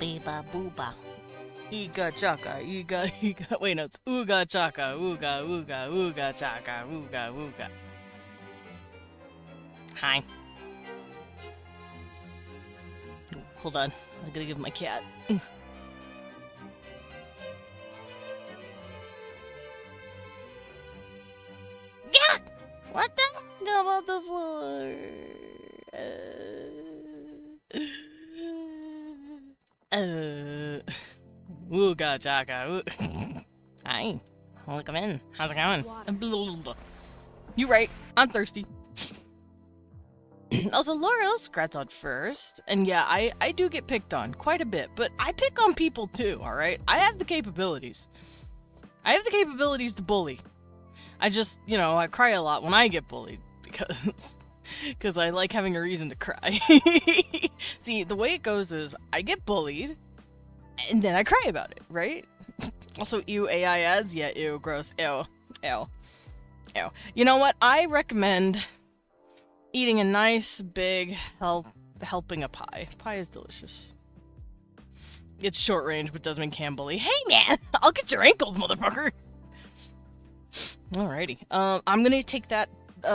Biba booba. Ega chaka, ega. Wait, no, it's ooga chaka, ooga, ooga, ooga chaka, ooga, ooga. Hi. Hold on, I gotta give my cat. Yeah! What the? Go on the floor. Ooga chaka, Hi. Look, I'm in. How's it going? You right. I'm thirsty. Also, Laura Scratch on first. And yeah, I do get picked on quite a bit, but I pick on people too, alright? I have the capabilities. I have the capabilities to bully. I just, I cry a lot when I get bullied because I like having a reason to cry. See, the way it goes is I get bullied and then I cry about it, right? Also, ew, AIS, yeah, ew, gross, ew, ew, ew. You know what? I recommend eating a nice big helping of pie. Pie is delicious. It's short range, but does mean can bully. Hey man, I'll get your ankles, motherfucker. Alrighty. I'm gonna take that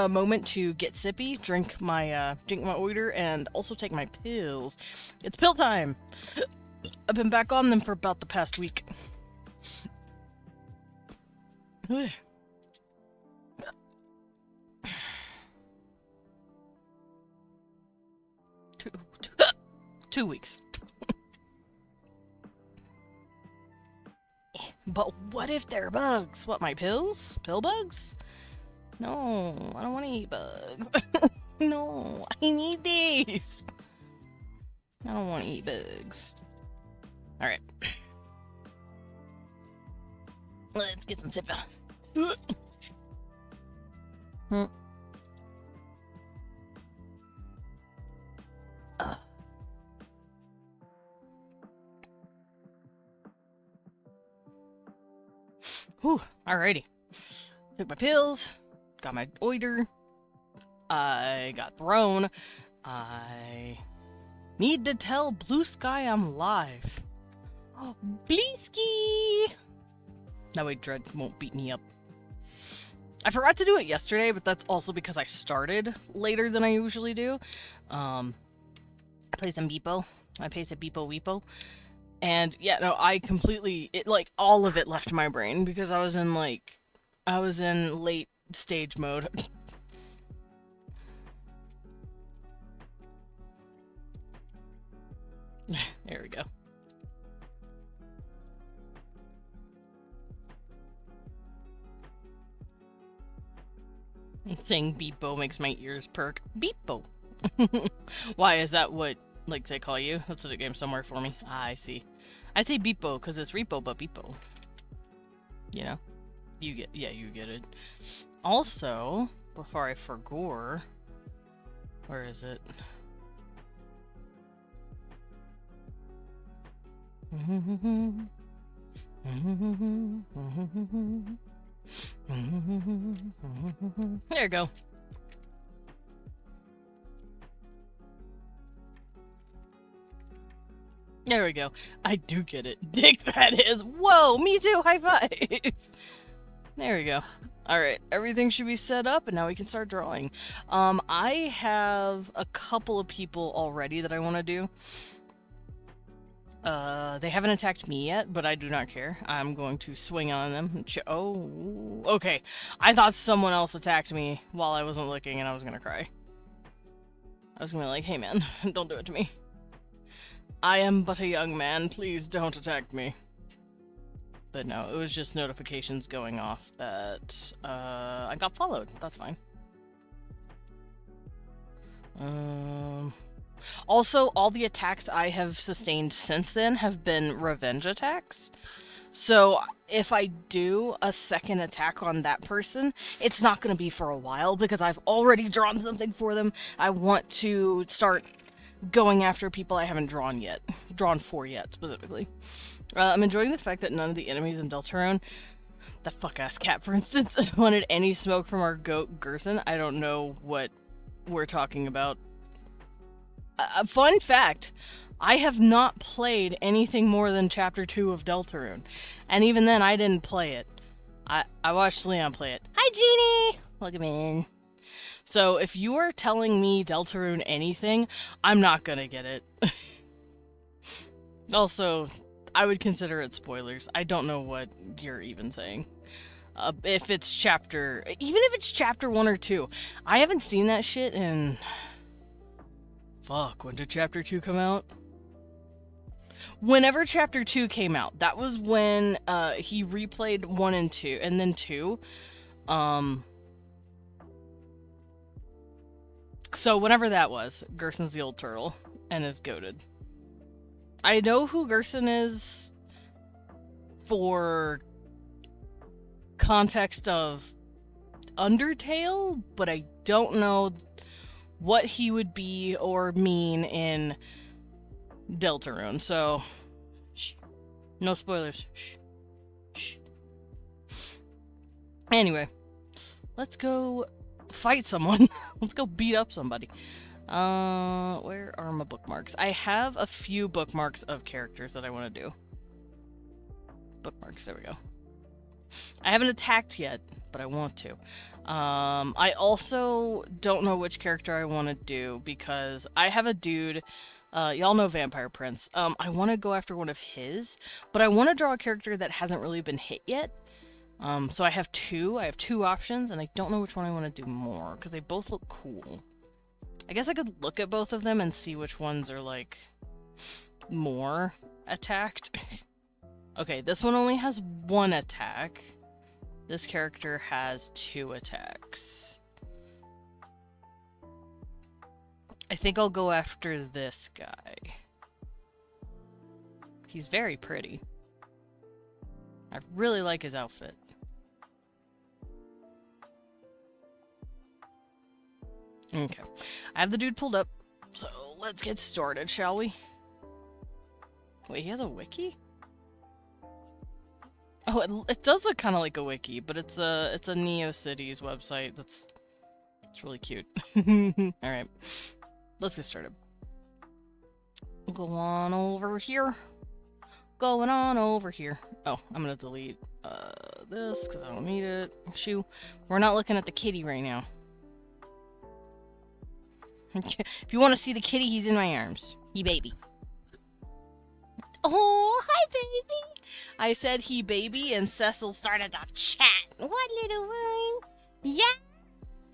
moment to get sippy, drink my order, and also take my pills. It's pill time. I've been back on them for about the past week. Two weeks. But what if they're bugs? What, my pills? Pill bugs? No, I don't want to eat bugs. No, I need these. I don't want to eat bugs. Alright. Let's get some sip. Whew, alrighty. Took my pills, got my oiter, I got thrown, I need to tell Blue Sky I'm live. Oh, Bleesky! That way Dread won't beat me up. I forgot to do it yesterday, but that's also because I started later than I usually do. I played some Beepo. I played some Beepo Weepo. And yeah, no, I completely, all of it left my brain because I was in late stage mode. There we go. Saying Beepo makes my ears perk. Beepo! Why, is that what they call you? That's a game somewhere for me. Ah, I see. I say Beepo because it's Repo, but Beepo. You know? You get it. Also, before I forgot, where is it? There you go. There we go. I do get it. Dick that is. Whoa, me too. High five. There we go. Alright, everything should be set up and now we can start drawing. I have a couple of people already that I want to do. They haven't attacked me yet, but I do not care. I'm going to swing on them. Oh, okay. I thought someone else attacked me while I wasn't looking and I was gonna cry. I was gonna be like, hey man, don't do it to me. I am but a young man, please don't attack me. But no, it was just notifications going off that I got followed. That's fine. Also, all the attacks I have sustained since then have been revenge attacks. So if I do a second attack on that person, it's not going to be for a while because I've already drawn something for them. I want to start going after people I haven't drawn for yet, specifically. I'm enjoying the fact that none of the enemies in Deltarune, the fuck-ass cat, for instance, wanted any smoke from our goat, Gerson. I don't know what we're talking about. Fun fact, I have not played anything more than Chapter 2 of Deltarune. And even then, I didn't play it. I watched Leon play it. Hi, Jeannie! Welcome in. So, if you are telling me Deltarune anything, I'm not gonna get it. Also, I would consider it spoilers. I don't know what you're even saying. If it's chapter... Even if it's chapter 1 or 2. I haven't seen that shit in... Fuck, when did chapter 2 come out? Whenever chapter 2 came out, that was when he replayed 1 and 2, and then 2. So whenever that was, Gerson's the old turtle, and is goated. I know who Gerson is for context of Undertale, but I don't know what he would be or mean in Deltarune, so shh. No spoilers. Shh. Shh. Anyway, let's go fight someone. Let's go beat up somebody. Where are my bookmarks? I have a few bookmarks of characters that I want to do. Bookmarks, there we go. I haven't attacked yet, but I want to. I also don't know which character I want to do because I have a dude, y'all know Vampire Prince. I want to go after one of his, but I want to draw a character that hasn't really been hit yet. So I have two options, and I don't know which one I want to do more, because they both look cool. I guess I could look at both of them and see which ones are, like, more attacked. Okay, this one only has 1 attack. This character has 2 attacks. I think I'll go after this guy. He's very pretty. I really like his outfit. Okay. I have the dude pulled up, so let's get started, shall we? Wait, he has a wiki? Oh, it does look kind of like a wiki, but it's a NeoCities website. It's really cute. All right, let's get started. Go on over here. Going on over here. Oh, I'm gonna delete this because I don't need it. Shoo. We're not looking at the kitty right now. If you want to see the kitty, he's in my arms. He baby. Oh, hi baby. I said he baby, and Cecil started to chat. What, little one? Yeah.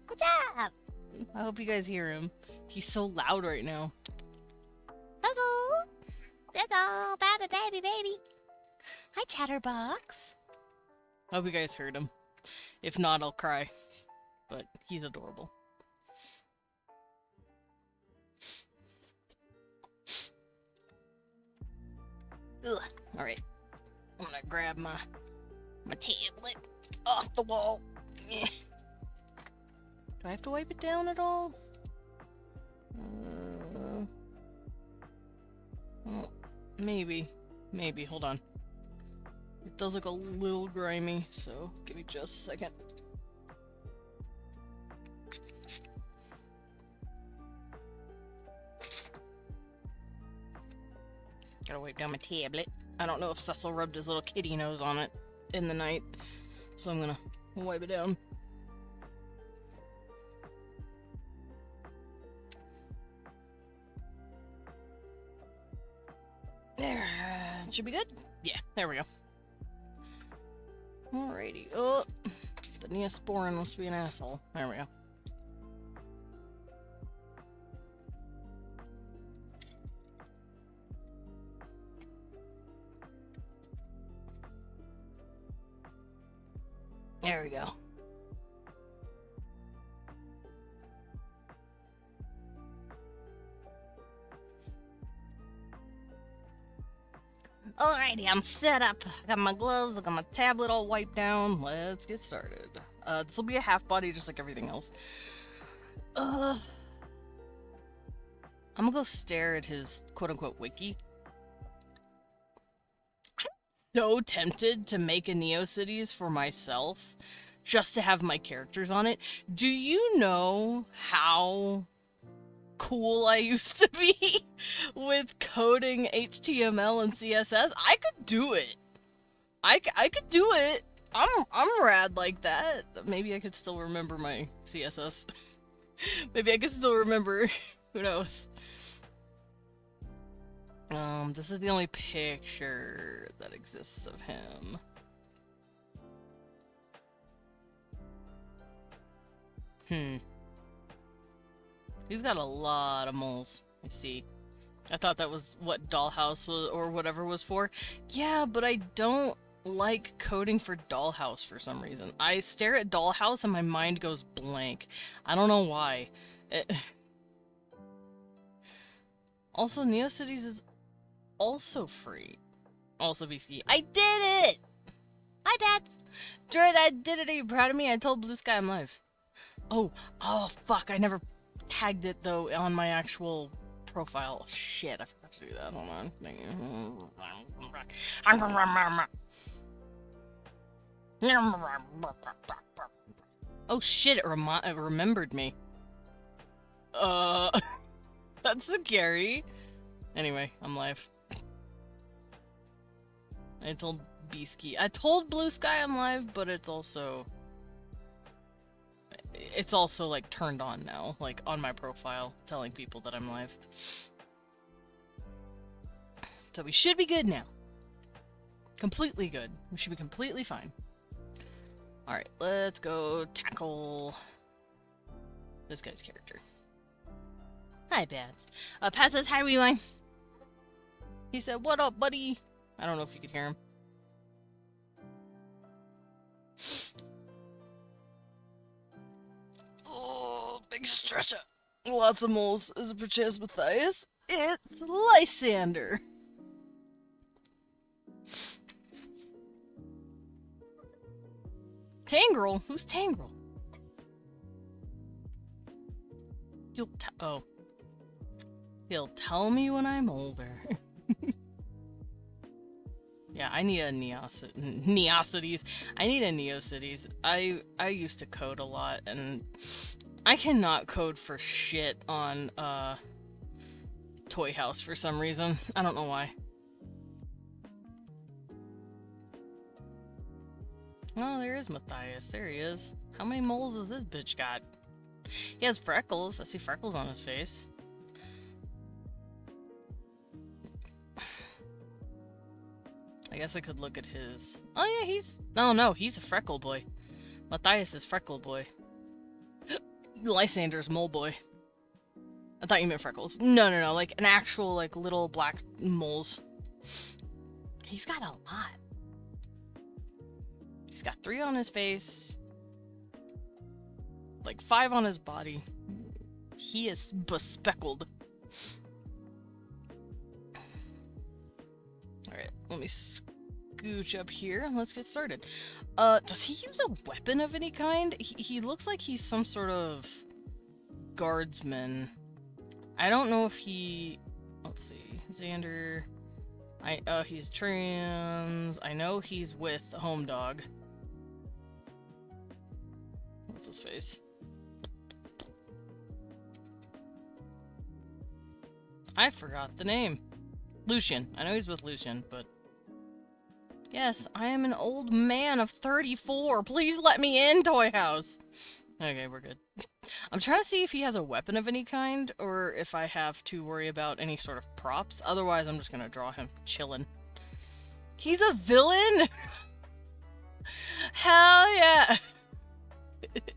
What's up? I hope you guys hear him. He's so loud right now. Cecil. Cecil. Baby. Hi, Chatterbox. I hope you guys heard him. If not, I'll cry. But he's adorable. Ugh. Alright. I'm gonna grab my tablet off the wall. Do I have to wipe it down at all? Well, maybe. Maybe. Hold on. It does look a little grimy, so give me just a second. Gotta wipe down my tablet. I don't know if Cecil rubbed his little kitty nose on it in the night, so I'm gonna wipe it down. There. Should be good? Yeah, there we go. Alrighty. Oh, the Neosporin must be an asshole. There we go. There we go. Alrighty, I'm set up. I got my gloves, I got my tablet all wiped down. Let's get started. This will be a half body just like everything else. I'm gonna go stare at his quote-unquote wiki. I'm so tempted to make a NeoCities for myself just to have my characters on it. Do you know how cool I used to be with coding HTML and CSS, I could do it. I could do it. I'm rad like that. Maybe I could still remember my CSS. Maybe I could still remember. Who knows? This is the only picture that exists of him. He's got a lot of moles, I see. I thought that was what Dollhouse was, or whatever was for. Yeah, but I don't like coding for Dollhouse for some reason. I stare at Dollhouse and my mind goes blank. I don't know why. Also, NeoCities is also free. Also, Beasky. I did it! Hi, Bats. Dread, I did it. Are you proud of me? I told Blue Sky I'm live. Oh, fuck. I never tagged it, though, on my actual profile. Oh, shit, I forgot to do that. Hold on. Oh, shit, it remembered me. That's scary. Anyway, I'm live. I told Beasky. I told Blue Sky I'm live, but it's also like turned on now, like on my profile, telling people that I'm live. So we should be good now. Completely good. We should be completely fine. Alright, let's go tackle this guy's character. Hi, Bats. Pat says, hi, Weeline. He said, what up, buddy? I don't know if you could hear him. Oh, big stretcher. Lots of moles. Is it perchance Matthias? It's Lysander. Tangrel? Who's Tangrel? He'll tell me when I'm older. Yeah, I need a Neocities. I need a Neocities. I used to code a lot, and I cannot code for shit on Toy House for some reason. I don't know why. Oh, there is Matthias. There he is. How many moles has this bitch got? He has freckles. I see freckles on his face. I guess I could look at his... Oh yeah, he's... No, he's a freckle boy. Matthias is freckle boy. Lysander's mole boy. I thought you meant freckles. No, like an actual, like, little black moles. He's got a lot. He's got 3 on his face. Like 5 on his body. He is bespeckled. Alright, let me scooch up here and let's get started. Does he use a weapon of any kind? He looks like he's some sort of guardsman. I don't know if he... Let's see. Xander... he's trans. I know he's with Home Dog. What's his face? I forgot the name. Lucian. I know he's with Lucian, but... Yes, I am an old man of 34. Please let me in, Toy House. Okay, we're good. I'm trying to see if he has a weapon of any kind, or if I have to worry about any sort of props. Otherwise, I'm just gonna draw him chillin'. He's a villain? Hell yeah!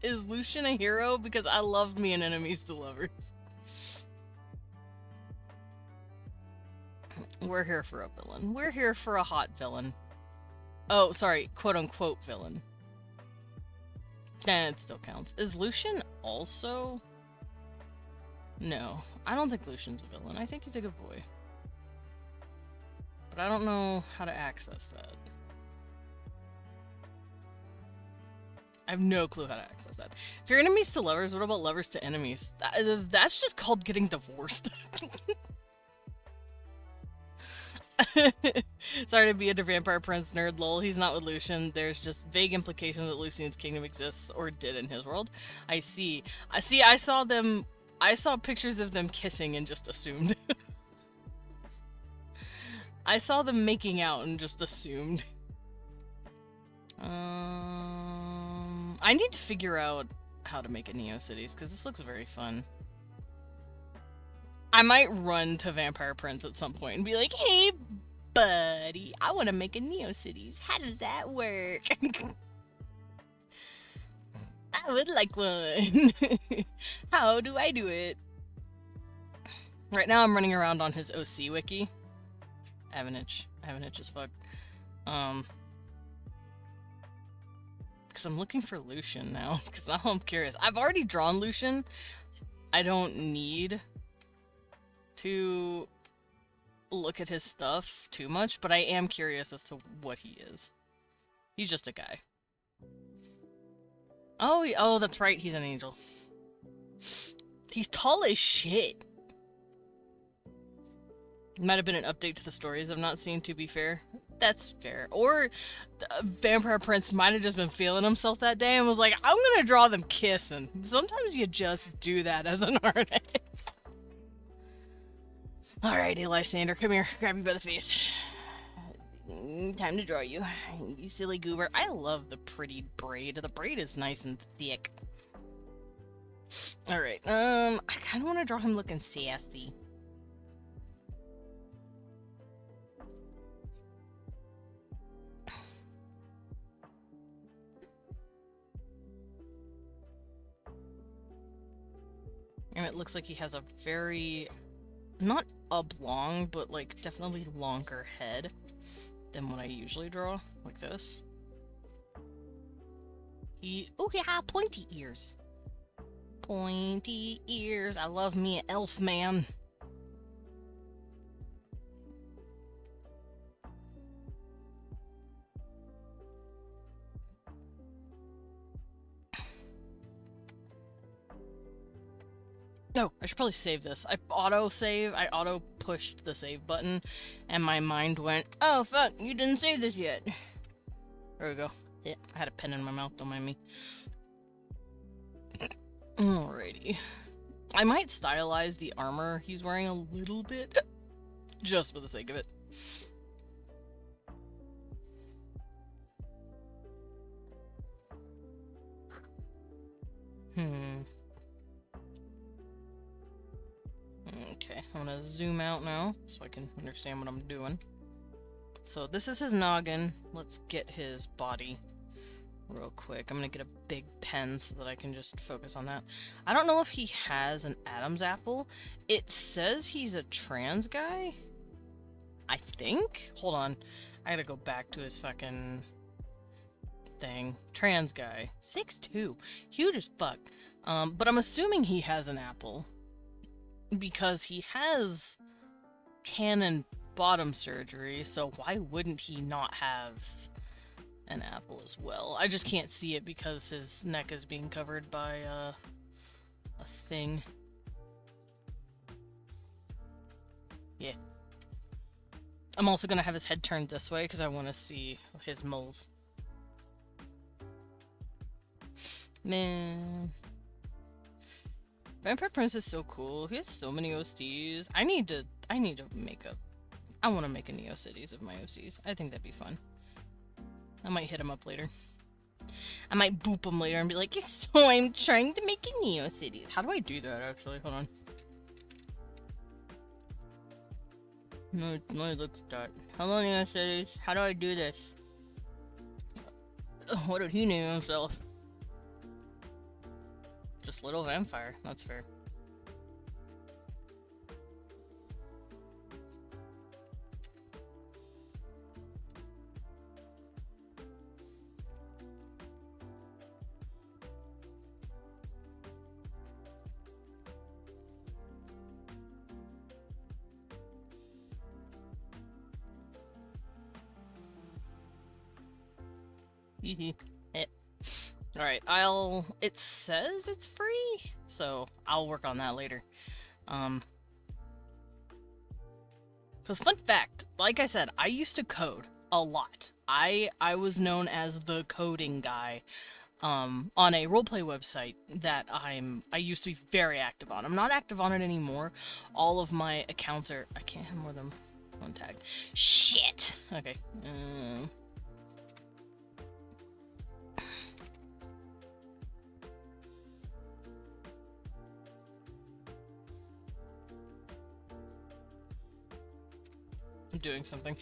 Is Lucian a hero? Because I loved me in Enemies to Lovers. We're here for a villain. We're here for a hot villain. Oh, sorry, quote-unquote villain. Nah, it still counts. Is Lucian also... No, I don't think Lucian's a villain. I think he's a good boy. But I don't know how to access that. I have no clue how to access that. If you're enemies to lovers, what about lovers to enemies? That's just called getting divorced. Sorry to be a vampire prince nerd, lol. He's not with Lucian. There's just vague implication that Lucian's kingdom exists or did in his world. I see. I saw them I saw pictures of them kissing and just assumed. I saw them making out and just assumed. I need to figure out how to make a NeoCities, because this looks very fun. I might run to Vampire Prince at some point and be like, hey, buddy, I want to make a NeoCities. How does that work? I would like one. How do I do it? Right now I'm running around on his OC wiki. I have an itch as fuck. Because I'm looking for Lucian now, because now I'm curious. I've already drawn Lucian. I don't need to look at his stuff too much, but I am curious as to what he is. He's just a guy. Oh, that's right, he's an angel. He's tall as shit. Might have been an update to the stories I've not seen, to be fair. That's fair. Or Vampire Prince might have just been feeling himself that day and was like, I'm gonna draw them kissing. Sometimes you just do that as an artist. Alrighty, Lysander, come here. Grab me by the face. Time to draw you. You silly goober. I love the pretty braid. The braid is nice and thick. Alright, I kind of want to draw him looking sassy. And it looks like he has a very, not oblong, but like definitely longer head than what I usually draw, like this. Oh yeah, pointy ears. Pointy ears. I love me an elf man. No, I should probably save this. I auto-pushed the save button, and my mind went, oh fuck, you didn't save this yet. There we go. Yeah, I had a pen in my mouth, don't mind me. Alrighty. I might stylize the armor he's wearing a little bit, just for the sake of it. Okay, I'm gonna zoom out now so I can understand what I'm doing. So this is his noggin. Let's get his body real quick. I'm gonna get a big pen so that I can just focus on that. I don't know if he has an Adam's apple. It says he's a trans guy, I think? Hold on. I gotta go back to his fucking thing. Trans guy. 6'2". Huge as fuck. But I'm assuming he has an apple, because he has cannon bottom surgery, so why wouldn't he not have an apple as well? I just can't see it because his neck is being covered by a thing. Yeah. I'm also gonna have his head turned this way because I want to see his moles. Man. Vampire Prince is so cool. He has so many OCs. I need to make a... I want to make a NeoCities of my OCs. I think that'd be fun. I might hit him up later. I might boop him later and be like, so I'm trying to make a NeoCities. How do I do that, actually? Hold on. No, let me look at that. Hello, NeoCities. How do I do this? What did he name himself? Just Little Vampire. That's fair. Alright, it says it's free, so I'll work on that later. Because fun fact, like I said, I used to code a lot. I was known as the coding guy on a roleplay website that I used to be very active on. I'm not active on it anymore. All of my accounts are. I can't have more than one tag. Shit. Okay. I'm doing something.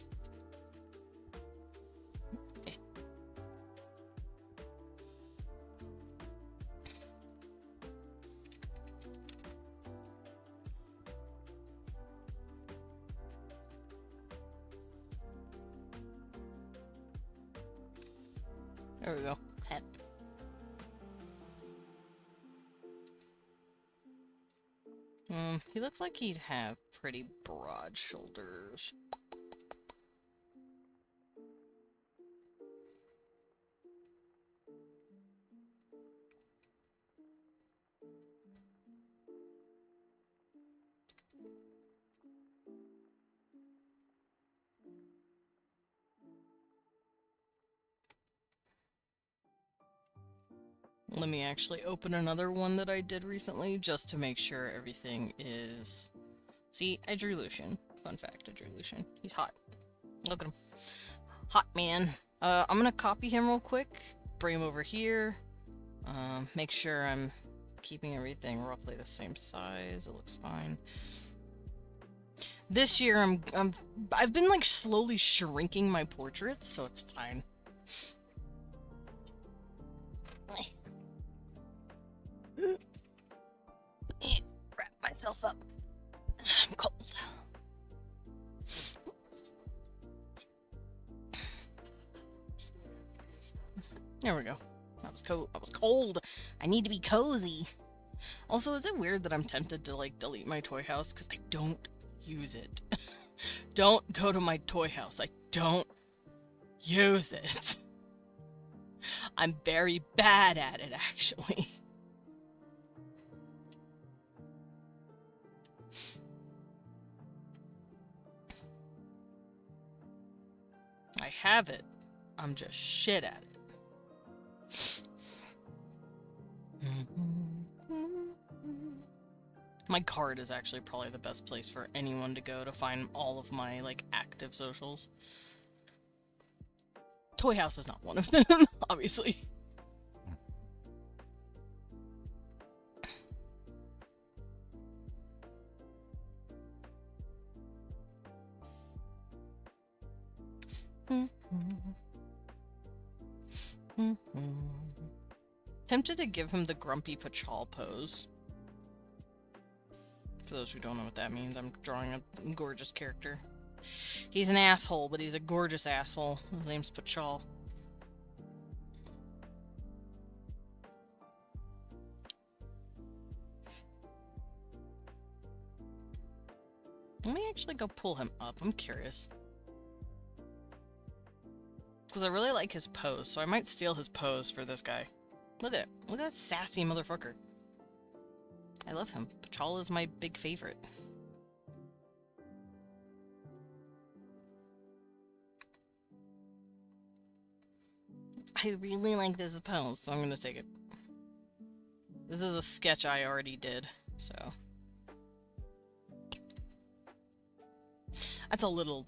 There we go. Hat. He looks like he'd have pretty broad shoulders. Let me actually open another one that I did recently just to make sure everything is... See, I drew Lucian. Fun fact, I drew Lucian. He's hot. Look at him. Hot man. I'm gonna copy him real quick, bring him over here, make sure I'm keeping everything roughly the same size. It looks fine. This year I've been like slowly shrinking my portraits, so it's fine. Wrap myself up. I'm cold. There we go. I was cold. I need to be cozy. Also, is it weird that I'm tempted to like delete my toy house because I don't use it? Don't go to my toy house. I don't use it. I'm very bad at it, actually. I have it. I'm just shit at it. My card is actually probably the best place for anyone to go to find all of my, like, active socials. Toy House is not one of them, obviously. Tempted to give him the grumpy Pachal pose. For those who don't know what that means, I'm drawing a gorgeous character. He's an asshole, but he's a gorgeous asshole. His name's Pachal. Let me actually go pull him up. I'm curious. Because I really like his pose, so I might steal his pose for this guy. Look at it. Look at that sassy motherfucker. I love him. Pachal is my big favorite. I really like this pose, so I'm gonna take it. This is a sketch I already did, so... That's a little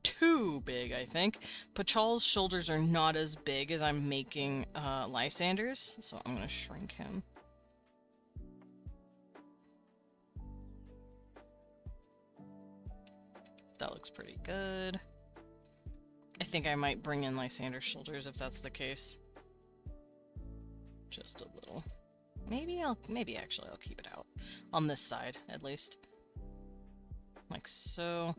too big, I think. Pachal's shoulders are not as big as I'm making Lysander's, so I'm gonna shrink him. That looks pretty good. I think I might bring in Lysander's shoulders if that's the case. Just a little. Maybe actually I'll keep it out. On this side, at least. Like so.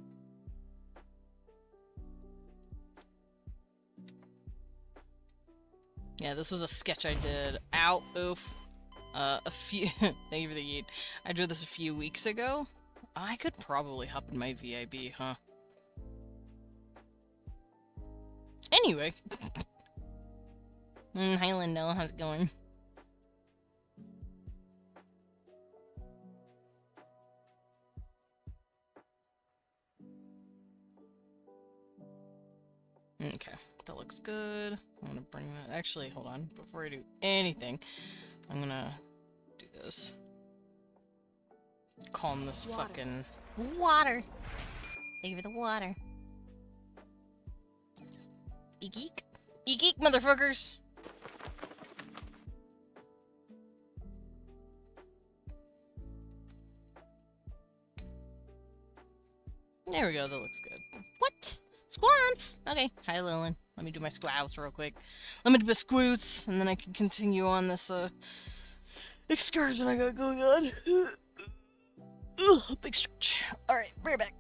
Yeah, this was a sketch I did. Ow, oof. A few. Thank you for the yeet. I drew this a few weeks ago. I could probably hop in my VIB, huh? Anyway. Hi, Lindell. How's it going? Okay. That looks good. I'm gonna bring that. Actually, hold on. Before I do anything, I'm gonna do this. Calm this fucking. Water. Thank you for the water. Eek eek. Eek eek, motherfuckers! There we go, that looks good. What? Squants! Okay. Hi, Lilin. Let me do my squats real quick. Let me do my squoots, and then I can continue on this, excursion I got going on. Ugh, big stretch. Alright, bring it back.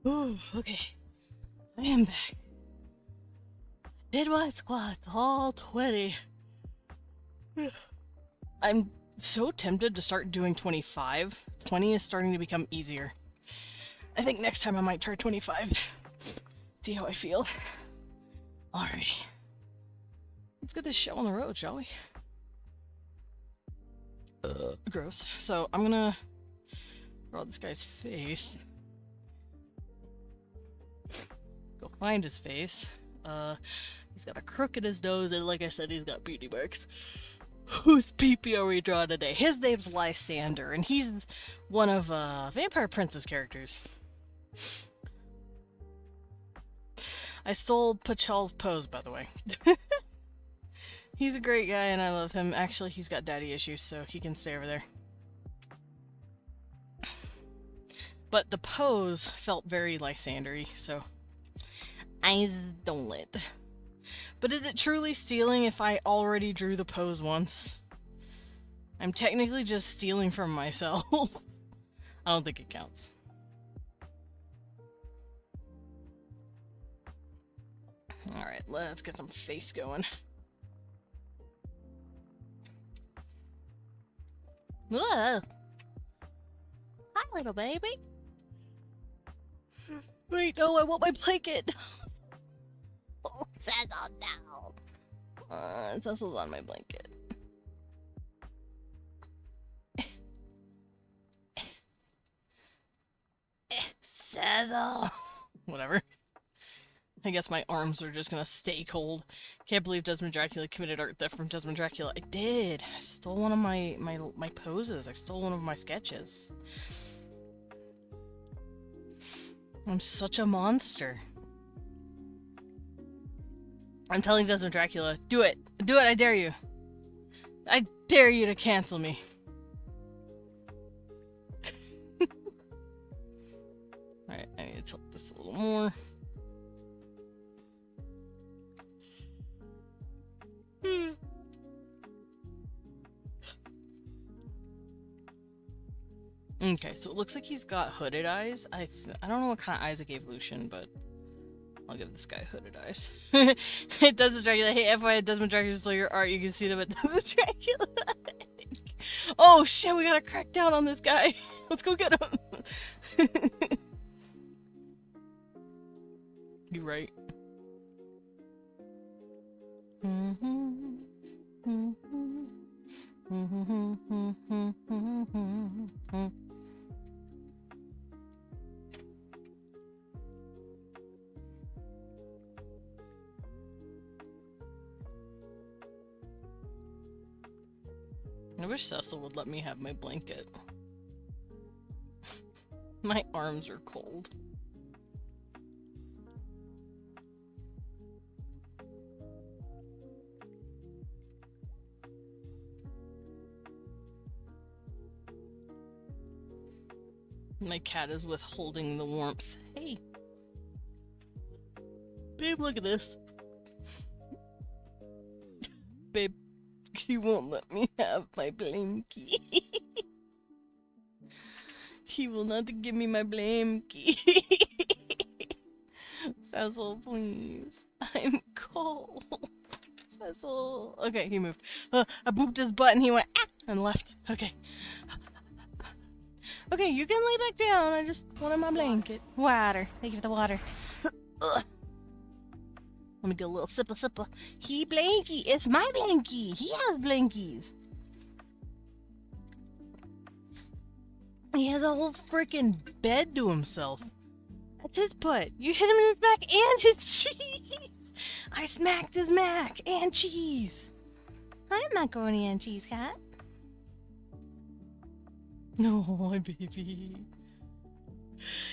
Ooh, okay. I am back. Did my squats, all 20. I'm so tempted to start doing 25. 20 is starting to become easier. I think next time I might try 25. See how I feel. Alrighty. Let's get this show on the road, shall we? Gross. So I'm gonna draw this guy's face. Go find his face. He's got a crook in his nose, and like I said, he's got beauty marks. Whose pee-pee are we drawing today? His name's Lysander, and he's one of Vampire Princess characters. I stole Pachal's pose, by the way. He's a great guy, and I love him. Actually, he's got daddy issues, so he can stay over there. But the pose felt very Lysander-y, so I stole it. But is it truly stealing if I already drew the pose once? I'm technically just stealing from myself. I don't think it counts. Alright, let's get some face going. Whoa. Hi, little baby. Wait, no, I want my blanket. Oh, Cecil, no. Cecil's on my blanket. Cecil. Whatever. I guess my arms are just gonna stay cold. Can't believe Desmond Dracula committed art theft from Desmond Dracula. I did. I stole one of my poses. I stole one of my sketches. I'm such a monster. I'm telling Desmond Dracula, do it! Do it, I dare you! I dare you to cancel me! Alright, I need to tilt this a little more. Okay, so it looks like he's got hooded eyes. I don't know what kind of eyes I gave Lucian, but I'll give this guy hooded eyes. Desmond Dracula. Hey, FYI, Desmond Dracula stole your art. You can see them at Desmond Dracula. Oh shit, we gotta crack down on this guy. Let's go get him. You right. I wish Cecil would let me have my blanket. My arms are cold. My cat is withholding the warmth. Hey. Babe, look at this. Babe, he won't let me have my blankie. He will not give me my blankie. Cecil, please. I'm cold. Cecil. Okay, he moved. I booped his butt and he went ah, and left. Okay. Okay, you can lay back down. I just wanted my blanket. Water. Thank you for the water. Let me do a little sipper. He blankie. It's my blankie. He has blankies. He has a whole freaking bed to himself. That's his butt. You hit him in his back and his cheese. I smacked his mac and cheese. I'm macaroni and cheese cat. No, my baby.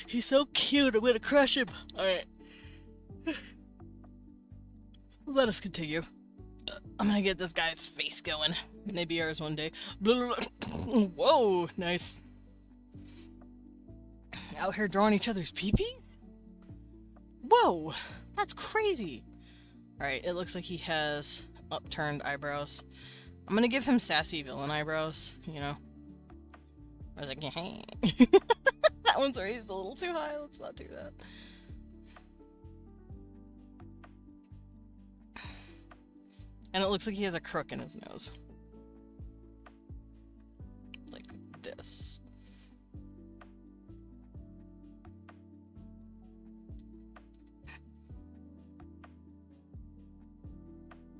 He's so cute. I'm gonna crush him. Alright. Let us continue. I'm gonna get this guy's face going. Maybe ours one day. Whoa, nice. Out here drawing each other's peepees? Whoa, that's crazy. Alright, it looks like he has upturned eyebrows. I'm gonna give him sassy villain eyebrows, you know. I was like, hey. That one's raised a little too high. Let's not do that. And it looks like he has a crook in his nose. Like this.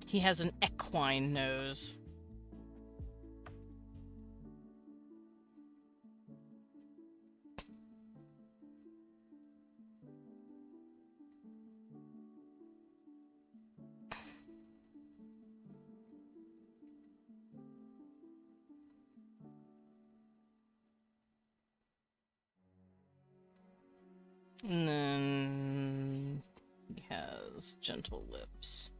He has an equine nose. And then he has gentle lips.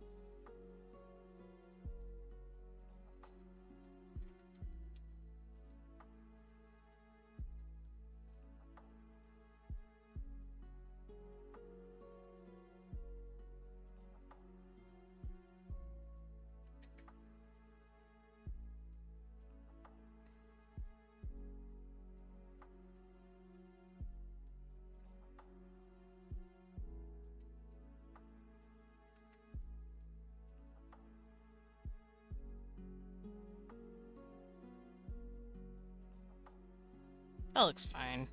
That looks fine.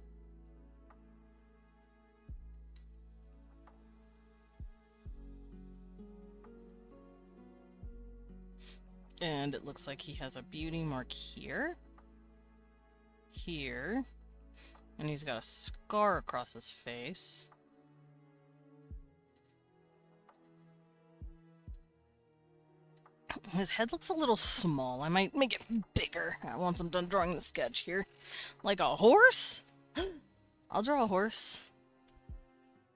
And it looks like he has a beauty mark here. Here. And he's got a scar across his face. His head looks a little small. I might make it bigger once I'm done drawing the sketch here. Like a horse? I'll draw a horse.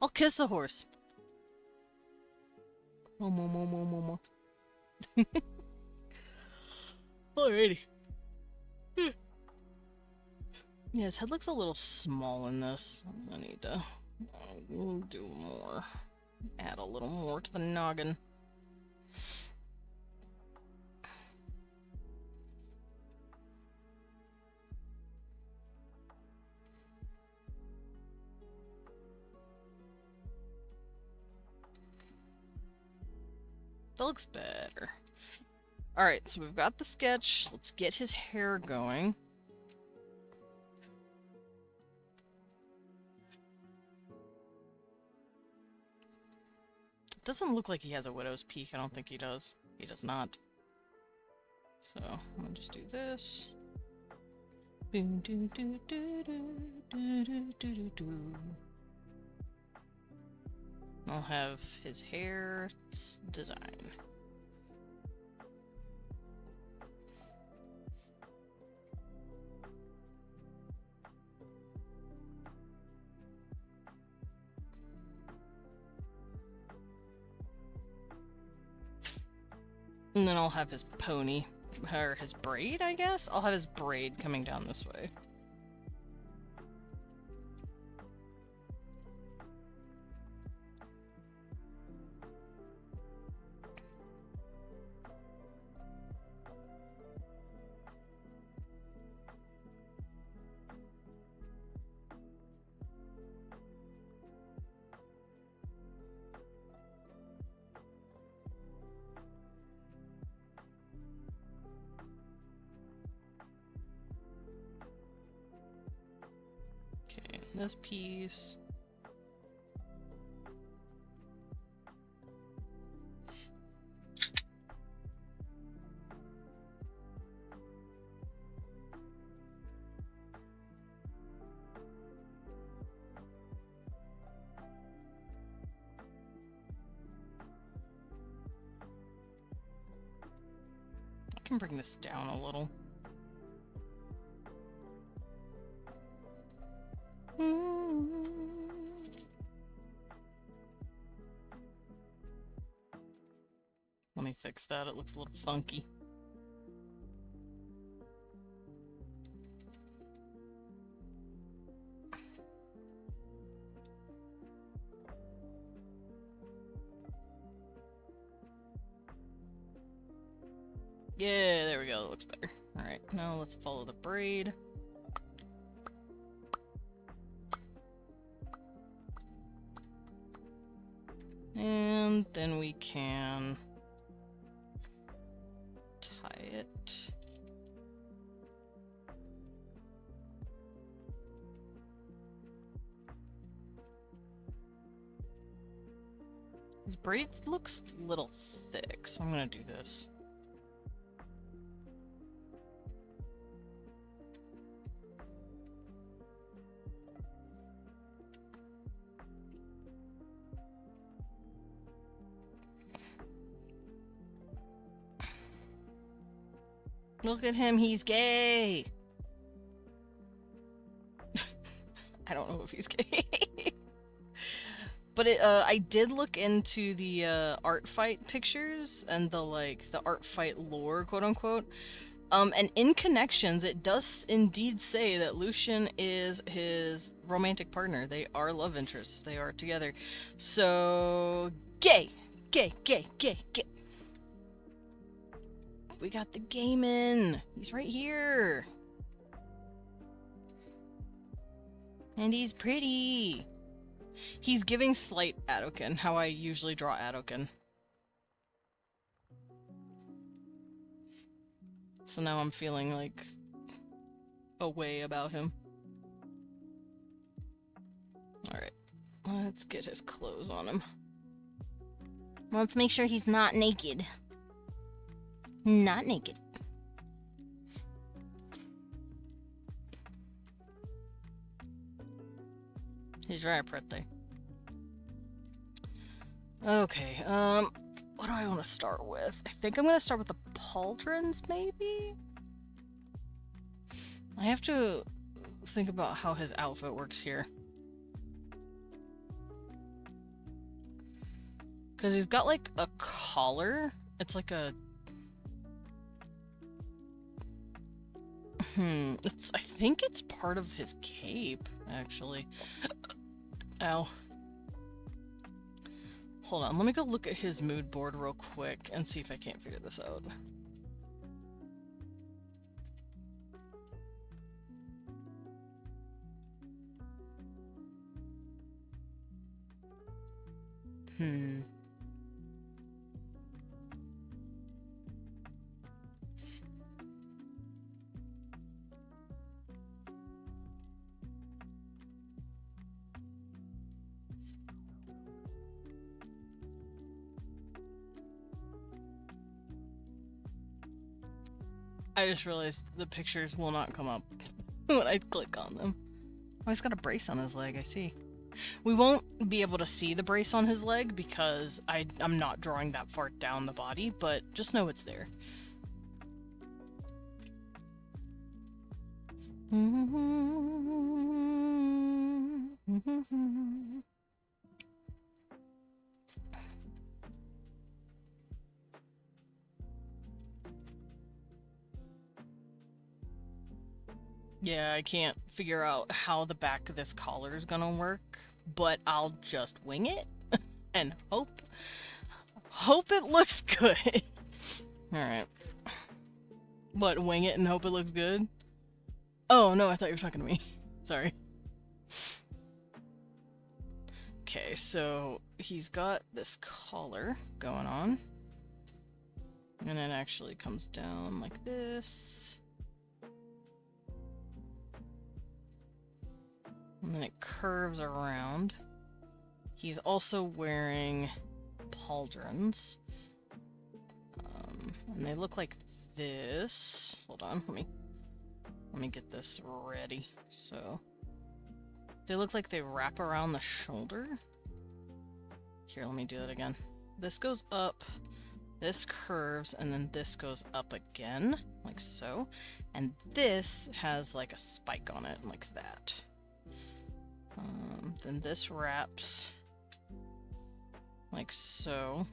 I'll kiss a horse. Mo. Alrighty. Yeah, his head looks a little small in this. I need to do more. Add a little more to the noggin. That looks better. Alright, so we've got the sketch. Let's get his hair going. It doesn't look like he has a widow's peak. I don't think he does. He does not. So, I'm gonna just do this. I'll have his hair design. And then I'll have his pony, or his braid, I guess? I'll have his braid coming down this way. Okay, this piece. I can bring this down a little. Let me fix that, it looks a little funky. Yeah, there we go, that looks better. Alright, now let's follow the braid. And then we can tie it. This braid looks a little thick, so I'm gonna do this. Look at him, he's gay! I don't know if he's gay. But I did look into the ArtFight pictures and the ArtFight lore, quote unquote. And in connections, it does indeed say that Lucian is his romantic partner. They are love interests. They are together. So, gay! Gay, gay, gay, gay! We got the Gaiman! He's right here! And he's pretty! He's giving slight Adokin, how I usually draw Adokin. So now I'm feeling like a way about him. Alright, let's get his clothes on him. Let's make sure he's not naked. Not naked. He's right, pretty. Okay, what do I want to start with? I think I'm gonna start with the pauldrons, maybe? I have to think about how his outfit works here. Because he's got, like, a collar. It's like a... I think it's part of his cape, actually. Ow. Hold on, let me go look at his mood board real quick and see if I can't figure this out. I just realized the pictures will not come up when I click on them. Oh, he's got a brace on his leg, I see. We won't be able to see the brace on his leg because I'm not drawing that far down the body, but just know it's there. Yeah, I can't figure out how the back of this collar is gonna work, but I'll just wing it and hope it looks good. Alright. What, wing it and hope it looks good? Oh, no, I thought you were talking to me. Sorry. Okay, so he's got this collar going on. And it actually comes down like this. And then it curves around. He's also wearing pauldrons. And they look like this. Hold on, let me get this ready. So they look like they wrap around the shoulder. Here, let me do that again. This goes up, this curves, and then this goes up again, like so. And this has like a spike on it, like that. Then this wraps like so.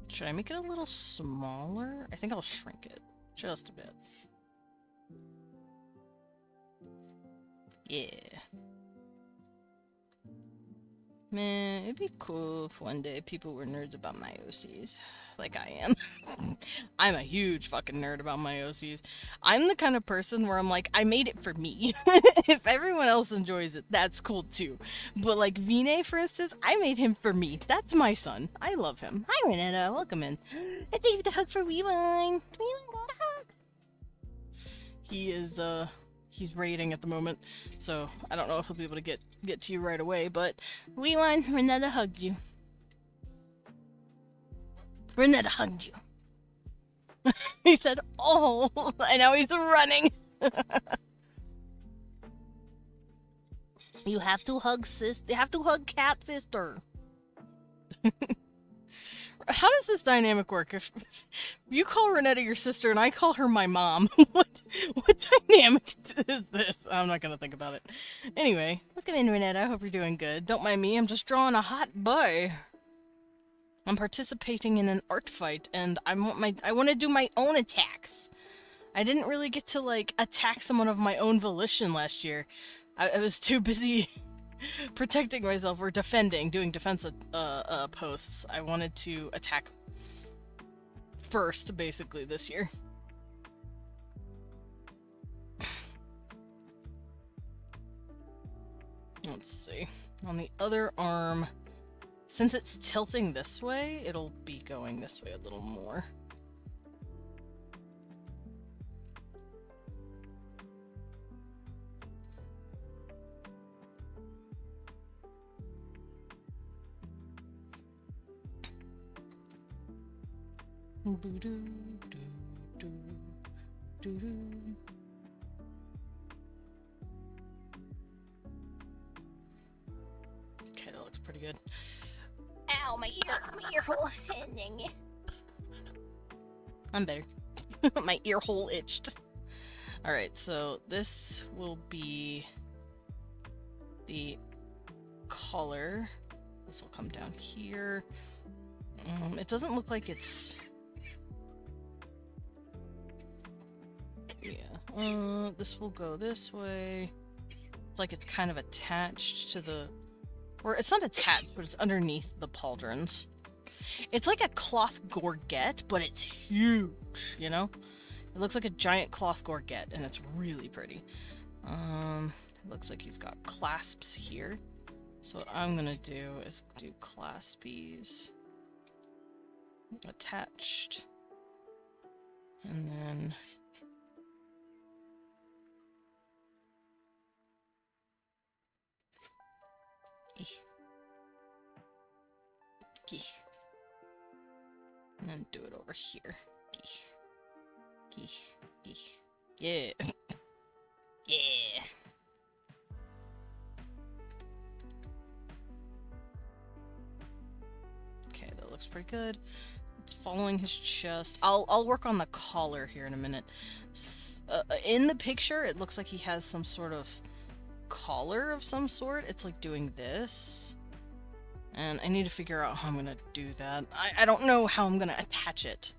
Should I make it a little smaller? I think I'll shrink it just a bit. Yeah. Man, it'd be cool if one day people were nerds about my OCs. Like I am. I'm a huge fucking nerd about my OCs. I'm the kind of person where I'm like, I made it for me. If everyone else enjoys it, that's cool too. But like Vinay, for instance, I made him for me. That's my son. I love him. Hi, Renetta. Welcome in. Let's give the hug for Weewine. Weewine got a hug. He is, he's raiding at the moment, so I don't know if he'll be able to get to you right away, but Weewine, Renetta hugged you. Renetta hugged you. He said, oh, and now he's running. You have to hug you have to hug cat sister. How does this dynamic work? If you call Renetta your sister and I call her my mom, what dynamic is this? I'm not gonna think about it. Anyway, look at me, Renetta. I hope you're doing good. Don't mind me. I'm just drawing a hot boy. I'm participating in an art fight, and I want to do my own attacks. I didn't really get to like attack someone of my own volition last year. I was too busy protecting myself or doing defense posts. I wanted to attack first, basically, this year. Let's see. On the other arm, since it's tilting this way, it'll be going this way a little more. Okay, that looks pretty good. Ow, my ear hole. I'm better. My ear hole itched. Alright, so this will be the collar. This will come down here. It doesn't look like it's... Yeah. This will go this way. It's like it's kind of attached to the... Or it's not attached, but it's underneath the pauldrons. It's like a cloth gorget, but it's huge, you know? It looks like a giant cloth gorget, and it's really pretty. It looks like he's got clasps here. So what I'm gonna do is do claspies. Attached. And then... And then do it over here. Yeah. Yeah. Okay, that looks pretty good. It's following his chest. I'll work on the collar here in a minute. In the picture, it looks like he has some sort of collar of some sort. It's like doing this. And I need to figure out how I'm gonna do that. I don't know how I'm gonna attach it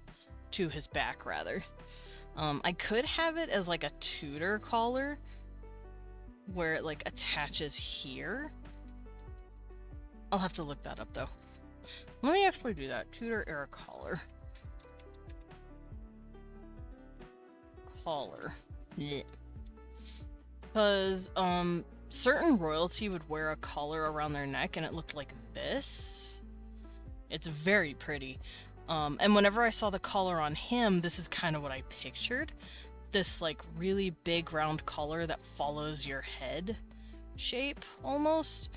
to his back, rather. I could have it as like a Tudor collar where it like attaches here. I'll have to look that up though. Let me actually do that. Tudor era collar. Collar. Yeah. Because, certain royalty would wear a collar around their neck and it looked like this. It's very pretty. And whenever I saw the collar on him, this is kind of what I pictured. This, like, really big round collar that follows your head shape, almost.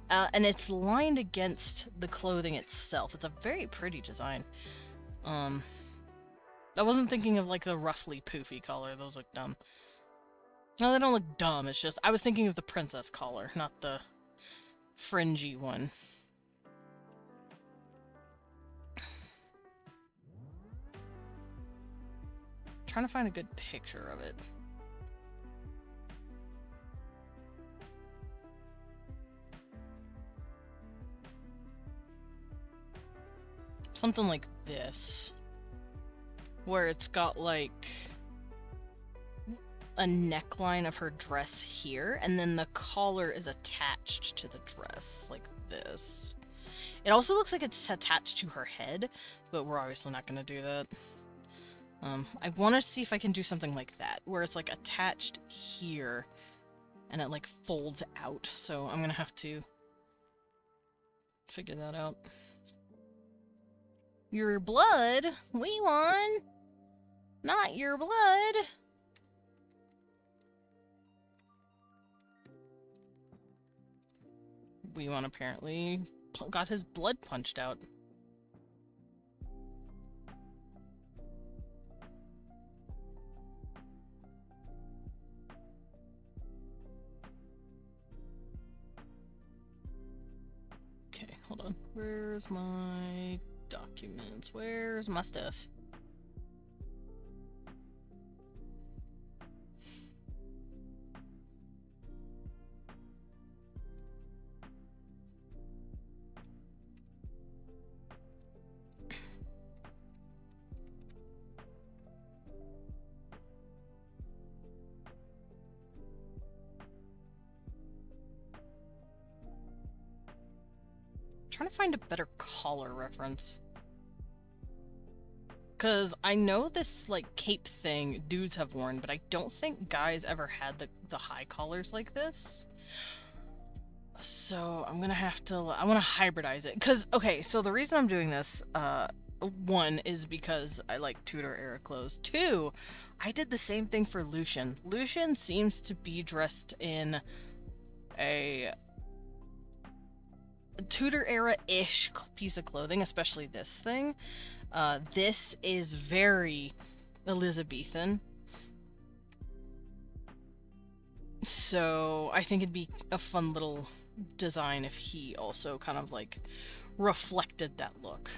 And it's lined against the clothing itself. It's a very pretty design. I wasn't thinking of, like, the roughly poofy collar. Those look dumb. No, they don't look dumb. It's just, I was thinking of the princess collar, not the fringy one. Trying to find a good picture of it. Something like this. Where it's got like a neckline of her dress here, and then the collar is attached to the dress, like this. It also looks like it's attached to her head, but we're obviously not going to do that. I want to see if I can do something like that, where it's like attached here, and it like folds out, so I'm going to have to figure that out. Your blood? We won! Not your blood! We won apparently got his blood punched out. Okay, hold on. Where's my documents? Where's my stuff? Trying to find a better collar reference. Because I know this, like, cape thing dudes have worn, but I don't think guys ever had the high collars like this. So I'm gonna have to... I want to hybridize it. Because, okay, so the reason I'm doing this, one, is because I like Tudor-era clothes. Two, I did the same thing for Lucian. Lucian seems to be dressed in a Tudor era-ish piece of clothing, especially this thing. This is very Elizabethan. So I think it'd be a fun little design if he also kind of like reflected that look.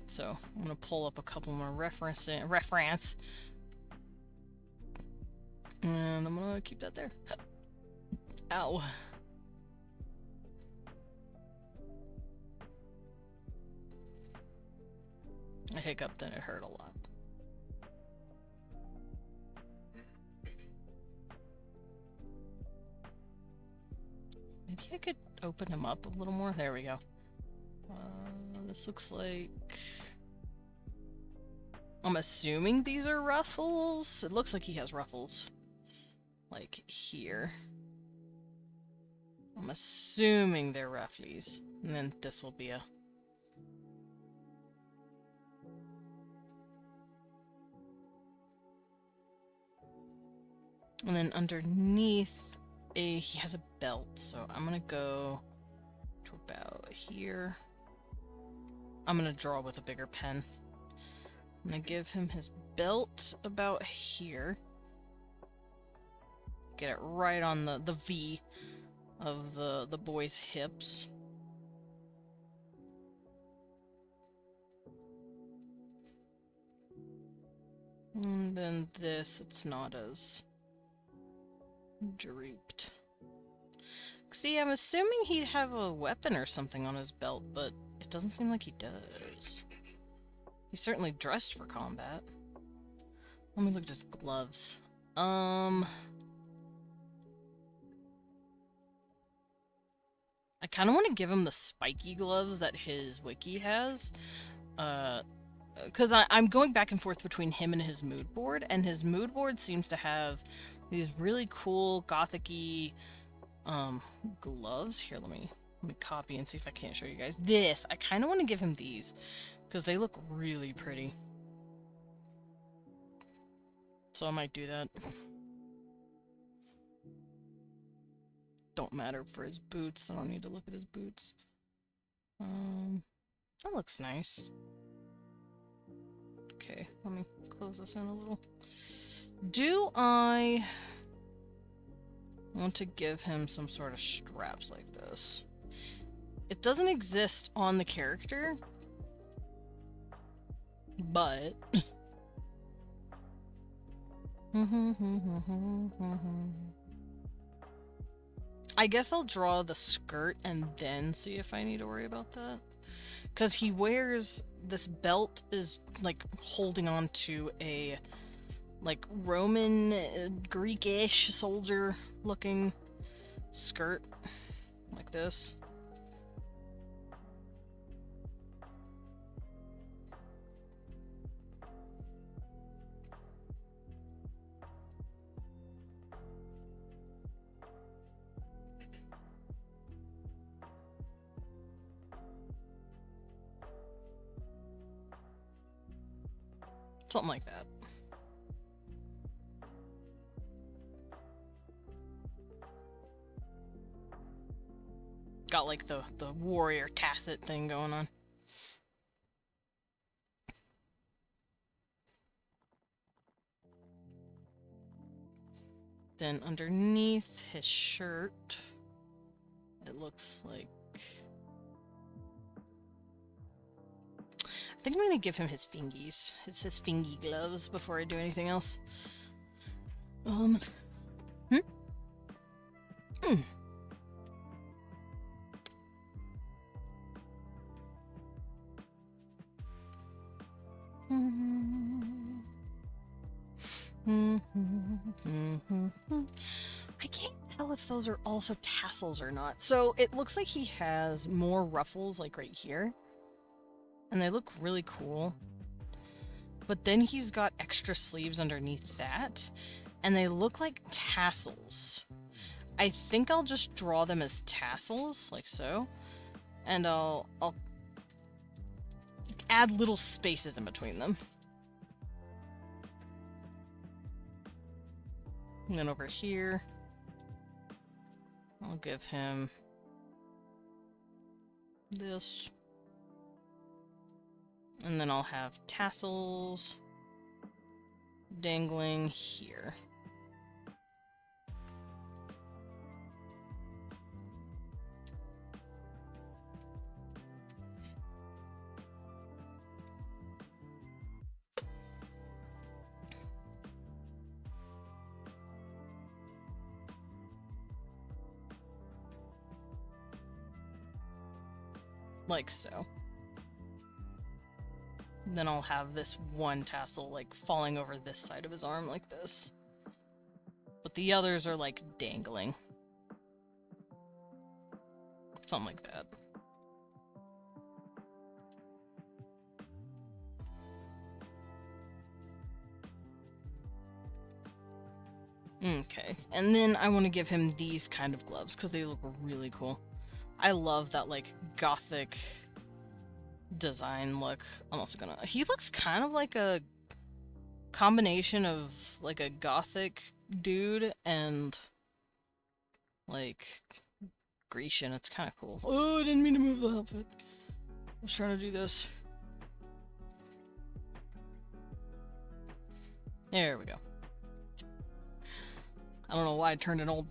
So I'm gonna pull up a couple more reference, and I'm gonna keep that there. Ow. I hiccuped and it hurt a lot. Maybe I could open him up a little more. There we go. This looks like... I'm assuming these are ruffles? It looks like he has ruffles. Like here. I'm assuming they're rufflies. And then this will be a... And then underneath, he has a belt, so I'm gonna go to about here. I'm gonna draw with a bigger pen. I'm gonna give him his belt about here. Get it right on the V of the boy's hips. And then this, it's not as drooped. See, I'm assuming he'd have a weapon or something on his belt, but it doesn't seem like he does. He's certainly dressed for combat. Let me look at his gloves. I kind of want to give him the spiky gloves that his wiki has. Because I'm going back and forth between him and his mood board, and his mood board seems to have these really cool gothic-y gloves. Here, let me copy and see if I can't show you guys. This, I kind of want to give him these, because they look really pretty. So I might do that. Don't matter for his boots. I don't need to look at his boots. That looks nice. Okay, let me close this in a little. Do I want to give him some sort of straps like this? It doesn't exist on the character, but I guess I'll draw the skirt and then see if I need to worry about that. Because he wears this belt is like holding on to a like Roman Greek-ish soldier looking skirt like this. Something like that. Got like the warrior tacit thing going on. Then underneath his shirt, it looks like... I think I'm gonna give him his fingies. It's his fingy gloves before I do anything else. I can't tell if those are also tassels or not. So it looks like he has more ruffles like right here. And they look really cool. But then he's got extra sleeves underneath that. And they look like tassels. I think I'll just draw them as tassels, like so. And I'll add little spaces in between them. And then over here, I'll give him this. And then I'll have tassels dangling here. Like so. Then I'll have this one tassel like falling over this side of his arm like this. But the others are like dangling. Something like that. Okay, and then I want to give him these kind of gloves because they look really cool. I love that like gothic design look. I'm also gonna... He looks kind of like a combination of like a gothic dude and like Grecian. It's kind of cool. Oh, I didn't mean to move the outfit. I was trying to do this. There we go. I don't know why I turned into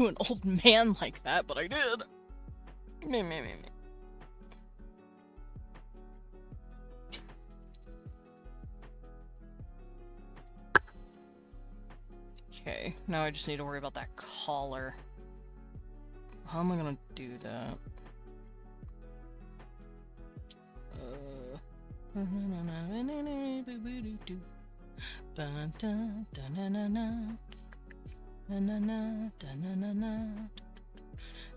an old man like that, but I did. Me. Okay, now I just need to worry about that collar. How am I gonna do that? Ba da da na na na. Na na na da na na na.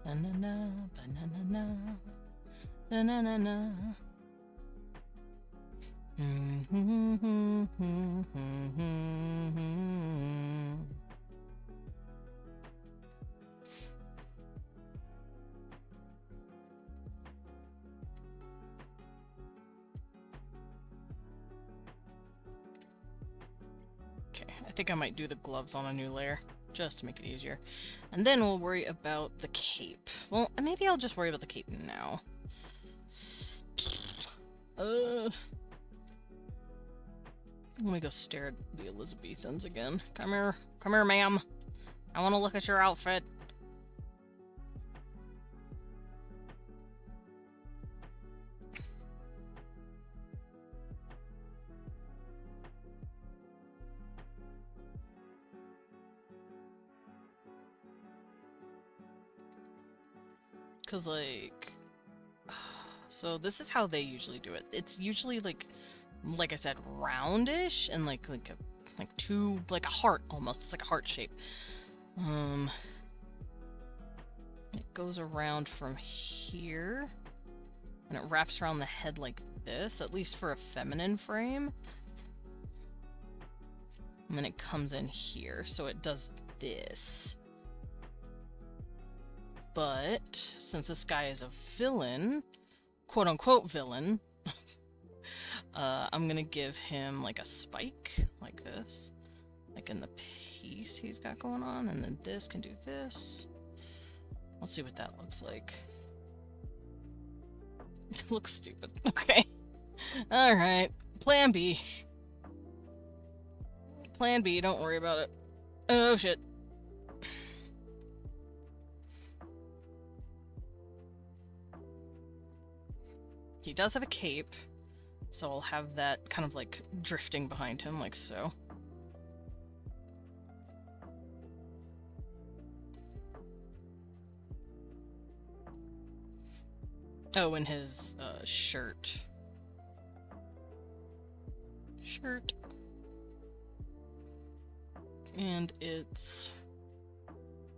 Na na na ba na na na. Na na na na. Okay, I think I might do the gloves on a new layer, just to make it easier. And then we'll worry about the cape. Well, maybe I'll just worry about the cape now. Let me go stare at the Elizabethans again. Come here, ma'am. I want to look at your outfit. Cause like, so this is how they usually do it. It's usually like I said, roundish and like a heart almost. It's like a heart shape. It goes around from here, and it wraps around the head like this, at least for a feminine frame. And then it comes in here, so it does this. But since this guy is a villain, quote-unquote villain, I'm gonna give him like a spike, like this, like in the piece he's got going on, and then this can do this. Let's see what that looks like. It looks stupid. Okay. Alright. Plan B. Plan B, don't worry about it. Oh shit. He does have a cape, so I'll have that kind of like drifting behind him, like so. Oh, and his shirt. And it's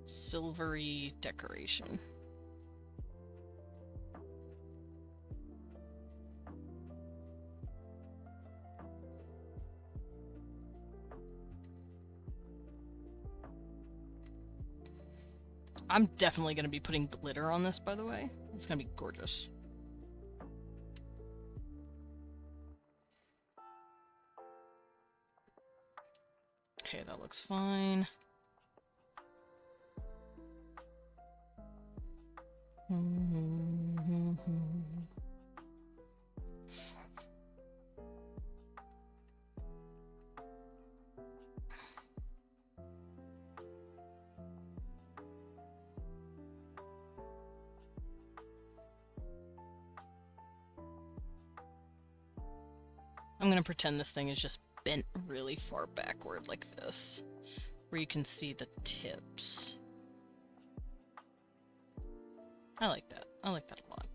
silvery decoration. I'm definitely going to be putting glitter on this, by the way. It's going to be gorgeous. Okay, that looks fine. I'm gonna pretend this thing is just bent really far backward like this, where you can see the tips. I like that. I like that a lot.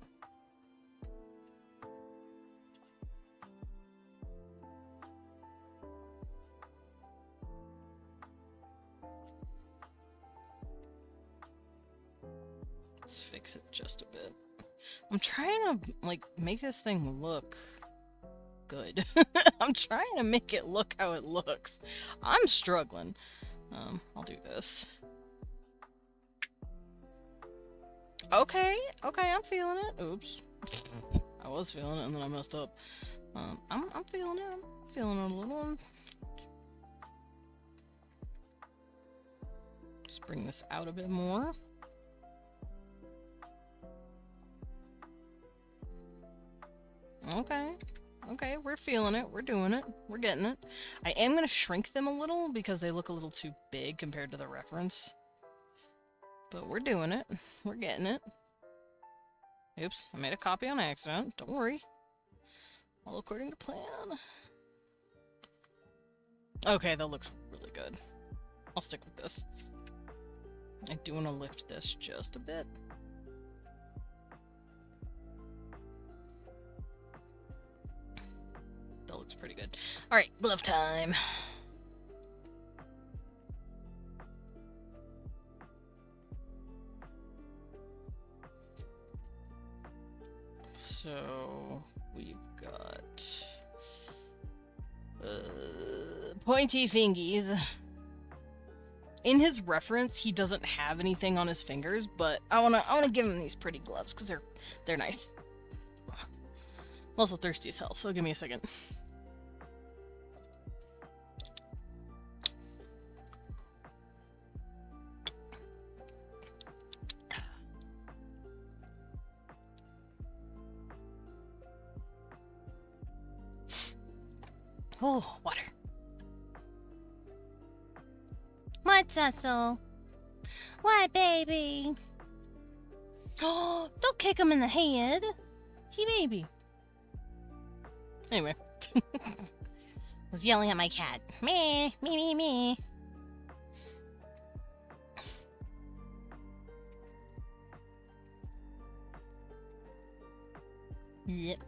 Let's fix it just a bit. I'm trying to, like, make this thing look good. I'm trying to make it look how it looks. I'm struggling. I'll do this. Okay, I'm feeling it. Oops. I was feeling it and then I messed up. I'm feeling it. I'm feeling it a little. Just bring this out a bit more. Okay, we're feeling it. We're doing it. We're getting it. I am going to shrink them a little because they look a little too big compared to the reference. But we're doing it. We're getting it. Oops, I made a copy on accident. Don't worry. All according to plan. Okay, that looks really good. I'll stick with this. I do want to lift this just a bit. That looks pretty good. Alright, glove time. So we've got pointy fingies. In his reference, he doesn't have anything on his fingers, but I wanna give him these pretty gloves because they're nice. I'm also thirsty as hell, so give me a second. Oh, water. What, Cecil? What, baby? Oh, don't kick him in the head. He baby. Anyway. Was yelling at my cat. Me, me, me, me. Yep.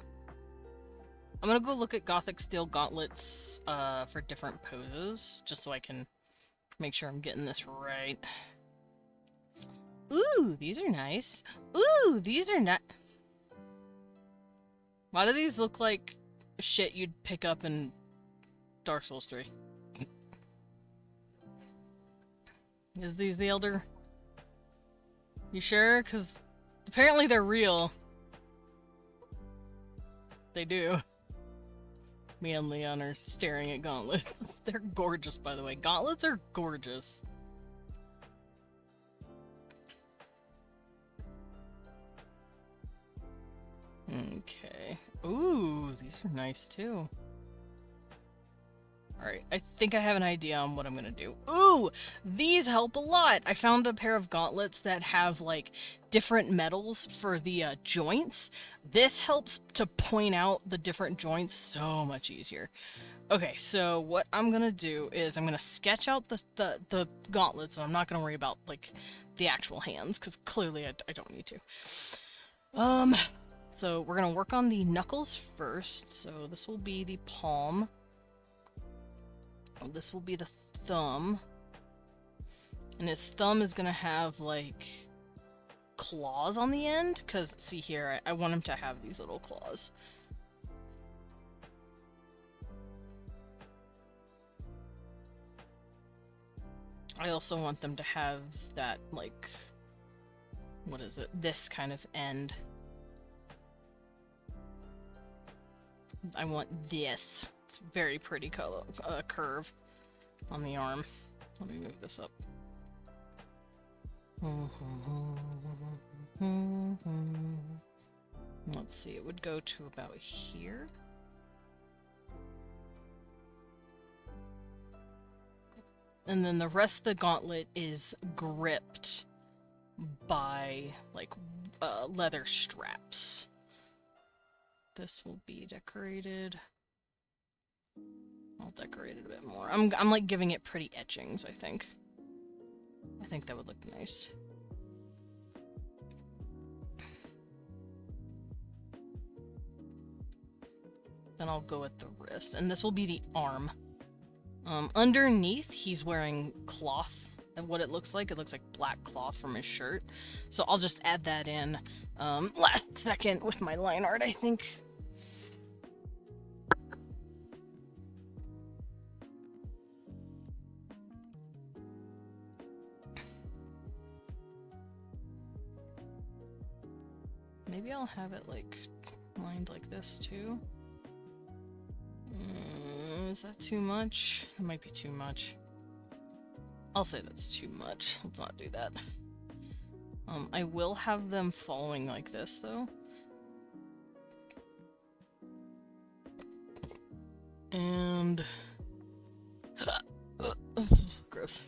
I'm gonna go look at Gothic Steel gauntlets for different poses, just so I can make sure I'm getting this right. Ooh, these are nice. Ooh, these are not. Why do these look like shit you'd pick up in Dark Souls 3? Is these the Elder? You sure? Because apparently they're real. They do. Me and Leon are staring at gauntlets. They're gorgeous, by the way. Gauntlets are gorgeous. Okay. Ooh, these are nice too. Alright, I think I have an idea on what I'm gonna do. Ooh! These help a lot! I found a pair of gauntlets that have, like, different metals for the joints. This helps to point out the different joints so much easier. Okay, so what I'm gonna do is I'm gonna sketch out the gauntlets, and I'm not gonna worry about, like, the actual hands, because clearly I don't need to. So we're gonna work on the knuckles first. So this will be the palm. This will be the thumb. And his thumb is gonna have, like, claws on the end. Because, see here, I want him to have these little claws. I also want them to have that, like, what is it? This kind of end. I want this. It's a very pretty color, curve on the arm. Let me move this up. Let's see, it would go to about here. And then the rest of the gauntlet is gripped by, like, leather straps. This will be decorated. I'll decorate it a bit more. I'm like giving it pretty etchings, I think. I think that would look nice. Then I'll go with the wrist, and this will be the arm. Underneath, he's wearing cloth, and what it looks like black cloth from his shirt. So I'll just add that in last second with my line art, I think. Maybe I'll have it, like, lined like this, too. Is that too much? That might be too much. I'll say that's too much. Let's not do that. I will have them following like this, though. And... gross.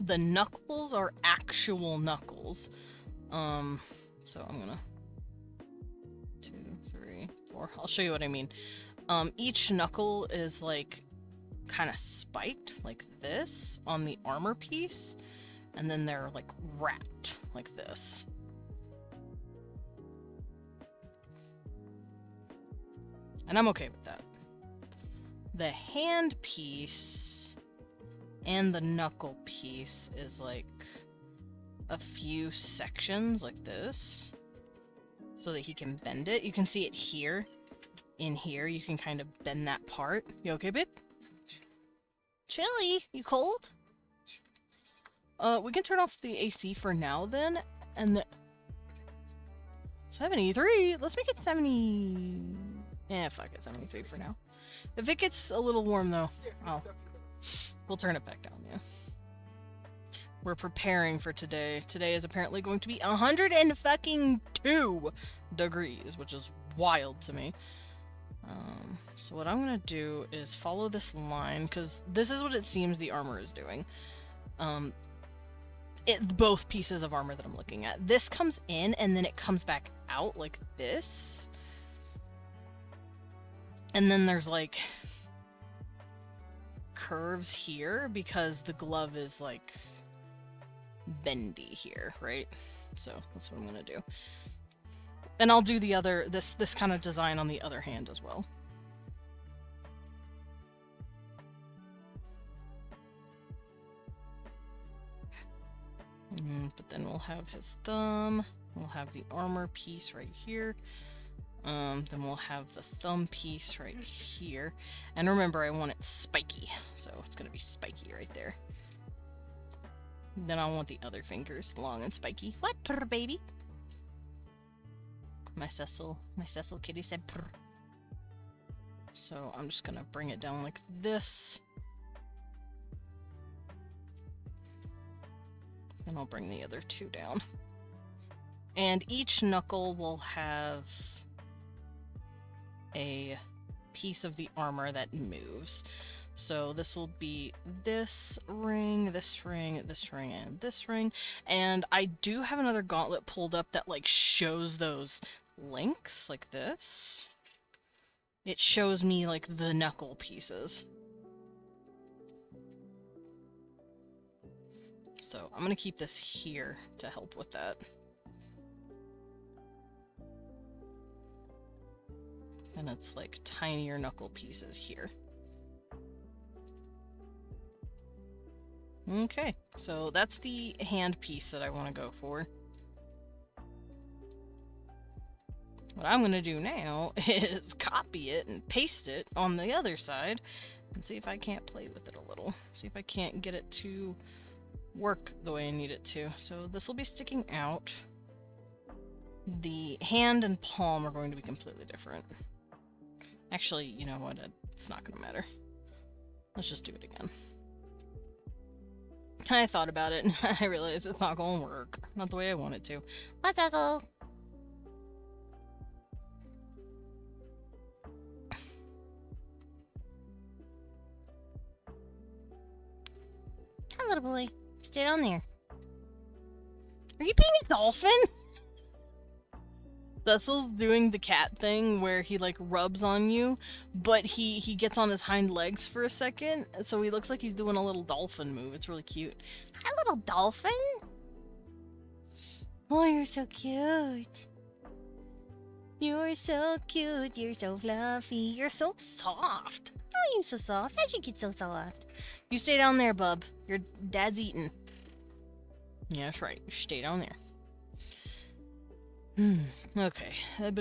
The knuckles are actual knuckles. So I'm gonna... 2, 3, 4. I'll show you what I mean. Each knuckle is, like, kind of spiked, like this, on the armor piece. And then they're, like, wrapped, like this. And I'm okay with that. The hand piece And the knuckle piece is like a few sections like this so that he can bend it. You can see it here. In here, you can kind of bend that part. You okay, babe? Chilly. You cold? We can turn off the AC for now then, and 73? Let's make it 70... Eh, fuck it, 73 for now. If it gets a little warm though, we'll turn it back down, yeah. We're preparing for today. Today is apparently going to be 102 degrees, which is wild to me. So what I'm gonna do is follow this line, because this is what it seems the armor is doing. Both pieces of armor that I'm looking at. This comes in, and then it comes back out like this. And then there's, like, curves here, because the glove is, like, bendy here, right? So that's what I'm gonna do. And I'll do the other, this kind of design on the other hand as well. But then we'll have his thumb, we'll have the armor piece right here, then we'll have the thumb piece right here. And remember, I want it spiky, so it's gonna be spiky right there. Then I want the other fingers long and spiky. What, purr, baby? My Cecil kitty said purr. So I'm just gonna bring it down like this. And I'll bring the other two down. And each knuckle will have a piece of the armor that moves. So this will be this ring, this ring, this ring, and this ring. And I do have another gauntlet pulled up that like shows those links like this. It shows me like the knuckle pieces. So I'm gonna keep this here to help with that. And it's like tinier knuckle pieces here. Okay, so that's the hand piece that I want to go for. What I'm gonna do now is copy it and paste it on the other side and see if I can't play with it a little. See if I can't get it to work the way I need it to. So this will be sticking out. The hand and palm are going to be completely different. Actually, you know what? It's not going to matter. Let's just do it again. I thought about it and I realized it's not going to work. Not the way I want it to. What's Cecil? Hi, little boy. Stay down there. Are you being a dolphin? Cecil's doing the cat thing where he like rubs on you, but he gets on his hind legs for a second, so he looks like he's doing a little dolphin move. It's really cute. Hi, little dolphin. Oh, you're so cute. You're so cute. You're so fluffy. You're so soft. Oh, you're so soft. How'd you get so soft? You stay down there, bub. Your dad's eating. Yeah, that's right. You stay down there. Okay. Let's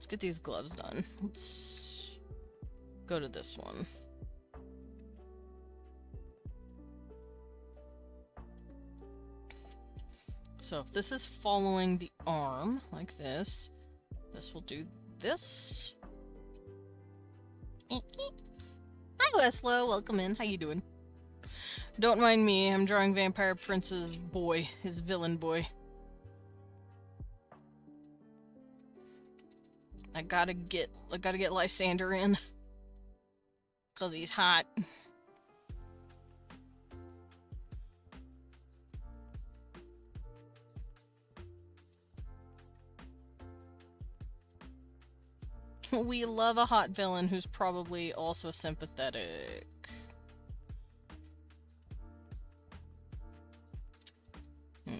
get these gloves done. Let's go to this one. So if this is following the arm, like this, this will do this. Hi, Weslow. Welcome in. How you doing? Don't mind me, I'm drawing Vampire Prince's boy, his villain boy. I gotta get Lysander in. 'Cause he's hot. We love a hot villain who's probably also sympathetic.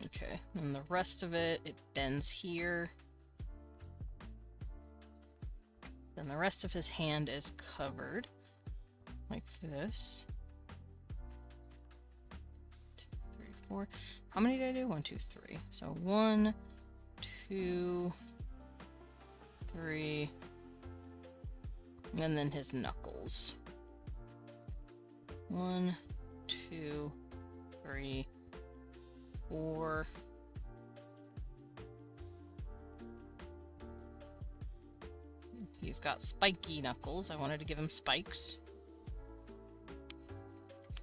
Okay, and the rest of it, it bends here. Then the rest of his hand is covered like this. 2, 3, 4. How many did I do? 1, 2, 3. So 1, 2, 3, and then his knuckles. 1, 2, 3, 4. He's got spiky knuckles. I wanted to give him spikes.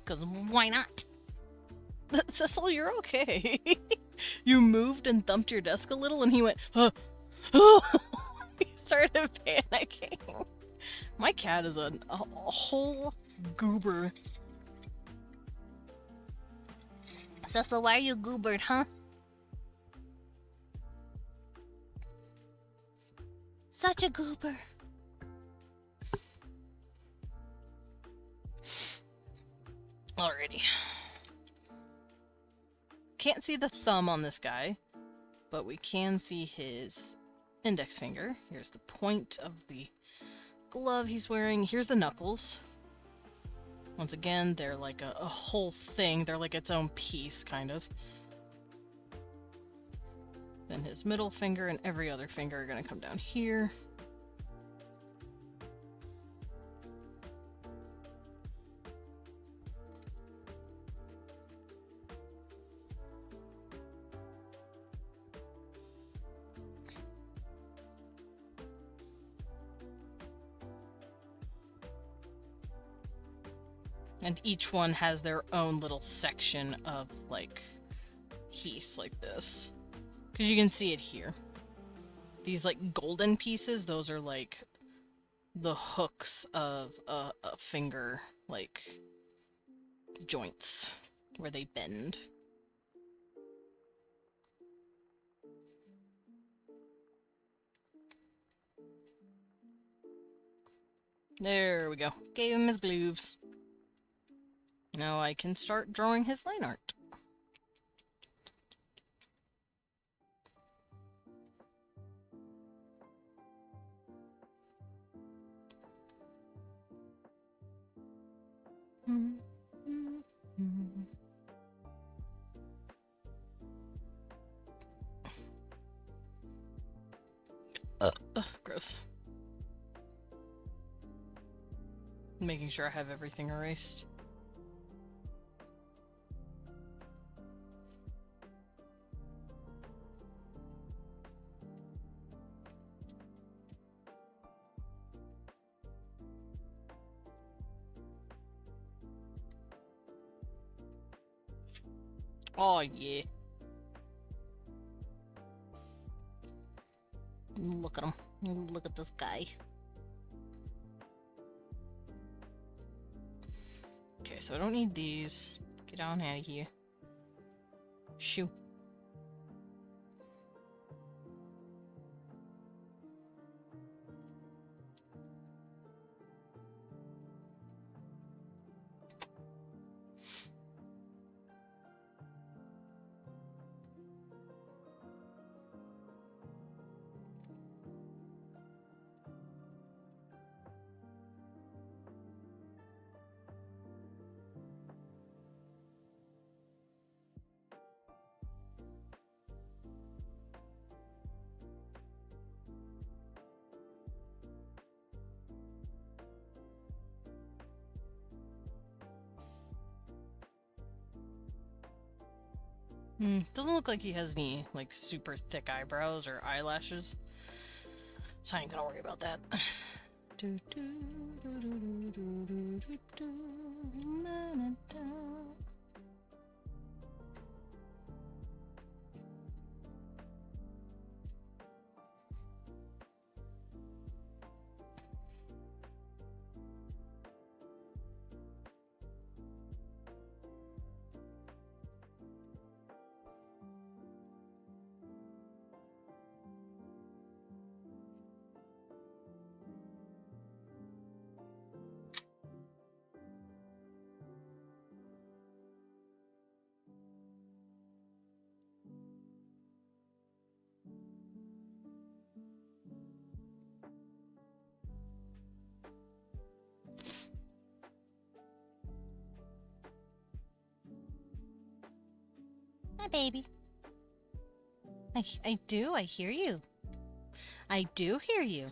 Because why not? Cecil, you're okay. You moved and thumped your desk a little and he went, huh. He started panicking. My cat is a whole goober. Cecil, why are you goobered, huh? Such a goober. Alrighty. Can't see the thumb on this guy, but we can see his index finger. Here's the point of the glove he's wearing. Here's the knuckles. Once again, they're like a whole thing. They're like its own piece, kind of. Then his middle finger and every other finger are going to come down here. And each one has their own little section of, like, piece like this. Because you can see it here. These, like, golden pieces, those are, like, the hooks of a finger, like, joints, where they bend. There we go. Gave him his gloves. Now I can start drawing his line art. Gross. Making sure I have everything erased. Oh yeah. Look at him. Look at this guy. Okay, so I don't need these. Get on out of here. Shoo. Doesn't look like he has any, like, super thick eyebrows or eyelashes. So I ain't gonna worry about that. Hi, baby. I do. I hear you. I do hear you.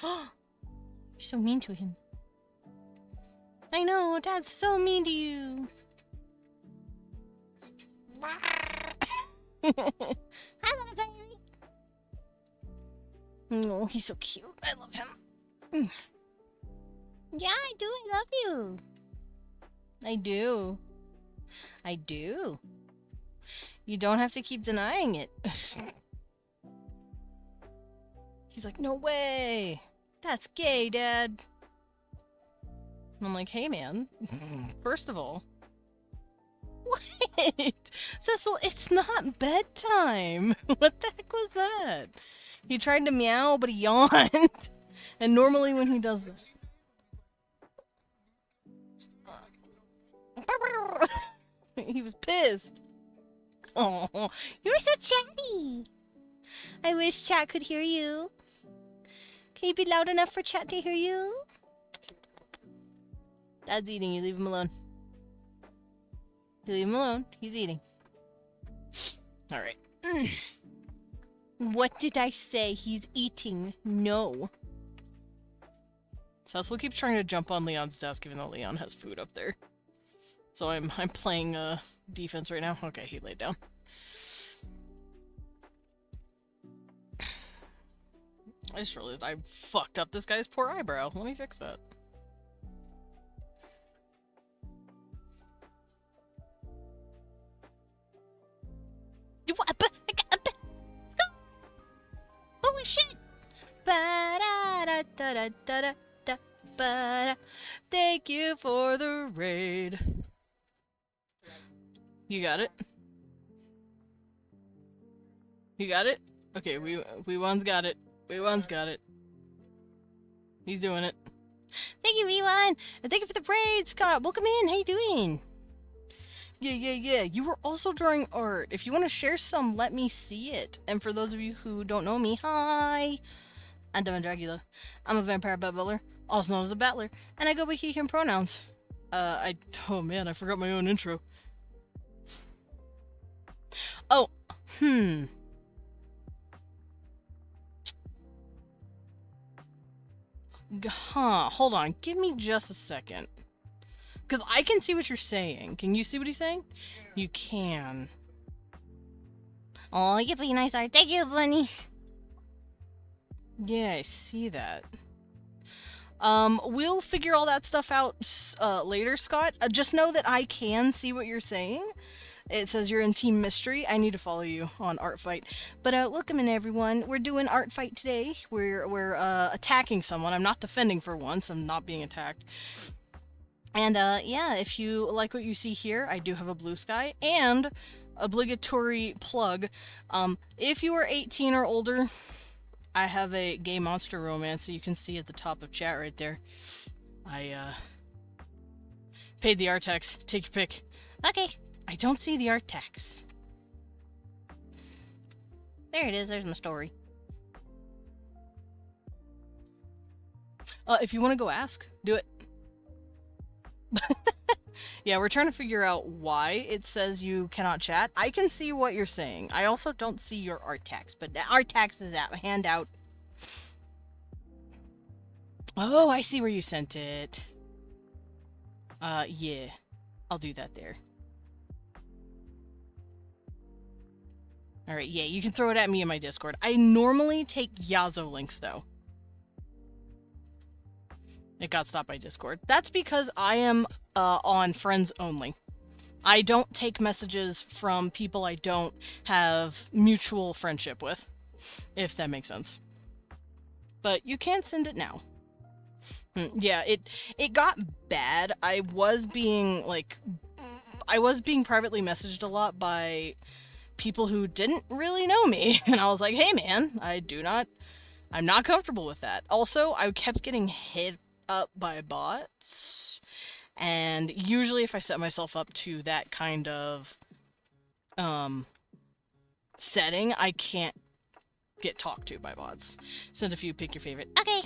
You're so mean to him. I know, Dad's so mean to you. I love baby. Oh, he's so cute. I love him. Yeah, I do. I love you. I do. I do. You don't have to keep denying it. He's like, no way. That's gay, Dad. And I'm like, hey, man. First of all. What? Cecil, it's not bedtime. What the heck was that? He tried to meow, but he yawned. And normally when he does that... He was pissed. Oh, you're so chatty. I wish chat could hear you. Can you be loud enough for chat to hear you? Dad's eating. You leave him alone. You leave him alone. He's eating. All right. What did I say? He's eating. No. Cecil keeps trying to jump on Leon's desk, even though Leon has food up there. So I'm playing defense right now. Okay, he laid down. I just realized I fucked up this guy's poor eyebrow. Let me fix that. Holy shit! Thank you for the raid. You got it? You got it? Okay, we one's got it. We one's got it. He's doing it. Thank you, V1! And thank you for the raid, Scott! Welcome in! How you doing? Yeah. You were also drawing art. If you want to share some, let me see it. And for those of you who don't know me, hi! I'm Devin Dracula. I'm a vampire battler, also known as a battler, and I go by he, him pronouns. Oh man, I forgot my own intro. Oh, hold on, give me just a second. Because I can see what you're saying. Can you see what he's saying? You can. Oh, you pretty nice art. Thank you, Bunny. Yeah, I see that. We'll figure all that stuff out later, Scott. Just know that I can see what you're saying. It says you're in Team Mystery. I need to follow you on ArtFight. But welcome in, everyone. We're doing ArtFight today. We're attacking someone. I'm not defending for once. I'm not being attacked. And yeah, if you like what you see here, I do have a blue sky and obligatory plug. If you are 18 or older, I have a gay monster romance that you can see at the top of chat right there. I paid the art tax. Take your pick. Okay. I don't see the art tax. There it is. There's my story. If you want to go ask, do it. Yeah, we're trying to figure out why it says you cannot chat. I can see what you're saying. I also don't see your art tax, but the art tax is out. Handout. Oh, I see where you sent it. Yeah. I'll do that there. Alright, yeah, you can throw it at me in my Discord. I normally take Yazo links, though. It got stopped by Discord. That's because I am on friends only. I don't take messages from people I don't have mutual friendship with, if that makes sense. But you can send it now. Yeah, it got bad. I was being privately messaged a lot by people who didn't really know me. And I was like, hey man, I'm not comfortable with that. Also, I kept getting hit up by bots. And usually if I set myself up to that kind of setting, I can't get talked to by bots. Send a few, pick your favorite. Okay.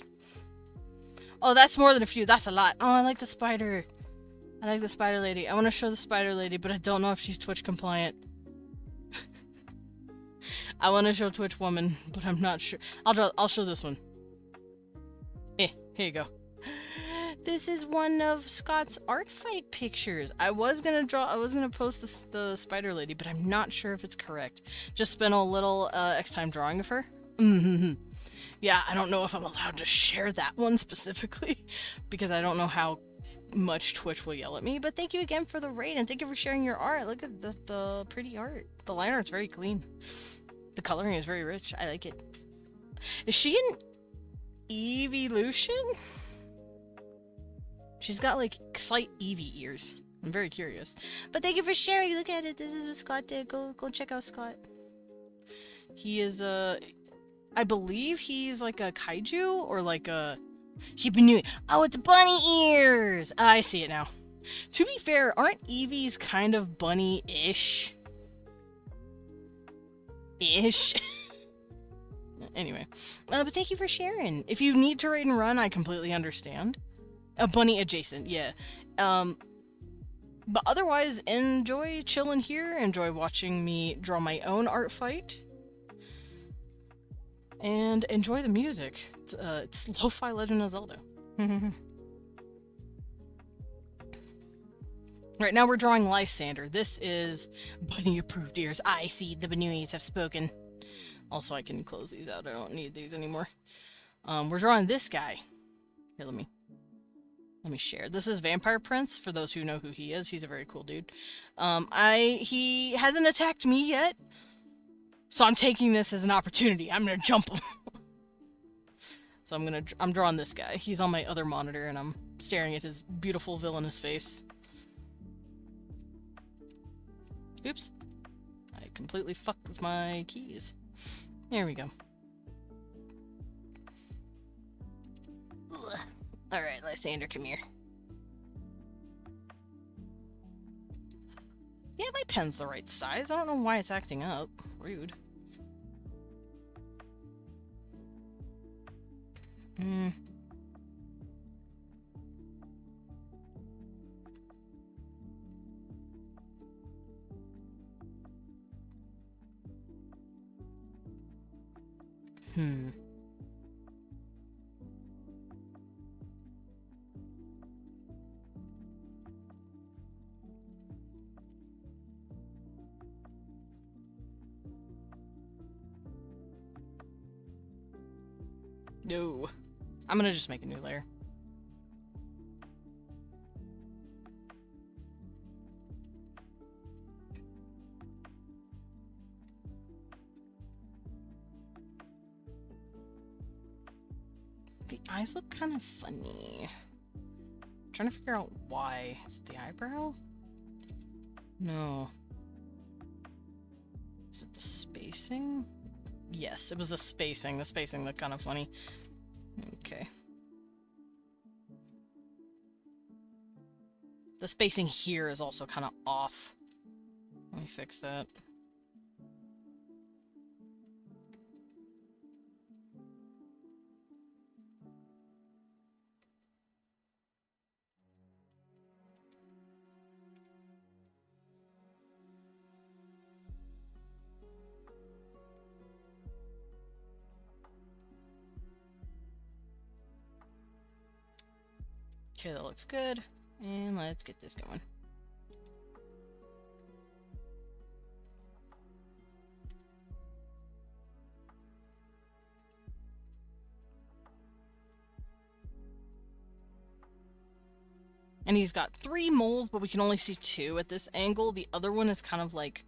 Oh, that's more than a few. That's a lot. Oh, I like the spider. I like the spider lady. I want to show the spider lady, but I don't know if she's Twitch compliant. I want to show Twitch woman, but I'm not sure. I'll show this one. Here you go. This is one of Scott's ArtFight pictures. I was gonna post the spider lady, but I'm not sure if it's correct. Just spent a little X time drawing of her. Yeah, I don't know if I'm allowed to share that one specifically, because I don't know how much Twitch will yell at me, but thank you again for the raid, and thank you for sharing your art. Look at the pretty art. The line art's very clean. The coloring is very rich. I like it. Is she an evolution? She's got like slight Eevee ears. I'm very curious. But thank you for sharing. Look at it. This is what Scott did. Go check out Scott. He is I believe he's like a kaiju or like a Shibanui. Oh, it's bunny ears! I see it now. To be fair, aren't Eevees kind of bunny-ish? Anyway. But thank you for sharing. If you need to raid and run, I completely understand. A bunny adjacent, yeah. But otherwise, enjoy chilling here. Enjoy watching me draw my own art fight. And enjoy the music. It's Lo-Fi Legend of Zelda. Right now we're drawing Lysander. This is bunny approved ears. I see the Banuis have spoken. Also, I can close these out. I don't need these anymore. We're drawing this guy. Here, let me share. This is Vampire Prince, for those who know who he is. He's a very cool dude. He hasn't attacked me yet, so I'm taking this as an opportunity. I'm gonna jump him. So I'm drawing this guy. He's on my other monitor, and I'm staring at his beautiful villainous face. Oops. I completely fucked with my keys. There we go. Ugh. Alright, Lysander, come here. Yeah, my pen's the right size. I don't know why it's acting up. Rude. No. I'm gonna just make a new layer. The eyes look kind of funny. I'm trying to figure out why. Is it the eyebrow? No. Is it the spacing? Yes, it was the spacing. The spacing looked kind of funny. Okay. The spacing here is also kind of off. Let me fix that. Okay, that looks good. And let's get this going. And he's got 3 moles, but we can only see 2 at this angle. The other one is kind of like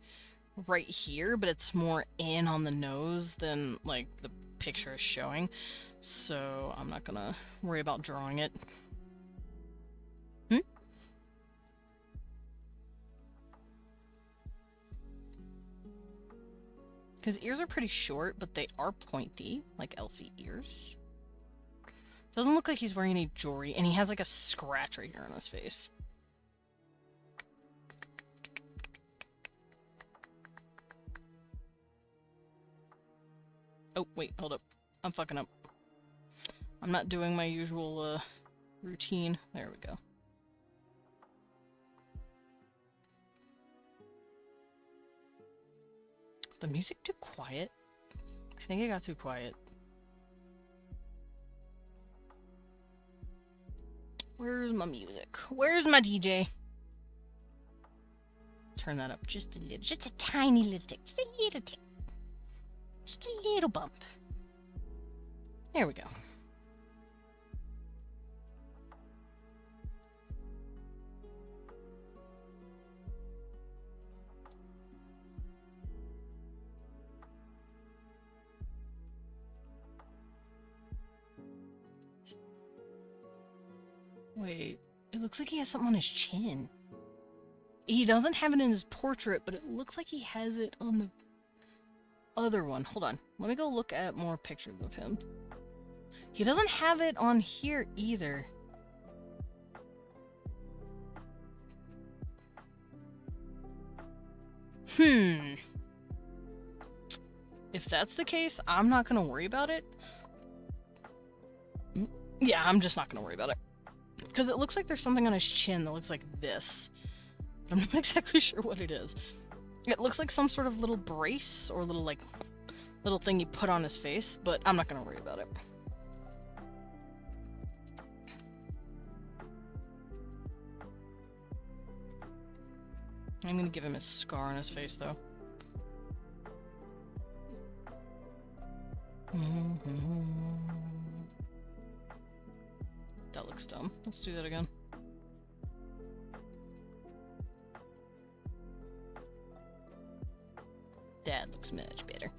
right here, but it's more in on the nose than like the picture is showing. So I'm not gonna worry about drawing it. His ears are pretty short, but they are pointy, like elfy ears. Doesn't look like he's wearing any jewelry, and he has like a scratch right here on his face. Oh, wait, hold up. I'm fucking up. I'm not doing my usual routine. There we go. the music too quiet? I think it got too quiet. Where's my music? Where's my DJ? Turn that up just a little, just a tiny little tick, just a little tick. Just a little bump. There we go. Wait, it looks like he has something on his chin. He doesn't have it in his portrait, but it looks like he has it on the other one. Hold on. Let me go look at more pictures of him. He doesn't have it on here either. If that's the case, I'm not gonna worry about it. Yeah, I'm just not gonna worry about it. Because it looks like there's something on his chin that looks like this. But I'm not exactly sure what it is. It looks like some sort of little brace or little thing you put on his face, but I'm not gonna worry about it. I'm gonna give him a scar on his face, though. That looks dumb. Let's do that again. That looks much better.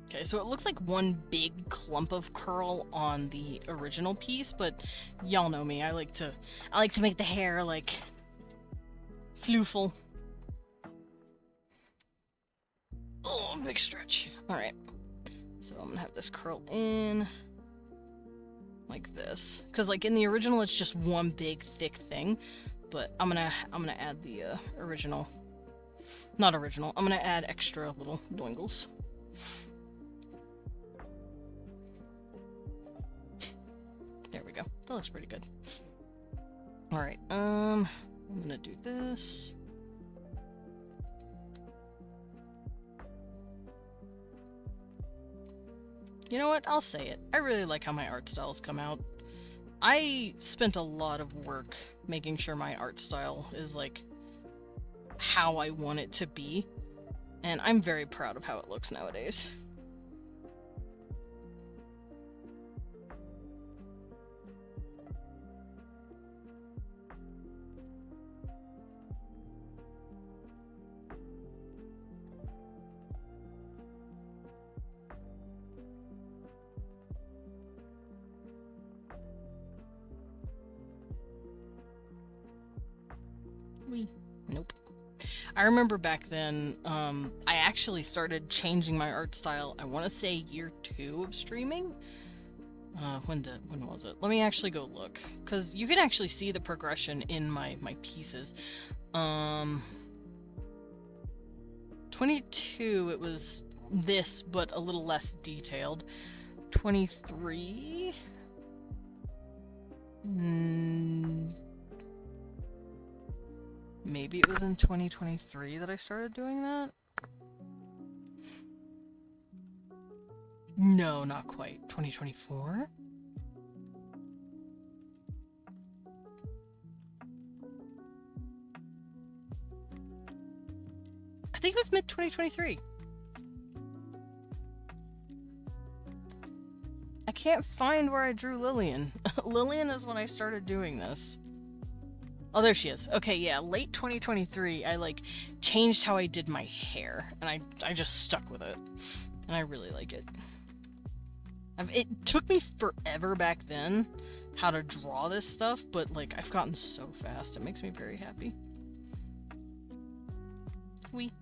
Okay, so it looks like one big clump of curl on the original piece, but y'all know me. I like to make the hair like flooful. Oh, big stretch. All right. So I'm gonna have this curl in like this, because like in the original it's just one big thick thing, but I'm gonna add the original. Not original. I'm gonna add extra little doingles. There we go. That looks pretty good. Alright, I'm gonna do this. You know what? I'll say it. I really like how my art styles come out. I spent a lot of work making sure my art style is like how I want it to be, and I'm very proud of how it looks nowadays. Nope. I remember back then, I actually started changing my art style, I want to say year 2 of streaming. When was it? Let me actually go look, because you can actually see the progression in my pieces. 22, it was this, but a little less detailed. 23... Maybe it was in 2023 that I started doing that? No, not quite. 2024? I think it was mid-2023. I can't find where I drew Lillian. Lillian is when I started doing this. Oh, there she is. Okay, yeah, late 2023, I, like, changed how I did my hair, and I just stuck with it. And I really like it. It took me forever back then how to draw this stuff, but, like, I've gotten so fast. It makes me very happy. Wee.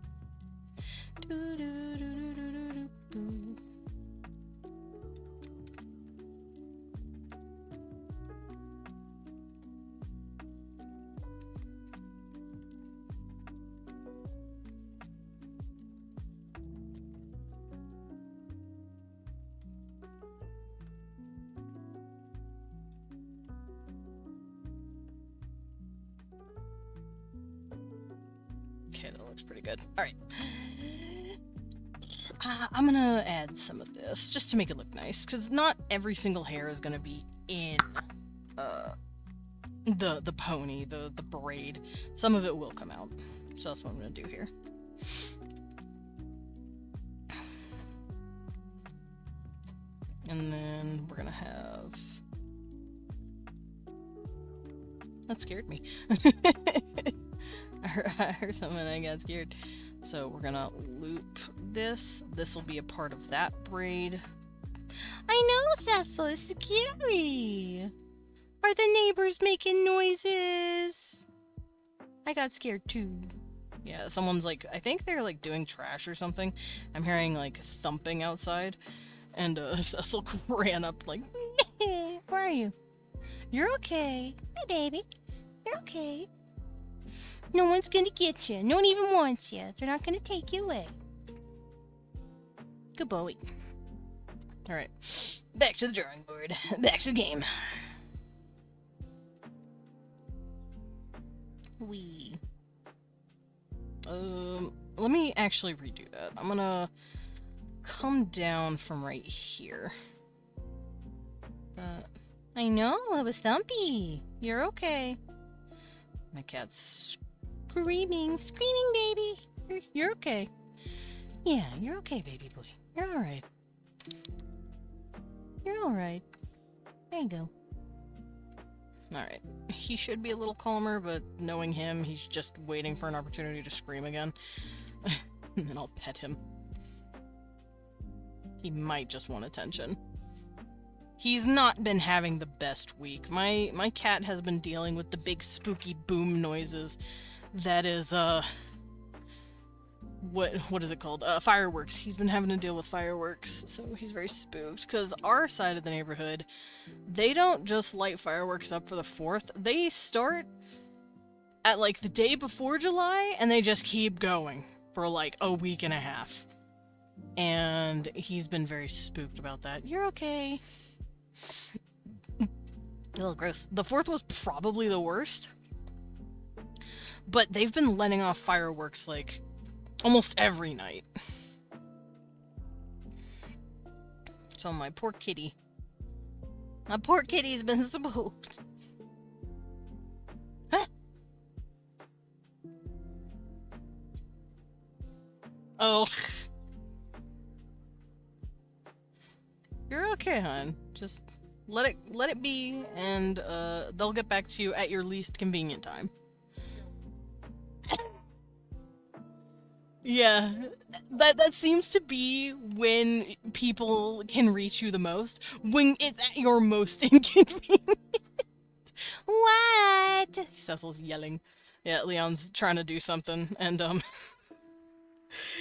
Okay, that looks pretty good. All right. I'm gonna add some of this just to make it look nice, because not every single hair is gonna be in the pony, the braid. Some of it will come out, so that's what I'm gonna do here. And then we're gonna have... That scared me. I heard something and I got scared. So we're gonna loop this. This will be a part of that braid. I know, Cecil, it's scary. Are the neighbors making noises? I got scared too. Yeah, someone's like, I think they're like doing trash or something. I'm hearing like thumping outside. And Cecil ran up like, where are you? You're okay. Hi, baby. You're okay. No one's gonna get you. No one even wants you. They're not gonna take you away. Good boy. Alright. Back to the drawing board. Back to the game. Let me actually redo that. I'm gonna come down from right here. I know, it was Thumpy. You're okay. My cat's screaming, baby. You're okay. Yeah, you're okay, baby boy. You're alright. You're alright. There you go. Alright. He should be a little calmer, but knowing him, he's just waiting for an opportunity to scream again. And then I'll pet him. He might just want attention. He's not been having the best week. My cat has been dealing with the big spooky boom noises. That is, what is it called? Fireworks. He's been having to deal with fireworks, so he's very spooked. Because our side of the neighborhood, they don't just light fireworks up for the 4th. They start at, like, the day before July, and they just keep going for, like, a week and a half. And he's been very spooked about that. You're okay. Ugh, gross. The 4th was probably the worst. But they've been letting off fireworks, like, almost every night. So my poor kitty. My poor kitty's been spooked. Huh? Oh. You're okay, hon. Just let it be, and they'll get back to you at your least convenient time. Yeah, that seems to be when people can reach you the most, when it's at your most inconvenient. What? Cecil's yelling. Yeah, Leon's trying to do something, and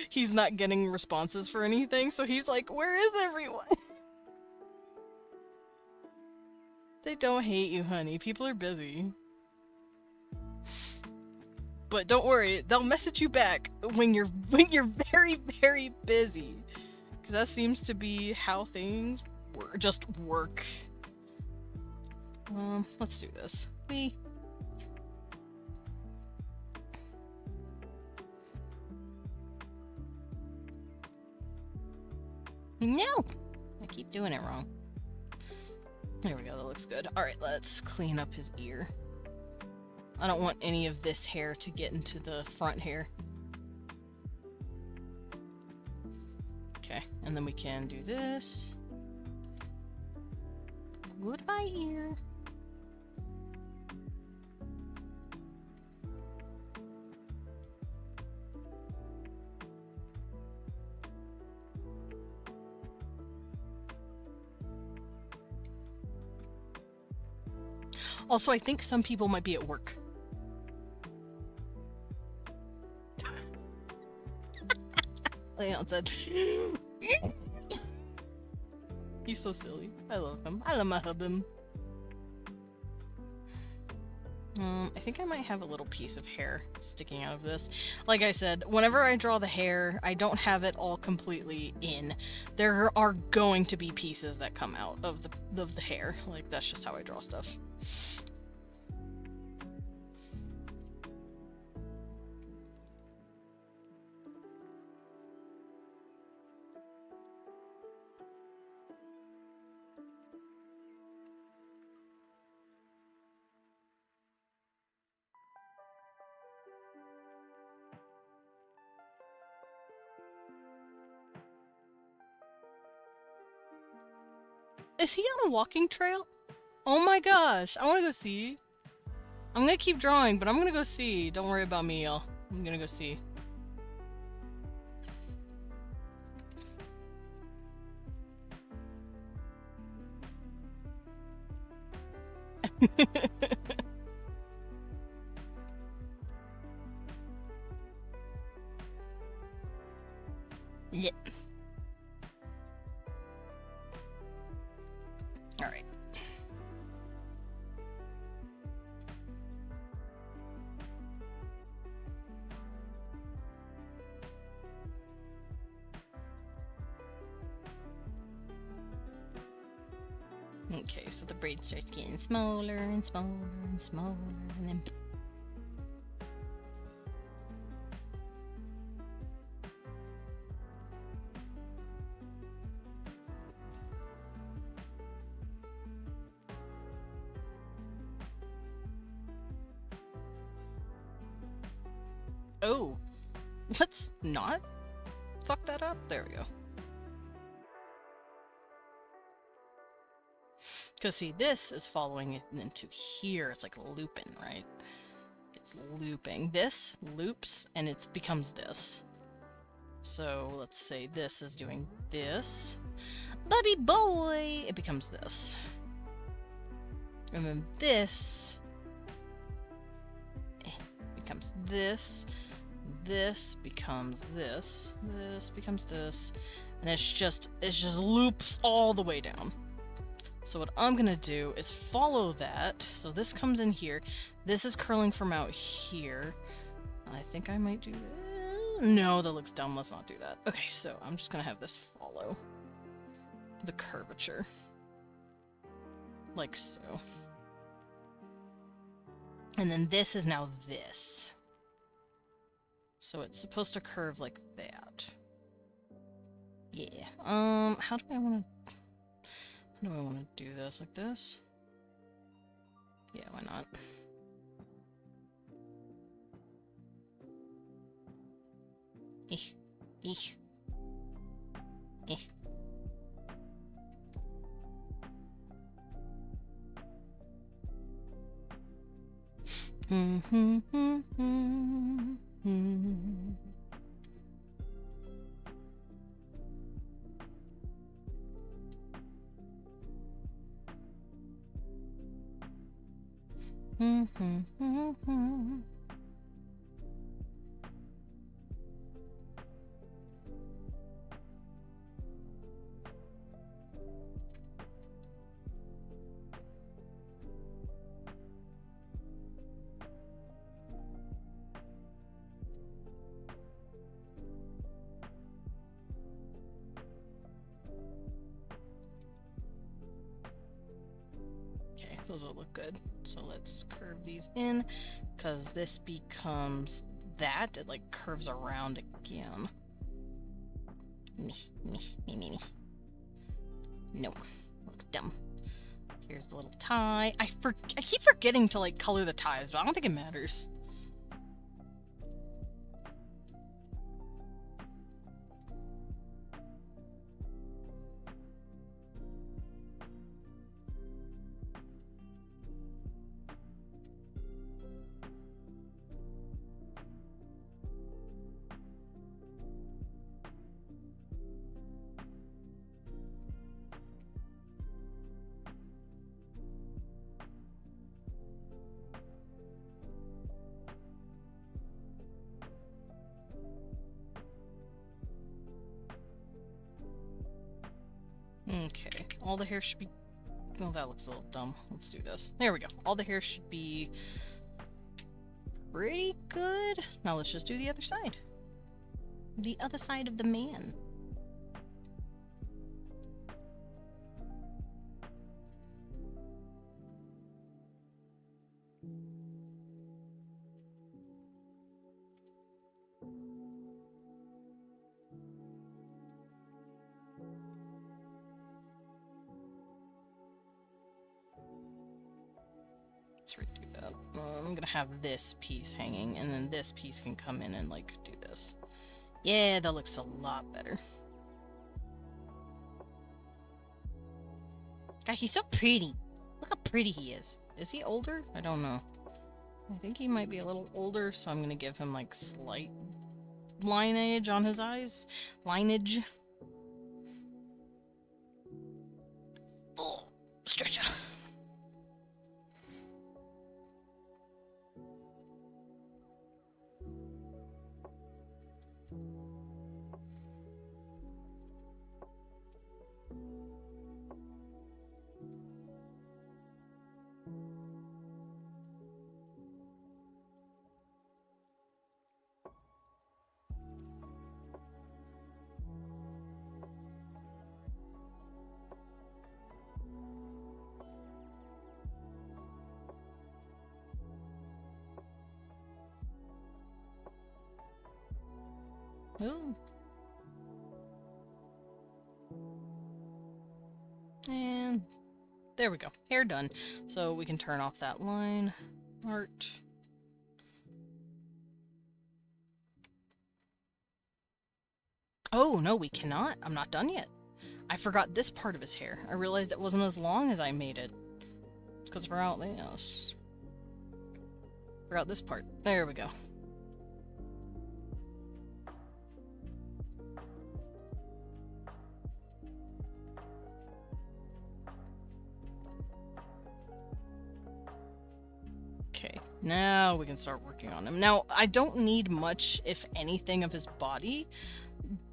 he's not getting responses for anything, so he's like, where is everyone? They don't hate you, honey. People are busy. But don't worry, they'll message you back when you're very, very busy. Because that seems to be how things just work. Let's do this. No! I keep doing it wrong. There we go, that looks good. Alright, let's clean up his ear. I don't want any of this hair to get into the front hair. Okay, and then we can do this. Goodbye, ear. Also, I think some people might be at work. Leon said, he's so silly. I love him. I love my hubby. I think I might have a little piece of hair sticking out of this. Like I said, whenever I draw the hair, I don't have it all completely in. There are going to be pieces that come out of the hair. Like, that's just how I draw stuff. Is he on a walking trail? Oh my gosh, I want to go see. I'm gonna keep drawing, but I'm gonna go see. Don't worry about me, y'all. I'm gonna go see. Yeah. All right. Okay, so the braid starts getting smaller and smaller and smaller, and then. Oh, let's not fuck that up. There we go. Because see, this is following it into here. It's like looping, right? It's looping. This loops, and it becomes this. So let's say this is doing this. Bubby boy! It becomes this. And then this becomes this. This becomes this. This becomes this. And it just loops all the way down. So what I'm gonna do is follow that. So this comes in here. This is curling from out here. I think I might do that. No, that looks dumb. Let's not do that. Okay, so I'm just gonna have this follow the curvature. Like so. And then this is now this. So it's supposed to curve like that. Yeah. How do I want to do this? Like this? Yeah, why not? Eeh. Eeh. Eeh. Okay, those will look good. So let's curve these in, because this becomes that. It like curves around again. Me. No, looks dumb. Here's the little tie. I keep forgetting to like color the ties, but I don't think it matters. Okay, all the hair should be... Oh, that looks a little dumb. Let's do this. There we go. All the hair should be pretty good. Now let's just do the other side. The other side of the man. Let's redo that. I'm gonna have this piece hanging, and then this piece can come in and, like, do this. Yeah, that looks a lot better. God, he's so pretty. Look how pretty he is. Is he older? I don't know. I think he might be a little older, so I'm gonna give him, like, slight lineage on his eyes. Lineage. Oh, stretcher. Ooh. And there we go. Hair done. So we can turn off that line. Art. Oh, no, we cannot. I'm not done yet. I forgot this part of his hair. I realized it wasn't as long as I made it. Because forgot this. Forgot this part. There we go. Okay, now we can start working on him. Now, I don't need much, if anything, of his body,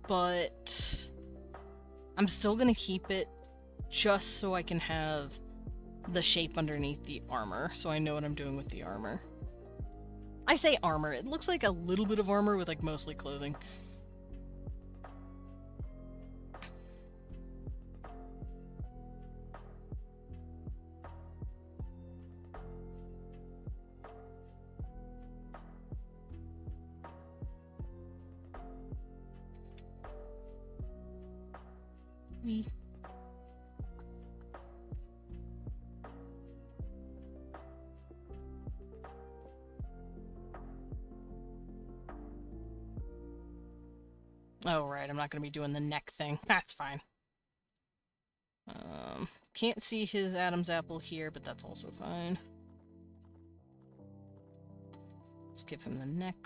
but I'm still gonna keep it just so I can have the shape underneath the armor, so I know what I'm doing with the armor. I say armor, it looks like a little bit of armor with, like, mostly clothing. Oh, right, I'm not going to be doing the neck thing. That's fine. Can't see his Adam's apple here, but that's also fine. Let's give him the neck.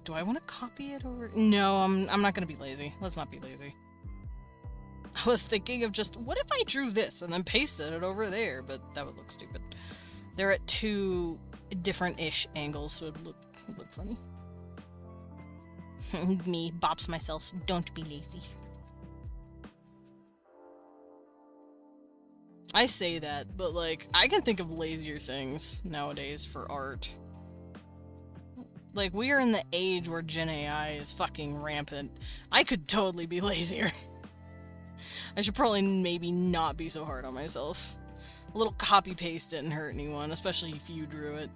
Do I want to copy it over? No, I'm not gonna be lazy. Let's not be lazy. I was thinking of just, what if I drew this and then pasted it over there? But that would look stupid. They're at two different-ish angles, so it'd look funny. Me bops myself. Don't be lazy. I say that, but, like, I can think of lazier things nowadays for art. Like, we are in the age where Gen AI is fucking rampant. I could totally be lazier. I should probably maybe not be so hard on myself. A little copy-paste didn't hurt anyone, especially if you drew it.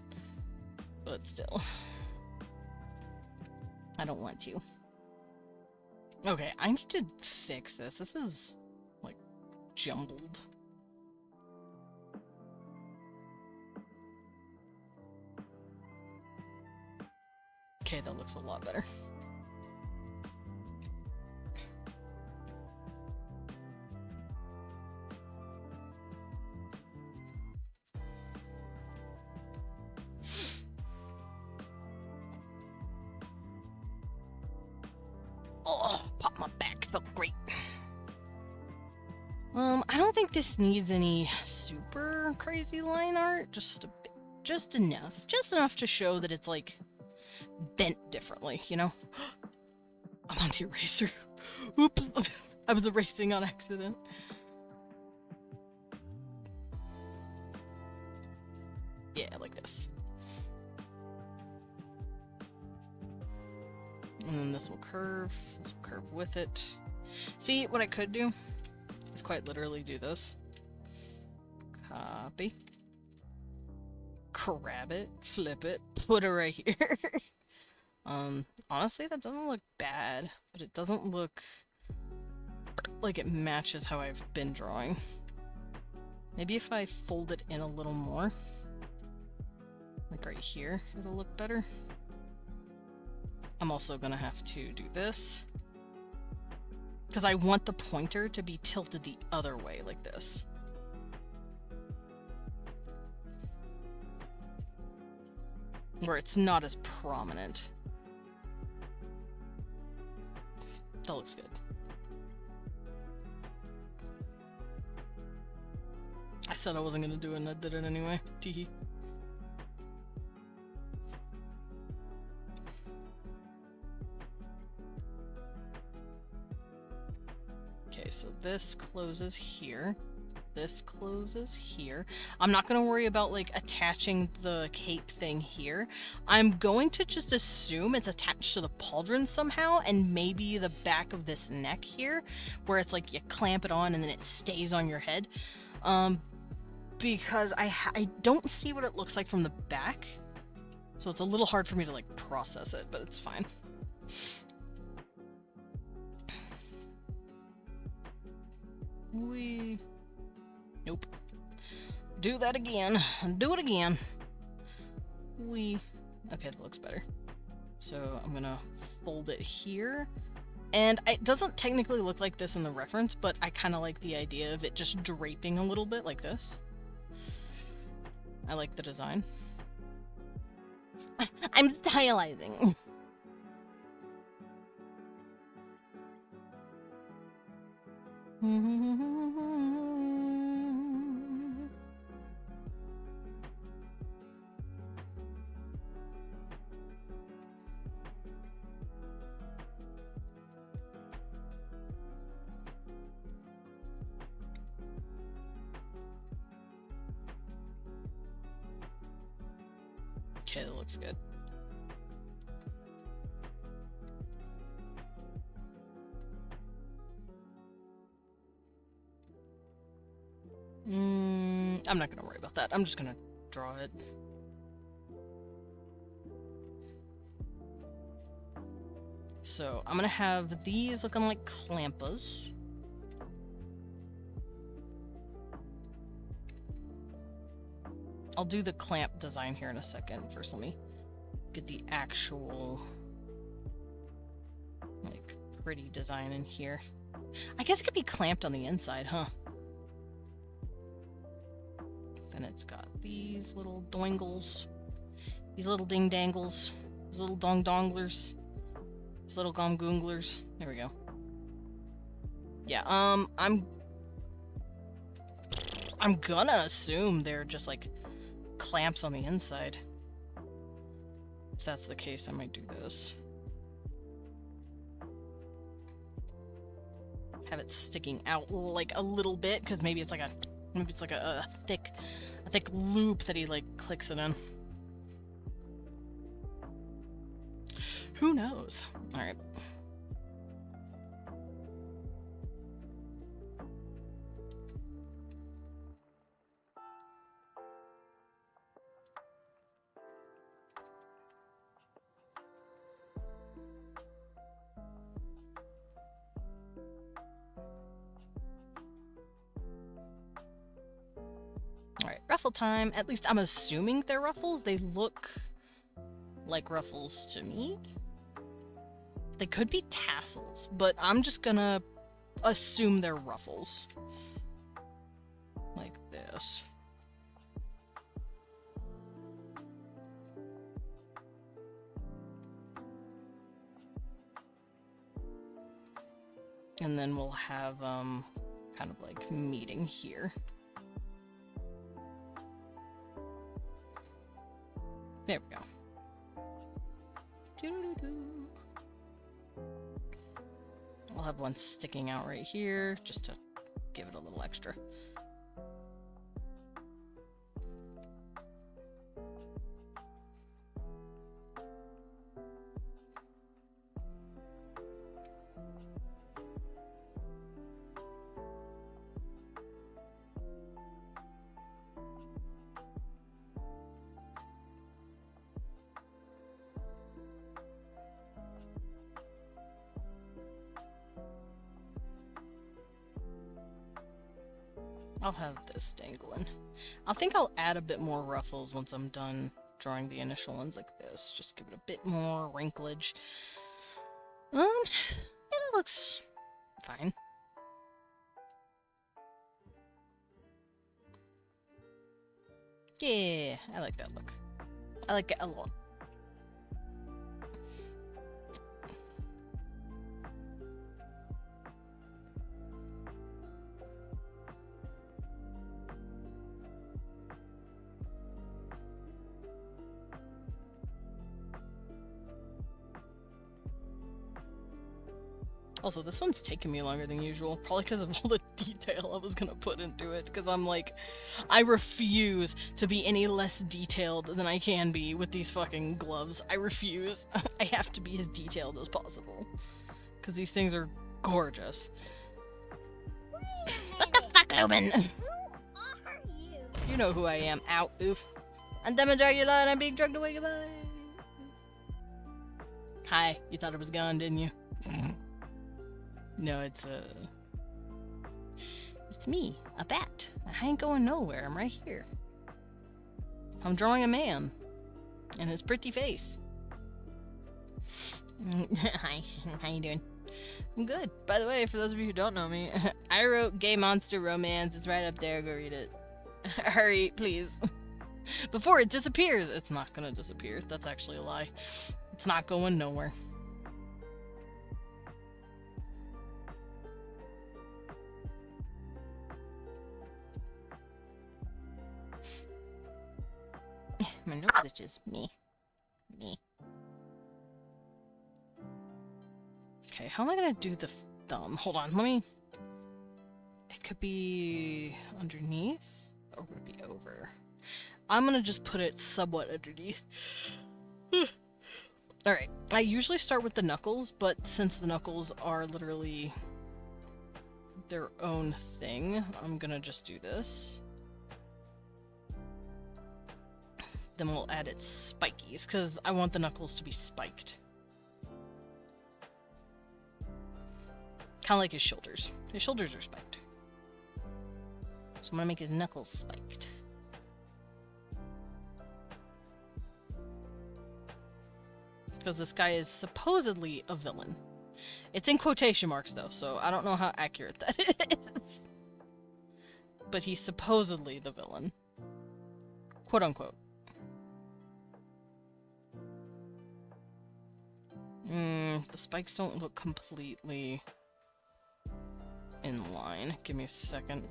But still. I don't want to. Okay, I need to fix this. This is, like, jumbled. Okay, that looks a lot better. Oh, pop my back. Felt great. I don't think this needs any super crazy line art. Just a bit, just enough to show that it's like bent differently, you know? I'm on the eraser. Oops. I was erasing on accident. Yeah, like this. And then this will curve. This will curve with it. See, what I could do is quite literally do this. Copy. Grab it, flip it, put it right here. Honestly, that doesn't look bad, but it doesn't look like it matches how I've been drawing. Maybe if I fold it in a little more, like right here, it'll look better. I'm also gonna have to do this, because I want the pointer to be tilted the other way, like this. Where it's not as prominent. That looks good. I said I wasn't gonna do it and I did it anyway. Teehee. Okay, so this closes here. This closes here. I'm not gonna worry about like attaching the cape thing here. I'm going to just assume it's attached to the pauldron somehow, and maybe the back of this neck here, where it's like you clamp it on and then it stays on your head. Because I don't see what it looks like from the back, so it's a little hard for me to like process it, but it's fine. Nope. Do that again. Do it again. Okay, that looks better. So I'm gonna fold it here. And it doesn't technically look like this in the reference, but I kind of like the idea of it just draping a little bit like this. I like the design. I'm stylizing. Okay, that looks good. I'm not gonna worry about that. I'm just gonna draw it. So I'm gonna have these looking like clampas. I'll do the clamp design here in a second. First, let me get the actual, like, pretty design in here. I guess it could be clamped on the inside, huh? Then it's got these little doingles, these little ding-dangles, these little dong-donglers, these little gom-goonglers. There we go. Yeah, I'm gonna assume they're just, like, clamps on the inside. If that's the case, I might do this. Have it sticking out like a little bit, because maybe it's like a thick loop that he like clicks it in. Who knows? All right. Alright, ruffle time. At least I'm assuming they're ruffles. They look like ruffles to me. They could be tassels, but I'm just gonna assume they're ruffles. Like this. And then we'll have, kind of like meeting here. There we go. Doo-doo-doo. I'll have one sticking out right here just to give it a little extra. I'll have this dangling. I think I'll add a bit more ruffles once I'm done drawing the initial ones like this. Just give it a bit more wrinklage. Yeah, that looks fine. Yeah, I like that look. I like it a lot. Also, this one's taking me longer than usual, probably because of all the detail I was gonna put into it, because I'm like, I refuse to be any less detailed than I can be with these fucking gloves. I refuse. I have to be as detailed as possible, because these things are gorgeous. What the fuck, Loman? Who are you? You know who I am. Ow, oof. I'm Demon Dracula and I'm being drugged away, goodbye. Hi, you thought it was gone, didn't you? No, it's me, a bat. I ain't going nowhere, I'm right here. I'm drawing a man, and his pretty face. Hi, how you doing? I'm good. By the way, for those of you who don't know me, I wrote Gay Monster Romance. It's right up there, go read it. Hurry, please. Before it disappears. It's not gonna disappear, that's actually a lie. It's not going nowhere. My nose itches. Me. Okay, how am I gonna do the thumb? Hold on, let me... It could be underneath, or would it be over? I'm gonna just put it somewhat underneath. Alright, I usually start with the knuckles, but since the knuckles are literally their own thing, I'm gonna just do this. Then we'll add its spikies, because I want the knuckles to be spiked. Kind of like his shoulders. His shoulders are spiked. So I'm gonna make his knuckles spiked. Because this guy is supposedly a villain. It's in quotation marks though, so I don't know how accurate that is. But he's supposedly the villain. Quote unquote. The spikes don't look completely in line. Give me a second.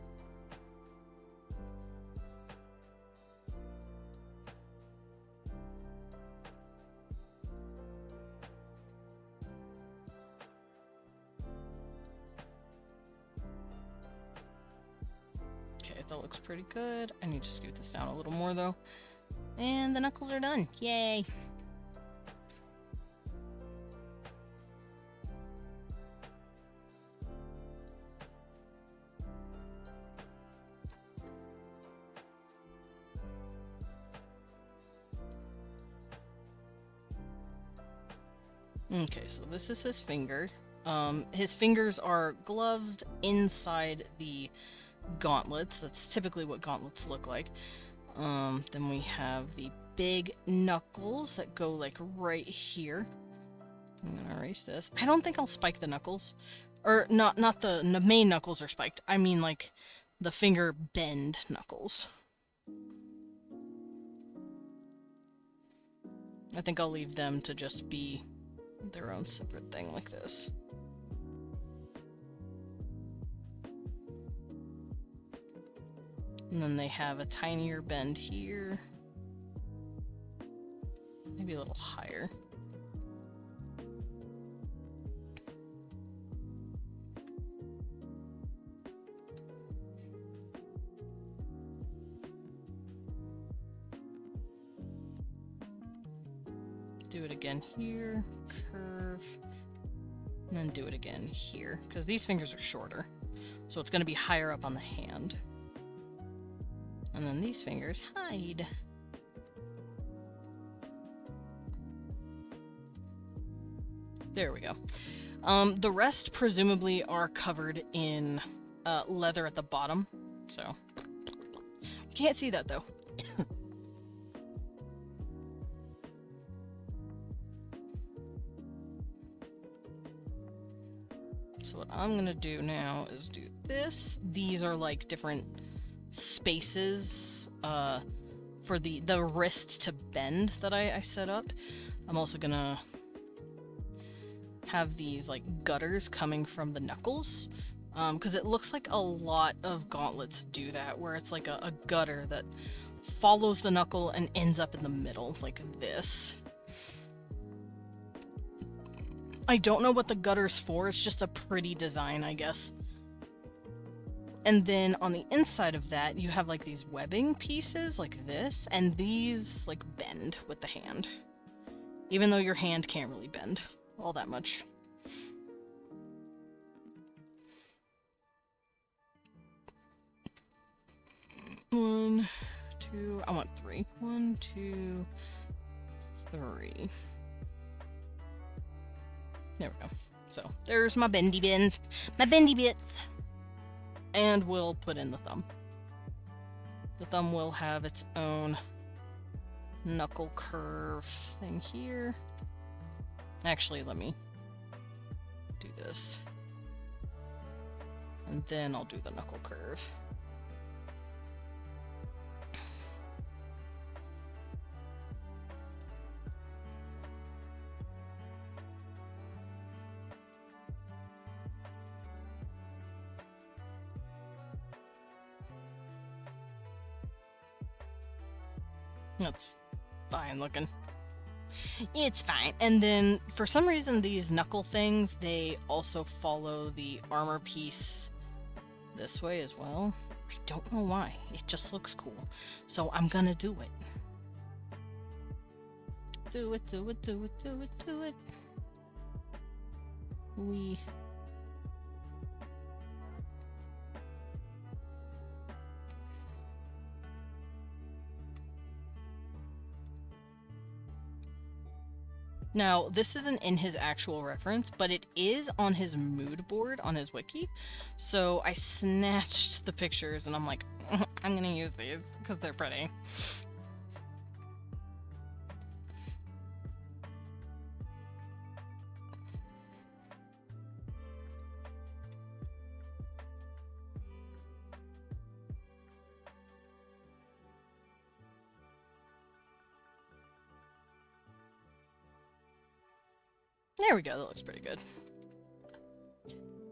Okay, that looks pretty good. I need to scoot this down a little more though. And the knuckles are done. Yay! Okay, so this is his finger. His fingers are gloved inside the gauntlets. That's typically what gauntlets look like. Then we have the big knuckles that go like right here. I'm gonna erase this. I don't think I'll spike the knuckles. Or not the main knuckles are spiked. I mean like the finger bend knuckles. I think I'll leave them to just be their own separate thing like this. And then they have a tinier bend here. Maybe a little higher. Do it again here, curve, and then do it again here, because these fingers are shorter. So it's going to be higher up on the hand. And then these fingers hide. There we go. The rest presumably are covered in leather at the bottom, so you can't see that though. So what I'm gonna do now is do this. These are like different spaces for the wrist to bend that I set up. I'm also gonna have these like gutters coming from the knuckles, because it looks like a lot of gauntlets do that, where it's like a gutter that follows the knuckle and ends up in the middle like this. I don't know what the gutter's for, it's just a pretty design, I guess. And then on the inside of that, you have like these webbing pieces like this, and these like bend with the hand. Even though your hand can't really bend all that much. One, two, I want three. 1, 2, 3. There we go. So there's my bendy bend, my bendy bits. And we'll put in the thumb. The thumb will have its own knuckle curve thing here. Actually, let me do this. And then I'll do the knuckle curve. That's fine looking. It's fine. And then, for some reason, these knuckle things, they also follow the armor piece this way as well. I don't know why. It just looks cool. So I'm gonna do it. Do it, do it, do it, do it, do it. Now, this isn't in his actual reference, but it is on his mood board on his wiki. So I snatched the pictures and I'm like, I'm gonna use these because they're pretty. There we go, that looks pretty good.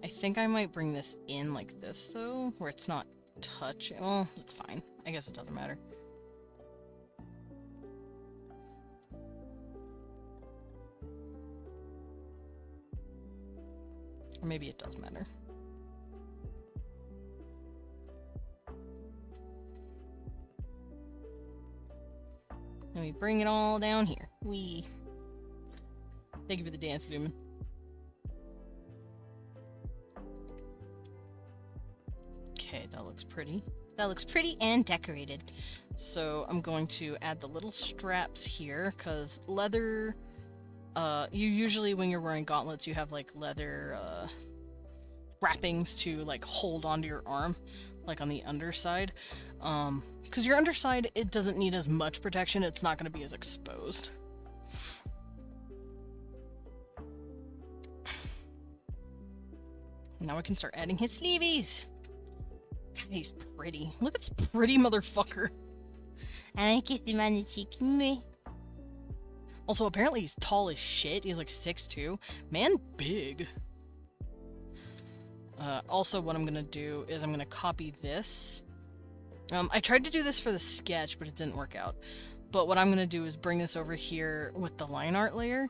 I think I might bring this in like this, though, where it's not touch. Well, it's fine. I guess it doesn't matter. Or maybe it does matter. Let me bring it all down here. Thank you for the dance, Lumen. Okay, that looks pretty. That looks pretty and decorated. So I'm going to add the little straps here, because leather, you usually, when you're wearing gauntlets, you have like leather wrappings to like hold onto your arm, like on the underside. Because your underside, it doesn't need as much protection, it's not going to be as exposed. Now I can start adding his sleeveys. God, he's pretty. Look at this pretty motherfucker. I like his man the cheek. Also, apparently he's tall as shit. He's like 6'2". Man, big. Also, what I'm gonna do is I'm gonna copy this I tried to do this for the sketch, but it didn't work out. But what I'm gonna do is bring this over here with the line art layer.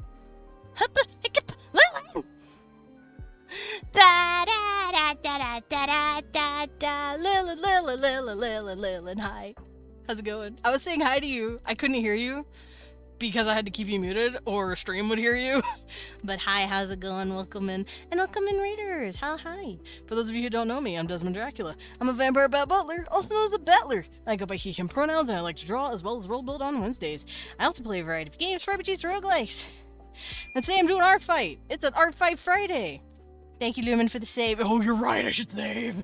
Lilin, hi. How's it going? I was saying hi to you. I couldn't hear you because I had to keep you muted or stream would hear you. But hi, how's it going? Welcome in. And welcome in, Raiders. Hi. For those of you who don't know me, I'm Desmond Dracula. I'm a vampire bat butler, also known as a battler. I go by he, him pronouns, and I like to draw as well as world build on Wednesdays. I also play a variety of games for RPGs and roguelikes. And today I'm doing ArtFight. It's an ArtFight Friday. Thank you, Lumen, for the save. Oh, you're right, I should save.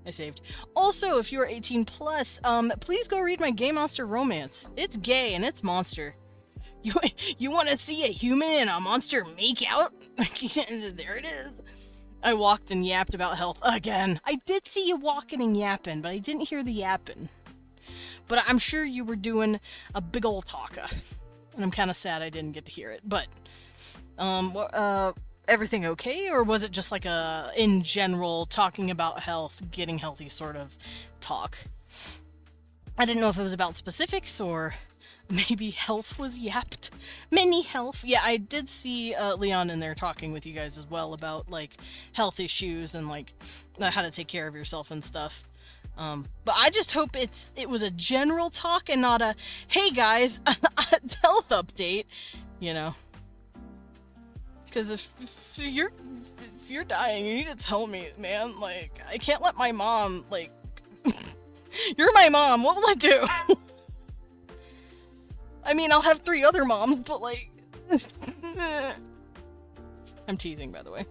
I saved. Also, if you are 18 plus, please go read my Gay Monster romance. It's gay and it's monster. You want to see a human and a monster make out? There it is. I walked and yapped about health again. I did see you walking and yapping, but I didn't hear the yapping. But I'm sure you were doing a big ol' talker. And I'm kind of sad I didn't get to hear it. But, everything okay? Or was it just like a, in general, talking about health, getting healthy sort of talk? I didn't know if it was about specifics or maybe health was yapped. Mini health. Yeah, I did see Leon in there talking with you guys as well about, like, health issues and, like, how to take care of yourself and stuff. But I just hope it was a general talk and not a, hey guys, health update, you know. Because if you're dying, you need to tell me, man. Like, I can't let my mom, like, you're my mom, what will I do? I mean, I'll have 3 other moms, but, like, I'm teasing, by the way.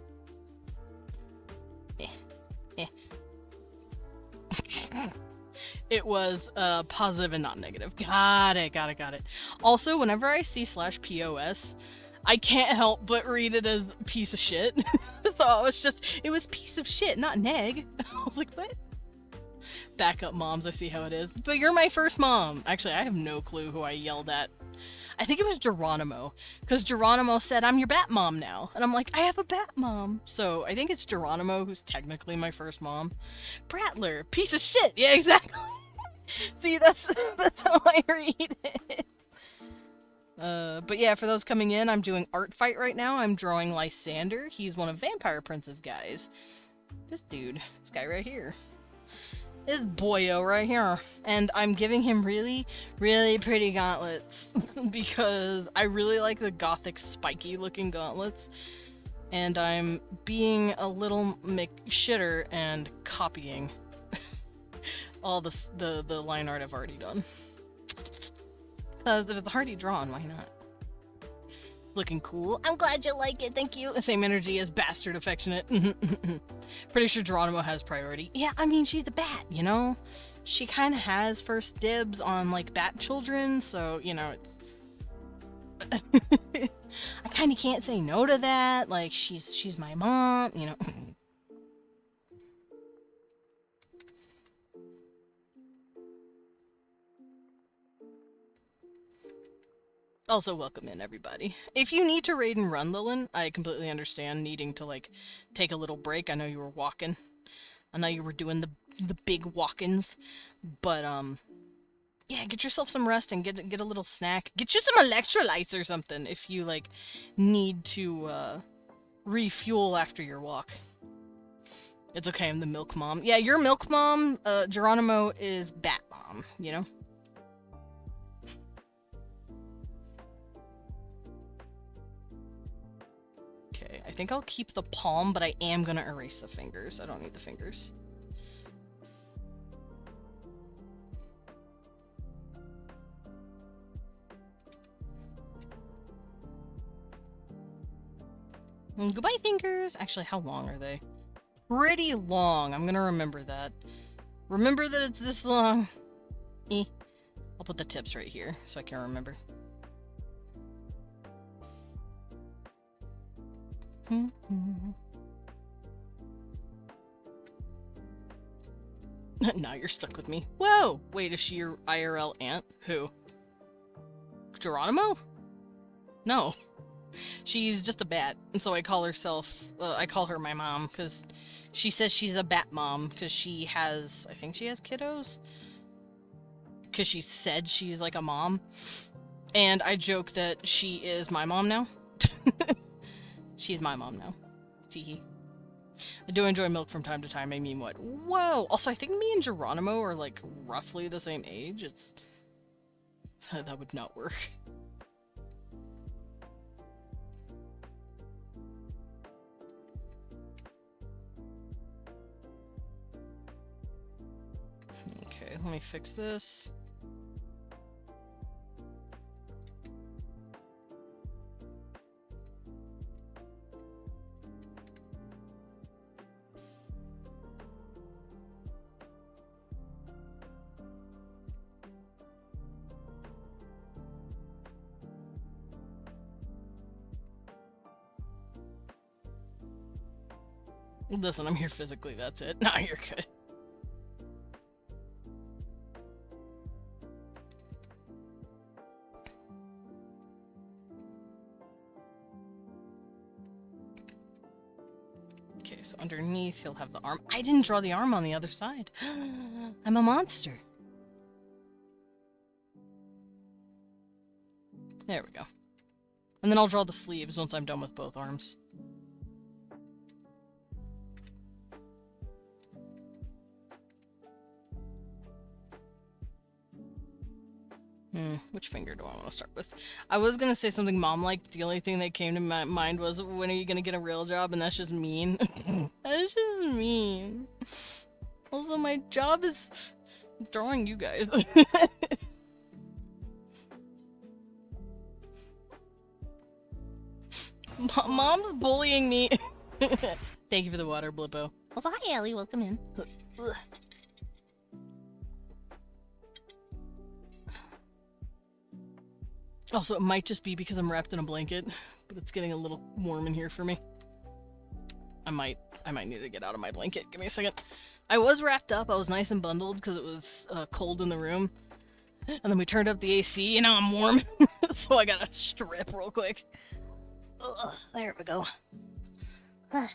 It was positive and not negative. Got it. Also, whenever I see /POS, I can't help but read it as piece of shit. So it was piece of shit, not neg. I was like, what? Backup moms, I see how it is. But you're my first mom. Actually, I have no clue who I yelled at. I think it was Geronimo, because Geronimo said, I'm your bat mom now. And I'm like, I have a bat mom. So I think it's Geronimo who's technically my first mom. Brattler, piece of shit. Yeah, exactly. See, that's how I read it. But yeah, for those coming in, I'm doing ArtFight right now. I'm drawing Lysander. He's one of Vampire Prince's guys. This guy right here. This boyo right here. And I'm giving him really, really pretty gauntlets because I really like the gothic spiky looking gauntlets. And I'm being a little shitter and copying all the line art I've already done. Because if it's already drawn, why not? Looking cool. I'm glad you like it, thank you. Same energy as Bastard Affectionate. Pretty sure Geronimo has priority. Yeah, I mean, she's a bat, you know? She kind of has first dibs on, like, bat children, so, you know, it's... I kind of can't say no to that. Like, she's my mom, you know? Also, welcome in, everybody. If you need to raid and run, Lilin, I completely understand needing to, like, take a little break. I know you were walking. I know you were doing the big walk-ins. But, yeah, get yourself some rest and get a little snack. Get you some electrolytes or something if you, like, need to, refuel after your walk. It's okay, I'm the milk mom. Yeah, your milk mom, Geronimo is bat mom, you know? Okay, I think I'll keep the palm, but I am gonna erase the fingers. I don't need the fingers. Goodbye, fingers! Actually, how long are they? Pretty long. I'm gonna remember that. Remember that it's this long. I'll put the tips right here so I can remember. Now you're stuck with me. Whoa! Wait, is she your IRL aunt? Who? Geronimo? No. She's just a bat, and so I call her my mom, because she says she's a bat mom, because I think she has kiddos, because she said she's like a mom, and I joke that she is my mom now. She's my mom now. Teehee. I do enjoy milk from time to time. I mean, what? Whoa! Also, I think me and Geronimo are, like, roughly the same age. It's... that would not work. Okay, let me fix this. Listen, I'm here physically, that's it. Nah, you're good. Okay, so underneath he'll have the arm. I didn't draw the arm on the other side. I'm a monster. There we go. And then I'll draw the sleeves once I'm done with both arms. Which finger do I want to start with? I was gonna say something mom-like. The only thing that came to my mind was, when are you gonna get a real job? And that's just mean. That's just mean. Also, my job is drawing you guys. Mom's bullying me. Thank you for the water, Blippo. Also, hi, Ellie. Welcome in. Also, it might just be because I'm wrapped in a blanket, but it's getting a little warm in here for me. I might need to get out of my blanket. Give me a second. I was wrapped up. I was nice and bundled because it was cold in the room. And then we turned up the AC, and now I'm warm. So I gotta strip real quick. Ugh, there we go. I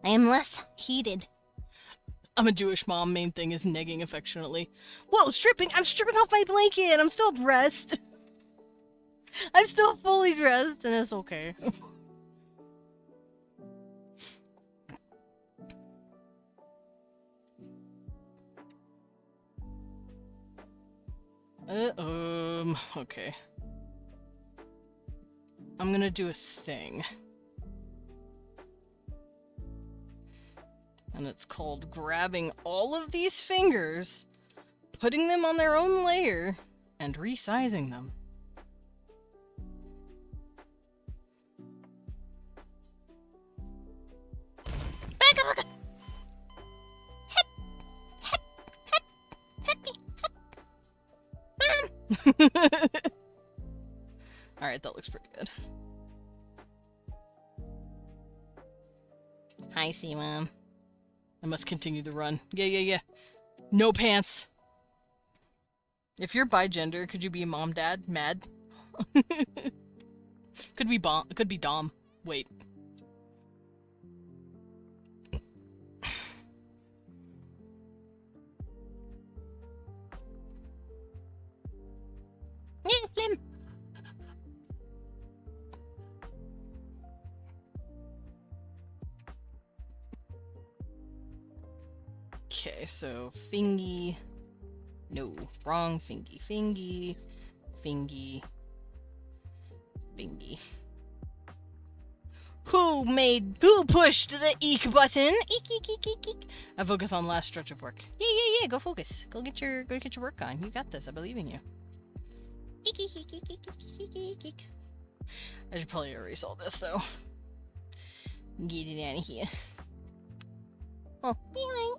am less heated. I'm a Jewish mom. Main thing is negging affectionately. Whoa, stripping! I'm stripping off my blanket! I'm still dressed! I'm still fully dressed, and it's okay. Okay. I'm gonna do a thing. And it's called grabbing all of these fingers, putting them on their own layer, and resizing them. Back up! Alright, that looks pretty good. Hi, C-Mom. I must continue the run. Yeah. No pants. If you're bi-gender, could you be mom, dad? Mad? Could be Dom. Wait. Yeah, Slim. Okay, so fingy. No, wrong. Fingy. Fingy. Fingy. Fingy. Who pushed the eek button? Eek, eek, eek, eek, eek. I focus on last stretch of work. Yeah, go focus. Go get your work on. You got this. I believe in you. Eek, eek, eek, eek, eek, eek, eek, eek. I should probably erase all this though. Get it out of here. Oh, behind.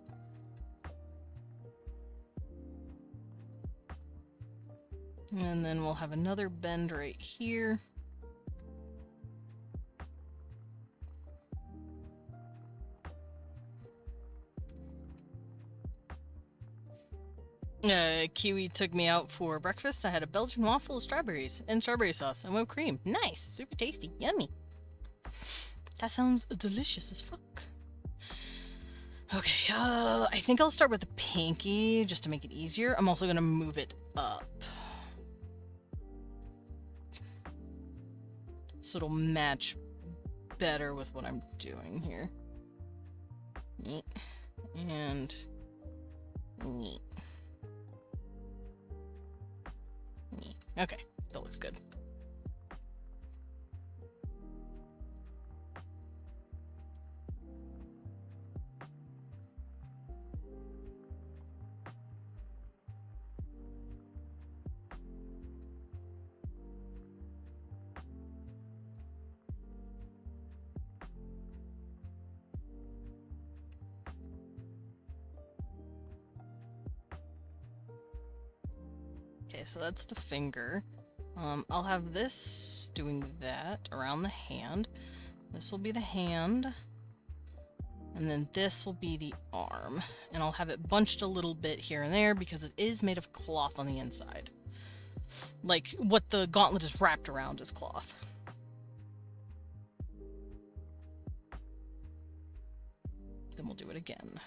And then we'll have another bend right here. Kiwi took me out for breakfast. I had a Belgian waffle with strawberries and strawberry sauce and whipped cream. Nice, super tasty, yummy. That sounds delicious as fuck. Okay, I think I'll start with the pinky just to make it easier. I'm also gonna move it up, so it'll match better with what I'm doing here. Neat. And neat. Neat. Okay, that looks good. Okay, so that's the finger. I'll have this doing that around the hand. This will be the hand. And then this will be the arm. And I'll have it bunched a little bit here and there because it is made of cloth on the inside. Like, what the gauntlet is wrapped around is cloth. Then we'll do it again.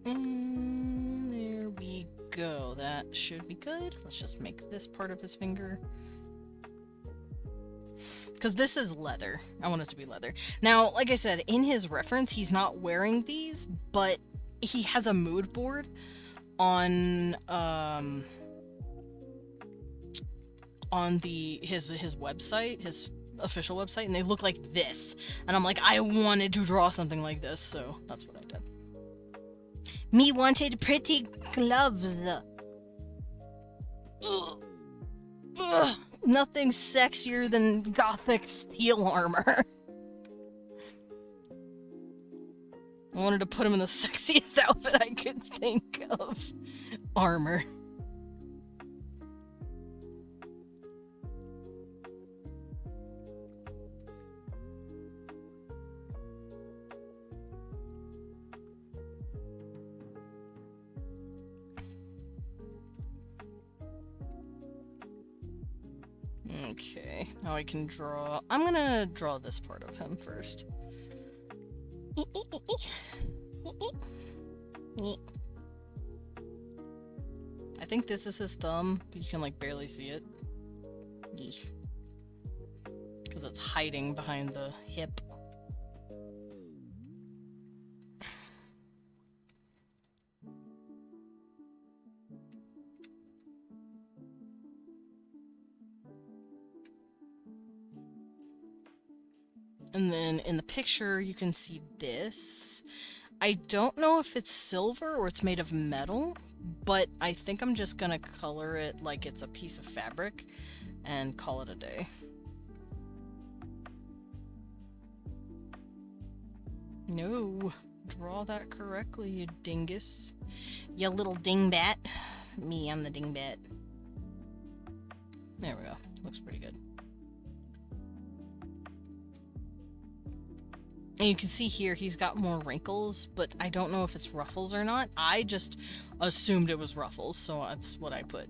And there we go. That should be good. Let's just make this part of his finger. Because this is leather. I want it to be leather. Now, like I said, in his reference, he's not wearing these, but he has a mood board on his website, his official website, and they look like this. And I'm like, I wanted to draw something like this, so that's what I did. Me wanted pretty gloves. Ugh. Ugh. Nothing sexier than gothic steel armor. I wanted to put him in the sexiest outfit I could think of. Armor. Okay, now I can draw. I'm gonna draw this part of him first. I think this is his thumb, but you can like barely see it. Because it's hiding behind the hip. And then in the picture, you can see this. I don't know if it's silver or it's made of metal, but I think I'm just gonna color it like it's a piece of fabric and call it a day. No, draw that correctly, you dingus. You little dingbat. Me, I'm the dingbat. There we go. Looks pretty good. And you can see here he's got more wrinkles, but I don't know if it's ruffles or not. I just assumed it was ruffles, so that's what I put.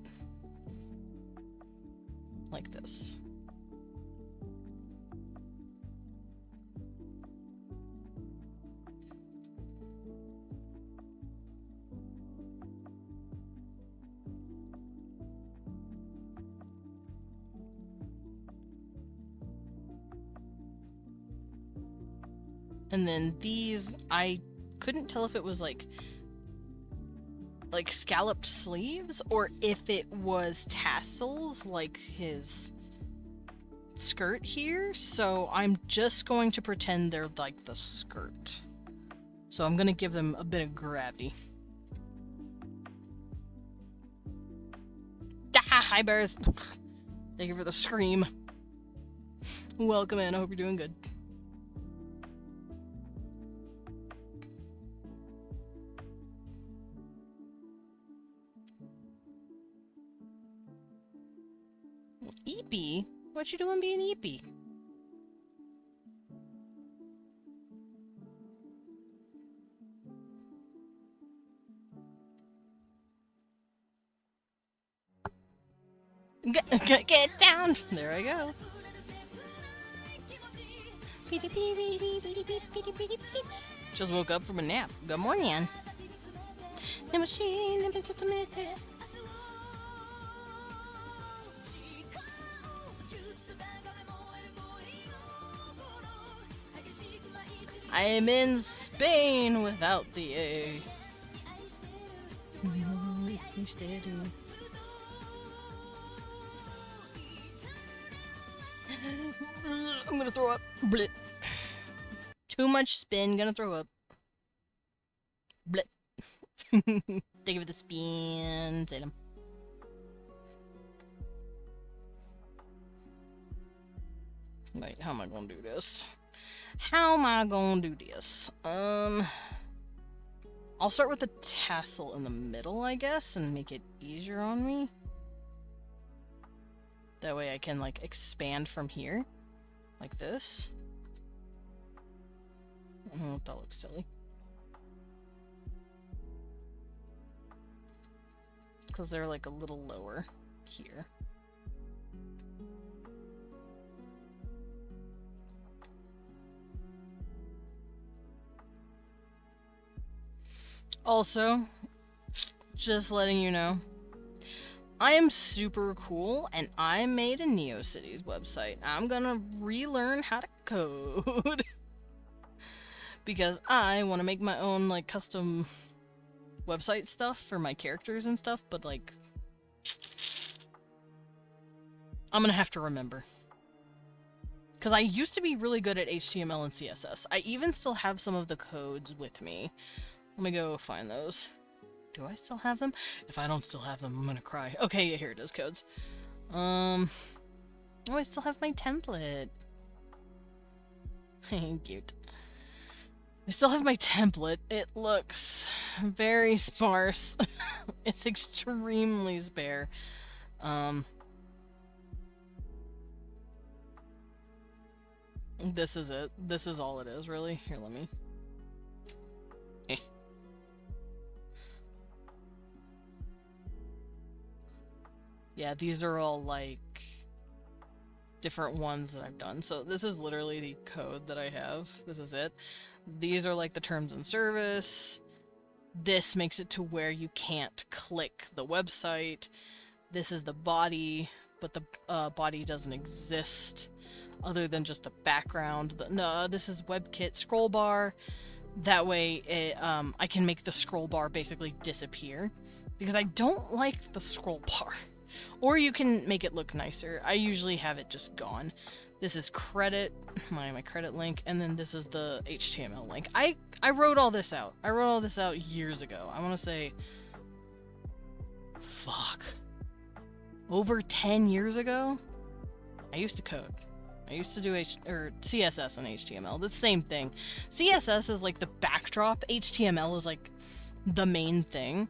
Like this. And then these, I couldn't tell if it was like scalloped sleeves or if it was tassels like his skirt here. So I'm just going to pretend they're like the skirt. So I'm going to give them a bit of gravity. Ah, hi bears. Thank you for the scream. Welcome in. I hope you're doing good. Eepy? What you doing being eepy? Get down! There I go. Just woke up from a nap. Good morning. I am in Spain without the A. I'm gonna throw up. Blip. Too much spin, gonna throw up. Blip. Think of the spin, Salem. Wait, how am I gonna do this? How am I gonna do this? I'll start with a tassel in the middle, I guess, and make it easier on me. That way I can, like, expand from here. Like this. Oh, that looks silly. Because they're, like, a little lower here. Also, just letting you know, I am super cool, and I made a NeoCities website. I'm gonna relearn how to code. Because I want to make my own, like, custom website stuff for my characters and stuff, but, like, I'm gonna have to remember. Because I used to be really good at HTML and CSS. I even still have some of the codes with me. Let me go find those. Do I still have them? If I don't still have them, I'm gonna cry. Okay, yeah, here it is, codes. Oh, I still have my template. Cute. I still have my template. It looks very sparse. It's extremely spare. This is it. This is all it is, really. Here, let me... Yeah, these are all, like, different ones that I've done. So this is literally the code that I have. This is it. These are, like, the terms and service. This makes it to where you can't click the website. This is the body, but the body doesn't exist other than just the background. No, this is WebKit scroll bar. That way, it, I can make the scroll bar basically disappear. Because I don't like the scroll bar. Or you can make it look nicer. I usually have it just gone. This is credit, my credit link, and then this is the HTML link. I wrote all this out. I wrote all this out years ago. I want to say... Fuck. Over 10 years ago? I used to code. I used to do CSS and HTML. The same thing. CSS is like the backdrop. HTML is like the main thing.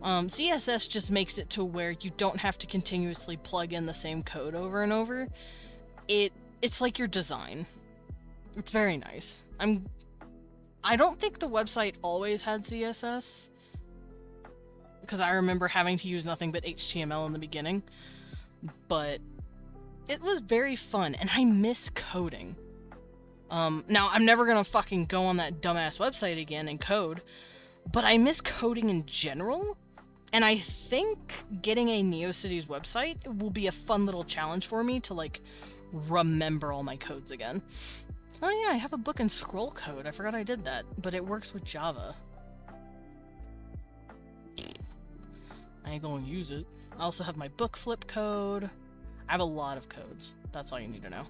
CSS just makes it to where you don't have to continuously plug in the same code over and over. It's like your design. It's very nice. I don't think the website always had CSS, because I remember having to use nothing but HTML in the beginning, but it was very fun, and I miss coding. Now, I'm never gonna fucking go on that dumbass website again and code, but I miss coding in general. And I think getting a NeoCities website will be a fun little challenge for me to, like, remember all my codes again. Oh yeah, I have a book and scroll code. I forgot I did that, but it works with Java. I ain't gonna use it. I also have my book flip code. I have a lot of codes. That's all you need to know.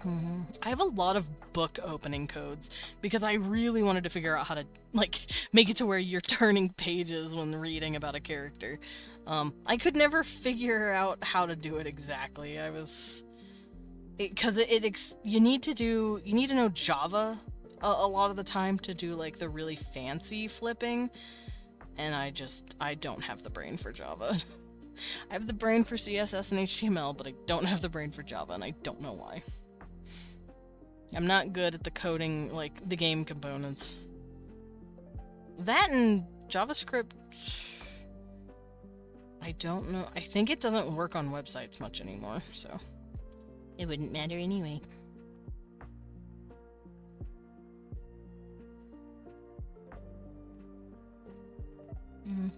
I have a lot of book opening codes because I really wanted to figure out how to, like, make it to where you're turning pages when reading about a character. I could never figure out how to do it exactly. I was... Because you need to know Java a lot of the time to do, like, the really fancy flipping, and I don't have the brain for Java. I have the brain for CSS and HTML, but I don't have the brain for Java, and I don't know why. I'm not good at the coding, like, the game components. That and JavaScript... I don't know. I think it doesn't work on websites much anymore, so... It wouldn't matter anyway.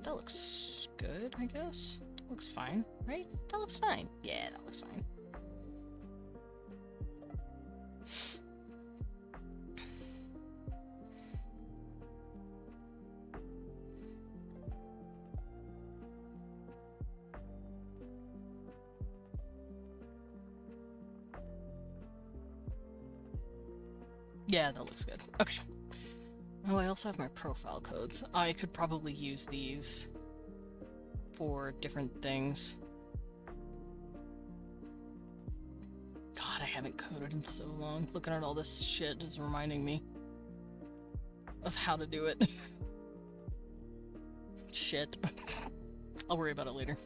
That looks good, I guess. That looks fine, right? That looks fine. Yeah, that looks fine. Yeah, that looks good. Okay. Oh, I also have my profile codes. I could probably use these for different things. God, I haven't coded in so long. Looking at all this shit is reminding me of how to do it. Shit. I'll worry about it later.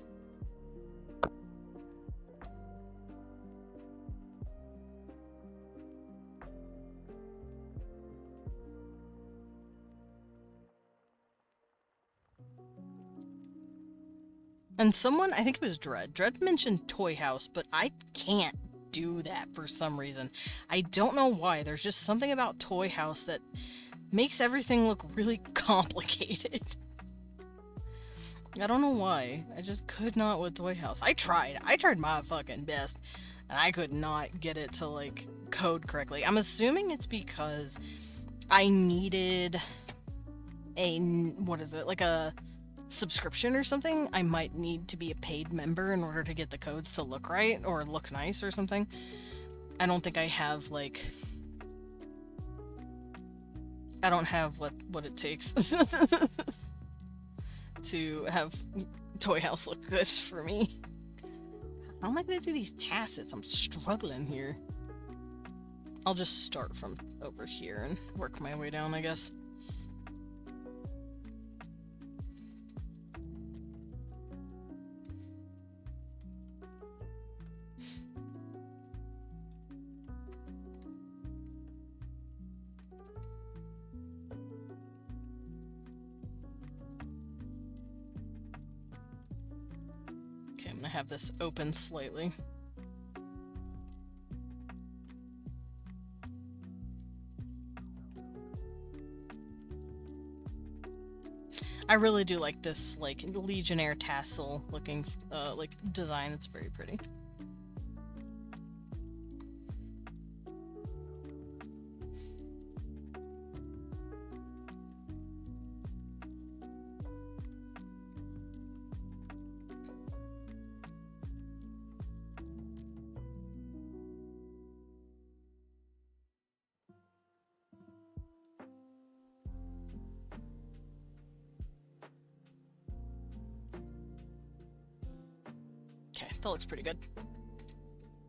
And someone, I think it was Dread mentioned Toy House, but I can't do that for some reason. I don't know why. There's just something about Toy House that makes everything look really complicated. I don't know why. I just could not with Toy House. I tried my fucking best, and I could not get it to, like, code correctly. I'm assuming it's because I needed a, what is it, like a subscription or something. I might need to be a paid member in order to get the codes to look right or look nice or something. I don't think I have, like... I don't have what it takes to have Toy House look good for me. How am I gonna do these tacits? I'm struggling here. I'll just start from over here and work my way down, I guess. Okay, I'm gonna have this open slightly. I really do like this, like, Legionnaire tassel looking, like, design. It's very pretty. Okay, that looks pretty good.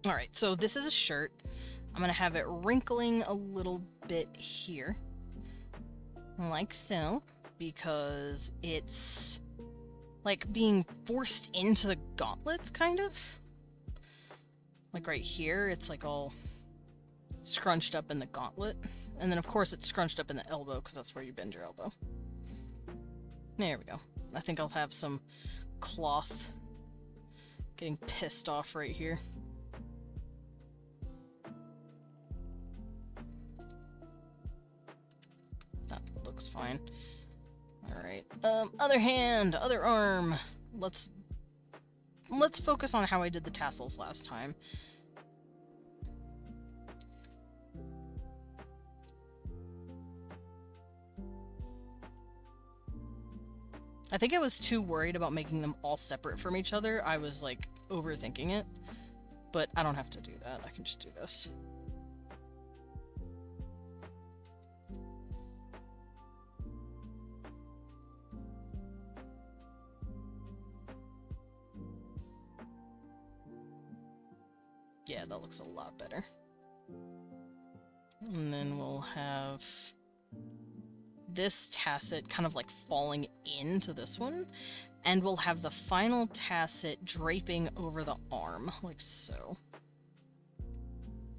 Alright, so this is a shirt. I'm gonna have it wrinkling a little bit here. Like so. Because it's like being forced into the gauntlets, kind of. Like right here, it's like all scrunched up in the gauntlet. And then of course it's scrunched up in the elbow, because that's where you bend your elbow. There we go. I think I'll have some cloth getting pissed off right here. That looks fine. Alright. Other hand, other arm. Let's focus on how I did the tassels last time. I think I was too worried about making them all separate from each other. I was, like, overthinking it. But I don't have to do that. I can just do this. Yeah, that looks a lot better. And then we'll have this tacet kind of like falling into this one. And we'll have the final tacet draping over the arm, like so.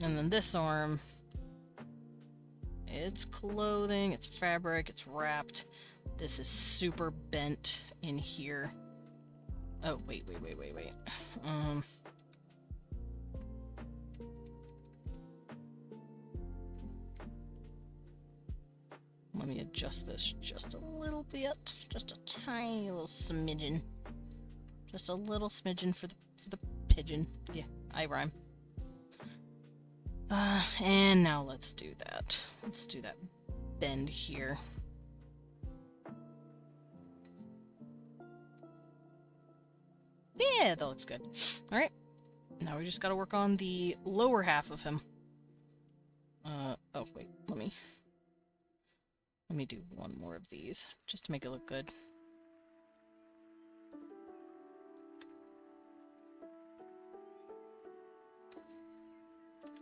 And then this arm, it's clothing, it's fabric, it's wrapped. This is super bent in here. Oh, wait. Let me adjust this just a little bit. Just a tiny little smidgen. Just a little smidgen for the pigeon. Yeah, I rhyme. And now let's do that. Let's do that bend here. Yeah, that looks good. Alright. Now we just gotta work on the lower half of him. Oh wait, let me do one more of these, just to make it look good.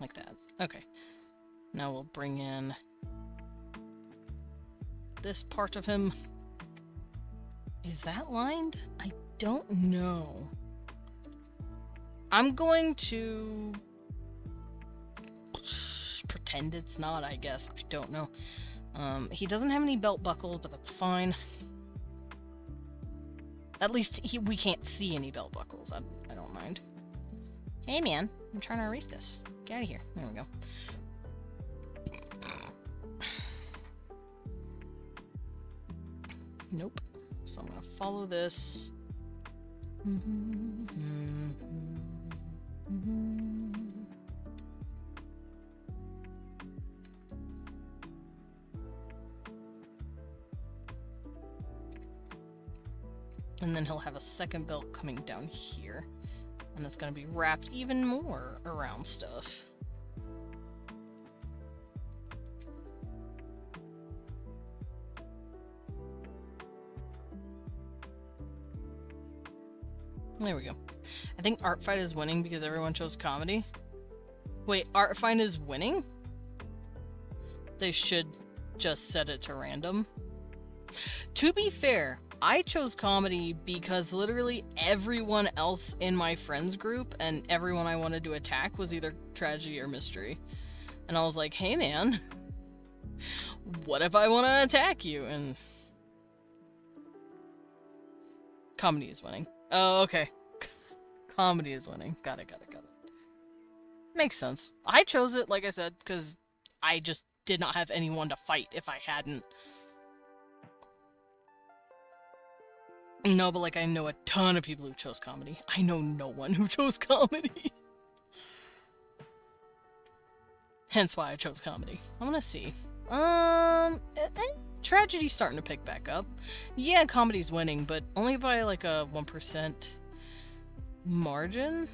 Like that. Okay. Now we'll bring in this part of him. Is that lined? I don't know. I'm going to pretend it's not, I guess. I don't know. He doesn't have any belt buckles, but that's fine. At least we can't see any belt buckles. I don't mind. Hey man, I'm trying to erase this. Get out of here. There we go. Nope. So I'm gonna follow this. And then he'll have a second belt coming down here. And it's gonna be wrapped even more around stuff. There we go. I think ArtFight is winning because everyone chose comedy. Wait, ArtFight is winning? They should just set it to random. To be fair, I chose comedy because literally everyone else in my friends group and everyone I wanted to attack was either tragedy or mystery. And I was like, hey man, what if I want to attack you? And comedy is winning. Oh, okay. Comedy is winning. Got it. Makes sense. I chose it, like I said, because I just did not have anyone to fight if I hadn't. No, but like I know a ton of people who chose comedy. I know no one who chose comedy. Hence why I chose comedy. I want to see. Tragedy's starting to pick back up. Yeah, comedy's winning, but only by like a 1% margin.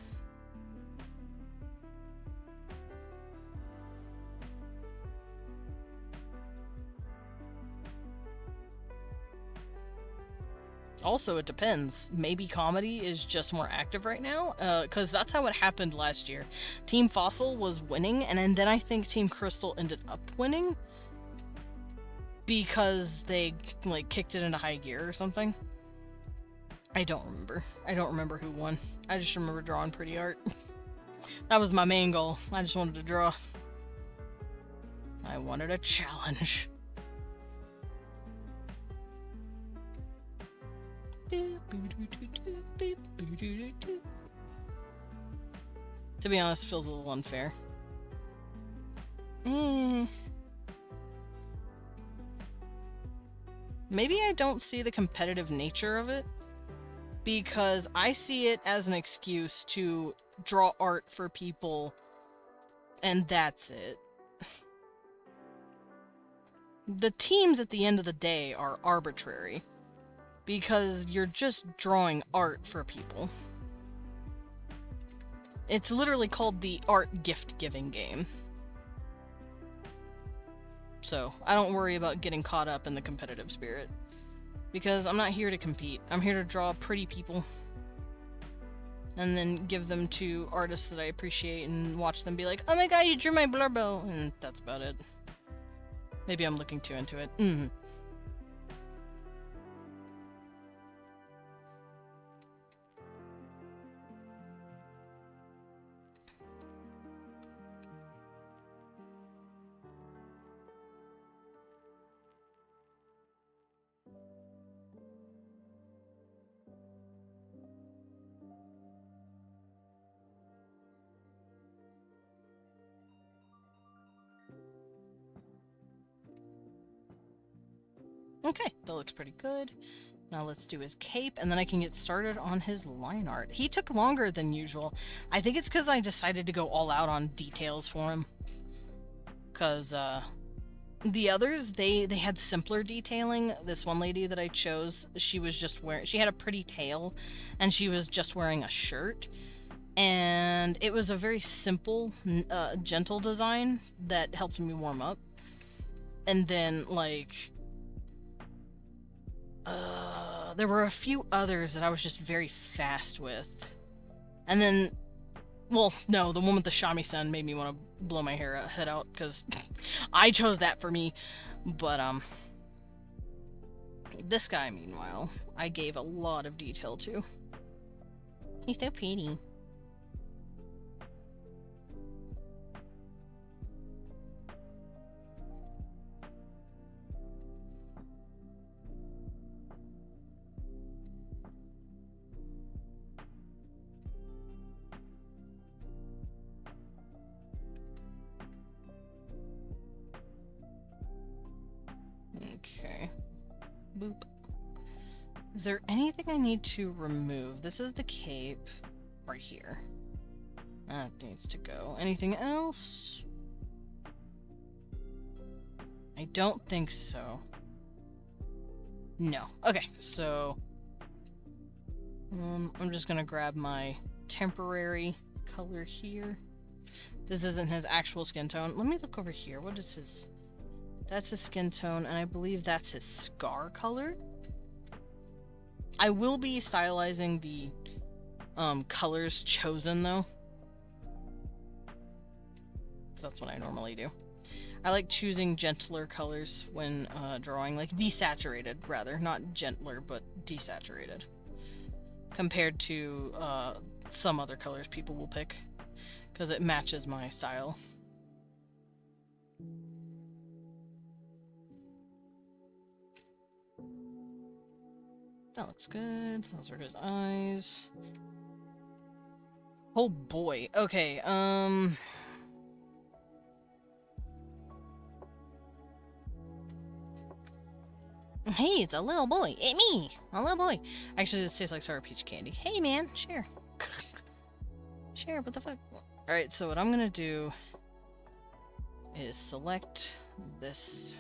Also, it depends. Maybe comedy is just more active right now, because that's how it happened last year. Team Fossil was winning, and then I think Team Crystal ended up winning because they, like, kicked it into high gear or something. I don't remember who won. I just remember drawing pretty art. That was my main goal. I just wanted to draw. I wanted a challenge. To be honest, it feels a little unfair. Maybe I don't see the competitive nature of it, because I see it as an excuse to draw art for people, and that's it. The teams at the end of the day are arbitrary, because you're just drawing art for people. It's literally called the art gift-giving game. So, I don't worry about getting caught up in the competitive spirit. Because I'm not here to compete. I'm here to draw pretty people. and then give them to artists that I appreciate and watch them be like, oh my god, you drew my blurbo, and that's about it. Maybe I'm looking too into it. Okay, that looks pretty good. Now let's do his cape, and then I can get started on his line art. He took longer than usual. I think it's because I decided to go all out on details for him. Because, the others, they had simpler detailing. This one lady that I chose, she was just wearing... She had a pretty tail, and she was just wearing a shirt. And it was a very simple, gentle design that helped me warm up. And then, like... there were a few others that I was just very fast with. And then, well, no, the one with the shamisen made me want to blow my head out, because I chose that for me. But, this guy, meanwhile, I gave a lot of detail to. He's so pretty. Okay. Boop. Is there anything I need to remove? This is the cape right here. That needs to go. Anything else? I don't think so. No. Okay, so I'm just gonna grab my temporary color here. This isn't his actual skin tone. Let me look over here. What is his... That's his skin tone, and I believe that's his scar color. I will be stylizing the colors chosen, though. So that's what I normally do. I like choosing gentler colors when drawing, like desaturated, rather. Not gentler, but desaturated. Compared to some other colors people will pick, because it matches my style. That looks good. Those are his eyes. Oh boy. Okay, Hey, it's a little boy. It's me, a little boy. Actually, this tastes like sour peach candy. Hey, man, share. Share, what the fuck? Alright, so what I'm gonna do is select this,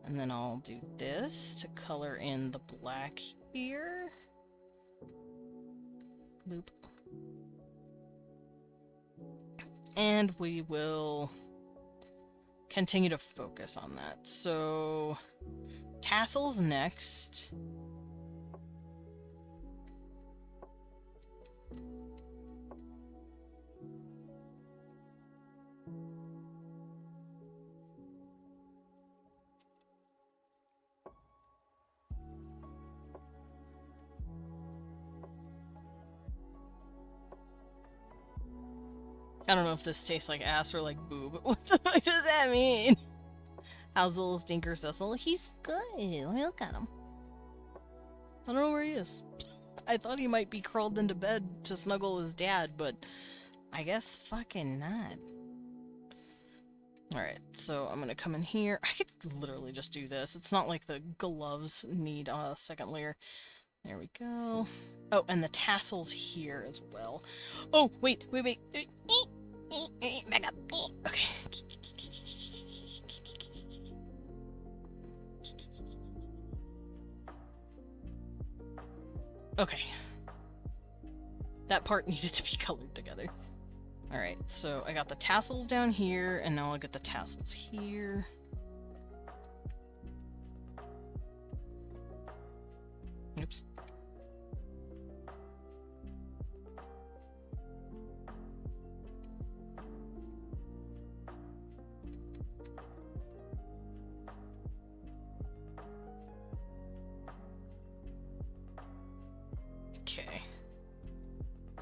and then I'll do this to color in the black here. Loop. And we will continue to focus on that. So, tassels next. I don't know if this tastes like ass or like boob. What the fuck does that mean? How's the little stinker Cecil? He's good. Let me look at him. I don't know where he is. I thought he might be crawled into bed to snuggle his dad, but I guess fucking not. Alright, so I'm gonna come in here. I could literally just do this. It's not like the gloves need a second layer. There we go. Oh, and the tassels here as well. Oh, wait. Back up. Okay. Okay. That part needed to be colored together. Alright, so I got the tassels down here, and now I'll get the tassels here. Oops.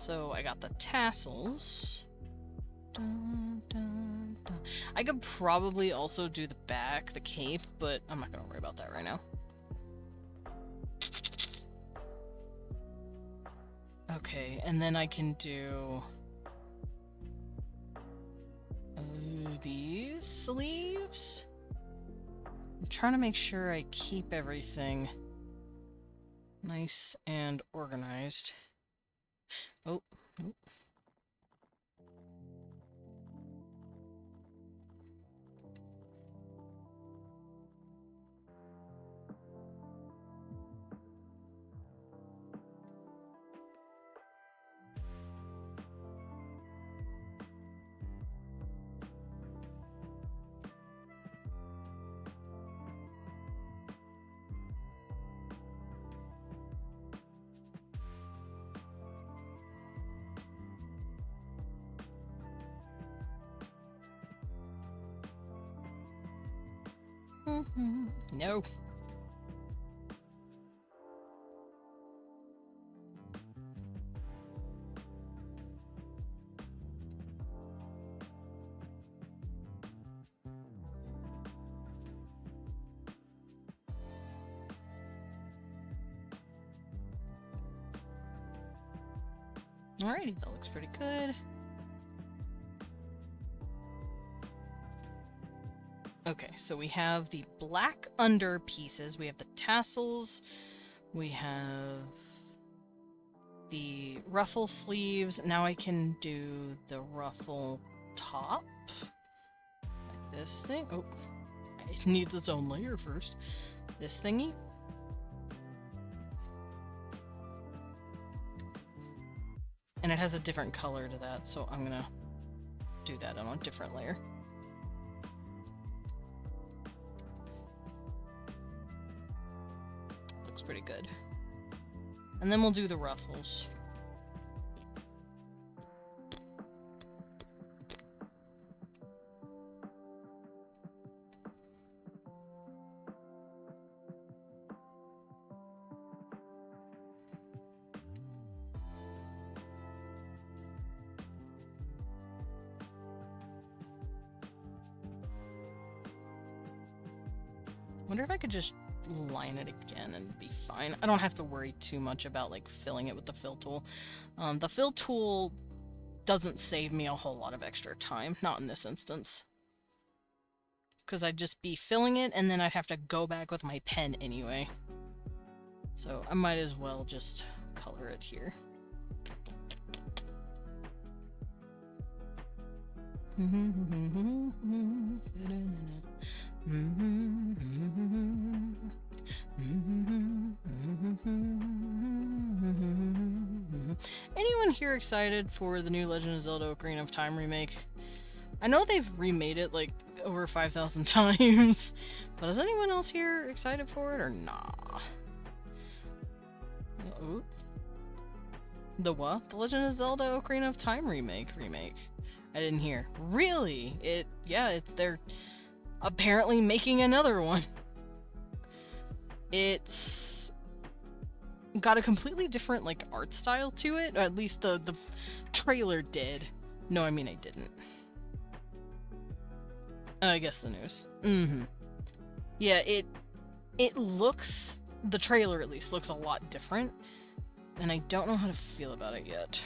So I got the tassels. Dun, dun, dun. I could probably also do the back, the cape, but I'm not gonna worry about that right now. Okay, and then I can do these sleeves. I'm trying to make sure I keep everything nice and organized. Oh, oh. No. Alrighty, that looks pretty good. Okay, so we have the black under pieces, we have the tassels, we have the ruffle sleeves. Now I can do the ruffle top. Like this thing. Oh, it needs its own layer first. This thingy. And it has a different color to that, so I'm gonna do that on a different layer. Looks pretty good. And then we'll do the ruffles. Wonder if I could just line it again and be fine. I don't have to worry too much about like filling it with the fill tool. The fill tool doesn't save me a whole lot of extra time, not in this instance. Because I'd just be filling it and then I'd have to go back with my pen anyway. So I might as well just color it here. Anyone here excited for the new Legend of Zelda Ocarina of Time remake? I know they've remade it like over 5,000 times, but is anyone else here excited for it or nah? Ooh. The what? The Legend of Zelda Ocarina of Time remake. I didn't hear. Really? They're apparently making another one. It's got a completely different like art style to it, or at least the trailer did. No, I mean I didn't. I guess the news. Yeah, it looks, the trailer at least looks a lot different, and I don't know how to feel about it yet.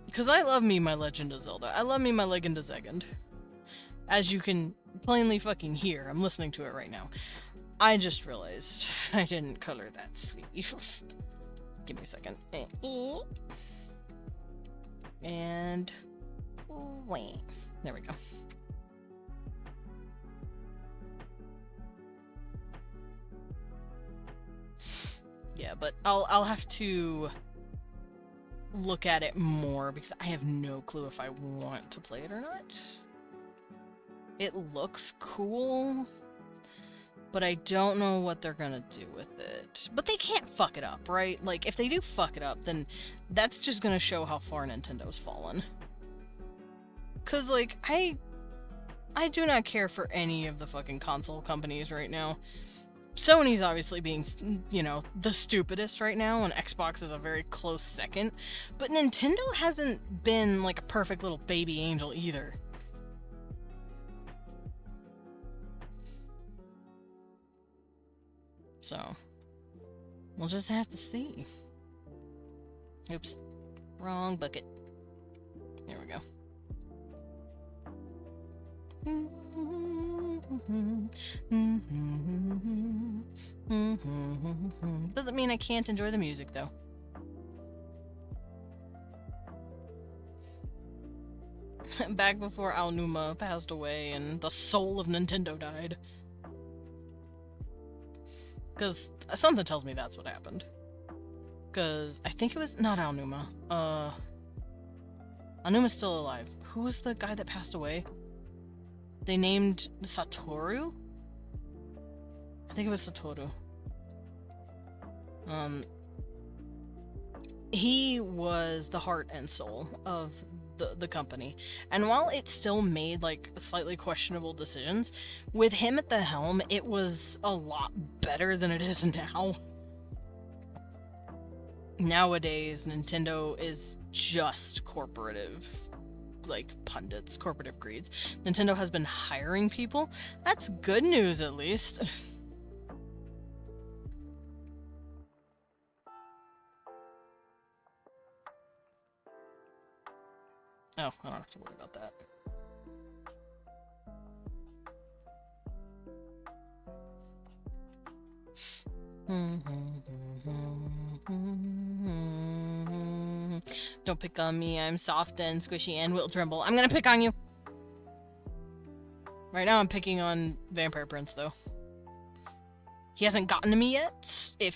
Because I love me my Legend of Zelda. I love me my Legend of Zegend. As you can plainly fucking hear, I'm listening to it right now. I just realized I didn't color that sleeve. Give me a second. And wait. There we go. Yeah, but I'll have to look at it more because I have no clue if I want to play it or not. It looks cool, but I don't know what they're gonna do with it. But they can't fuck it up, right? Like, if they do fuck it up, then that's just gonna show how far Nintendo's fallen. Cause, like, I do not care for any of the fucking console companies right now. Sony's obviously being, you know, the stupidest right now, and Xbox is a very close second. But Nintendo hasn't been like a perfect little baby angel either. So, we'll just have to see. Oops. Wrong bucket. There we go. Doesn't mean I can't enjoy the music, though. Back before Aonuma passed away and the soul of Nintendo died. Because something tells me that's what happened. Because I think it was not Aonuma. Aonuma's still alive. Who was the guy that passed away? They named Satoru? I think it was Satoru. He was the heart and soul of the company. And while it still made like slightly questionable decisions, with him at the helm, it was a lot better than it is now. Nowadays, Nintendo is just corporative, like pundits, corporative greeds. Nintendo has been hiring people. That's good news, at least. Oh, I don't have to worry about that. Don't pick on me. I'm soft and squishy and will tremble. I'm gonna pick on you. Right now I'm picking on Vampire Prince, though. He hasn't gotten to me yet. I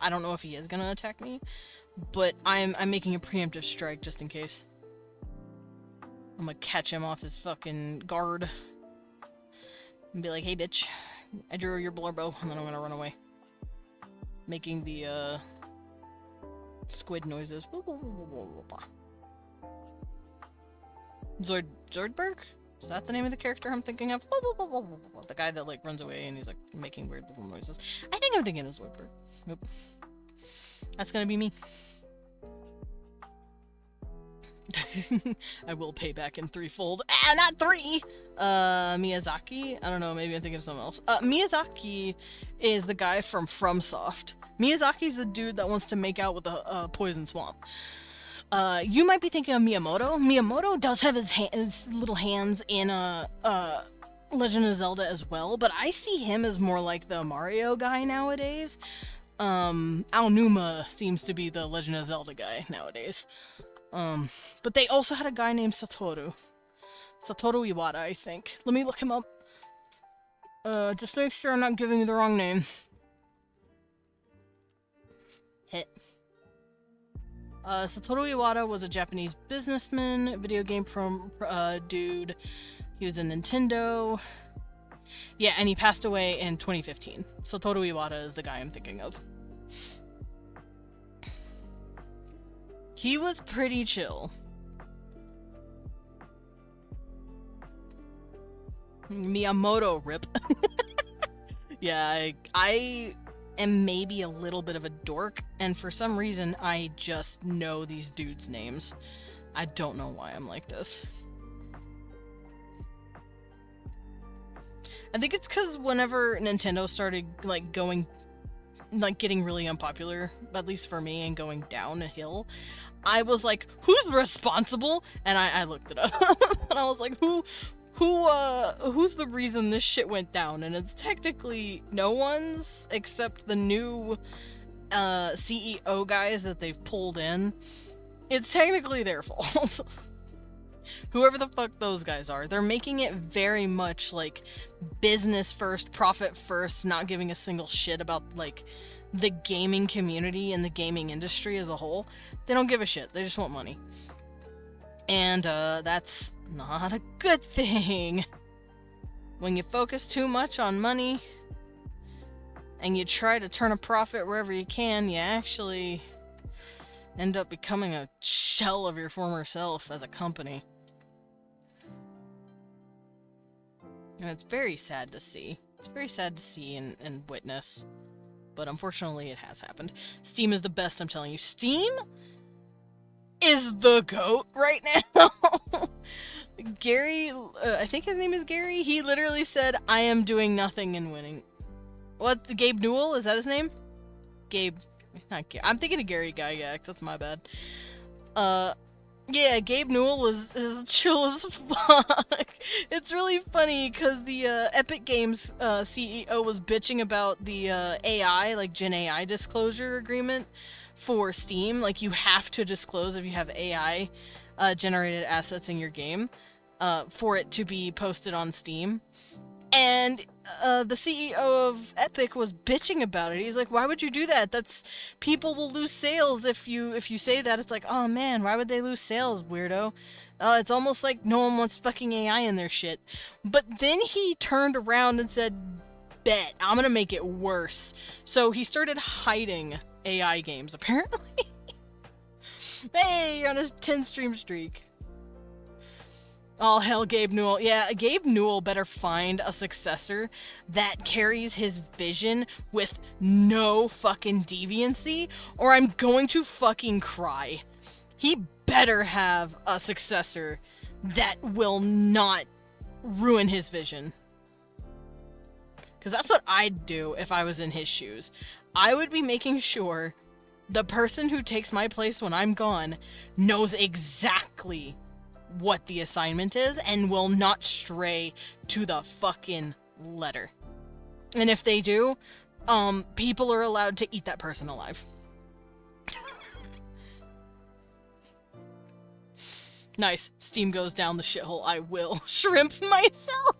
don't know if he is gonna attack me, but I'm making a preemptive strike just in case. I'm gonna catch him off his fucking guard and be like, "Hey, bitch, I drew your blurbo," and then I'm gonna run away, making the squid noises. Zoidberg? Is that the name of the character I'm thinking of? The guy that like runs away and he's like making weird little noises. I think I'm thinking of Zoidberg. Nope. That's gonna be me. I will pay back in threefold. Ah, not three! Miyazaki? I don't know, maybe I'm thinking of someone else. Miyazaki is the guy from FromSoft. Miyazaki's the dude that wants to make out with a poison swamp. You might be thinking of Miyamoto. Miyamoto does have his little hands in Legend of Zelda as well, but I see him as more like the Mario guy nowadays. Aonuma seems to be the Legend of Zelda guy nowadays. But they also had a guy named Satoru. Satoru Iwata, I think. Let me look him up. Just to make sure I'm not giving you the wrong name. Hit. Satoru Iwata was a Japanese businessman, video game dude. He was in Nintendo. Yeah, and he passed away in 2015. Satoru Iwata is the guy I'm thinking of. He was pretty chill. Miyamoto rip. Yeah, I am maybe a little bit of a dork, and for some reason I just know these dudes' names. I don't know why I'm like this. I think it's because whenever Nintendo started getting really unpopular, at least for me, and going down a hill, I was like, who's responsible? And I looked it up. And I was like, who's the reason this shit went down? And it's technically no one's, except the new CEO guys that they've pulled in. It's technically their fault. Whoever the fuck those guys are, they're making it very much like business first, profit first, not giving a single shit about like the gaming community and the gaming industry as a whole. They don't give a shit. They just want money. And that's not a good thing. When you focus too much on money and you try to turn a profit wherever you can, you actually end up becoming a shell of your former self as a company. And it's very sad to see. It's very sad to see and witness, but unfortunately it has happened. Steam is the best, I'm telling you. Steam is the GOAT right now. Gary, I think his name is Gary, he literally said, I am doing nothing and winning. What, Gabe Newell? Is that his name? Gabe, not Gary. I'm thinking of Gary Gygax, that's my bad. Yeah, Gabe Newell is chill as fuck. It's really funny because the Epic Games CEO was bitching about the AI, like Gen AI disclosure agreement for Steam. Like, you have to disclose if you have AI generated assets in your game for it to be posted on Steam. And the CEO of Epic was bitching about it. He's like, why would you do that? People will lose sales if you say that. It's like, oh man, why would they lose sales, weirdo? It's almost like no one wants fucking AI in their shit. But then he turned around and said, bet, I'm gonna make it worse. So he started hiding AI games, apparently. Hey, you're on a 10 stream streak. Oh, hell, Gabe Newell. Yeah, Gabe Newell better find a successor that carries his vision with no fucking deviancy, or I'm going to fucking cry. He better have a successor that will not ruin his vision. Because that's what I'd do if I was in his shoes. I would be making sure the person who takes my place when I'm gone knows exactly what the assignment is and will not stray to the fucking letter. And if they do, people are allowed to eat that person alive. Nice. Steam goes down the shithole. I will shrimp myself.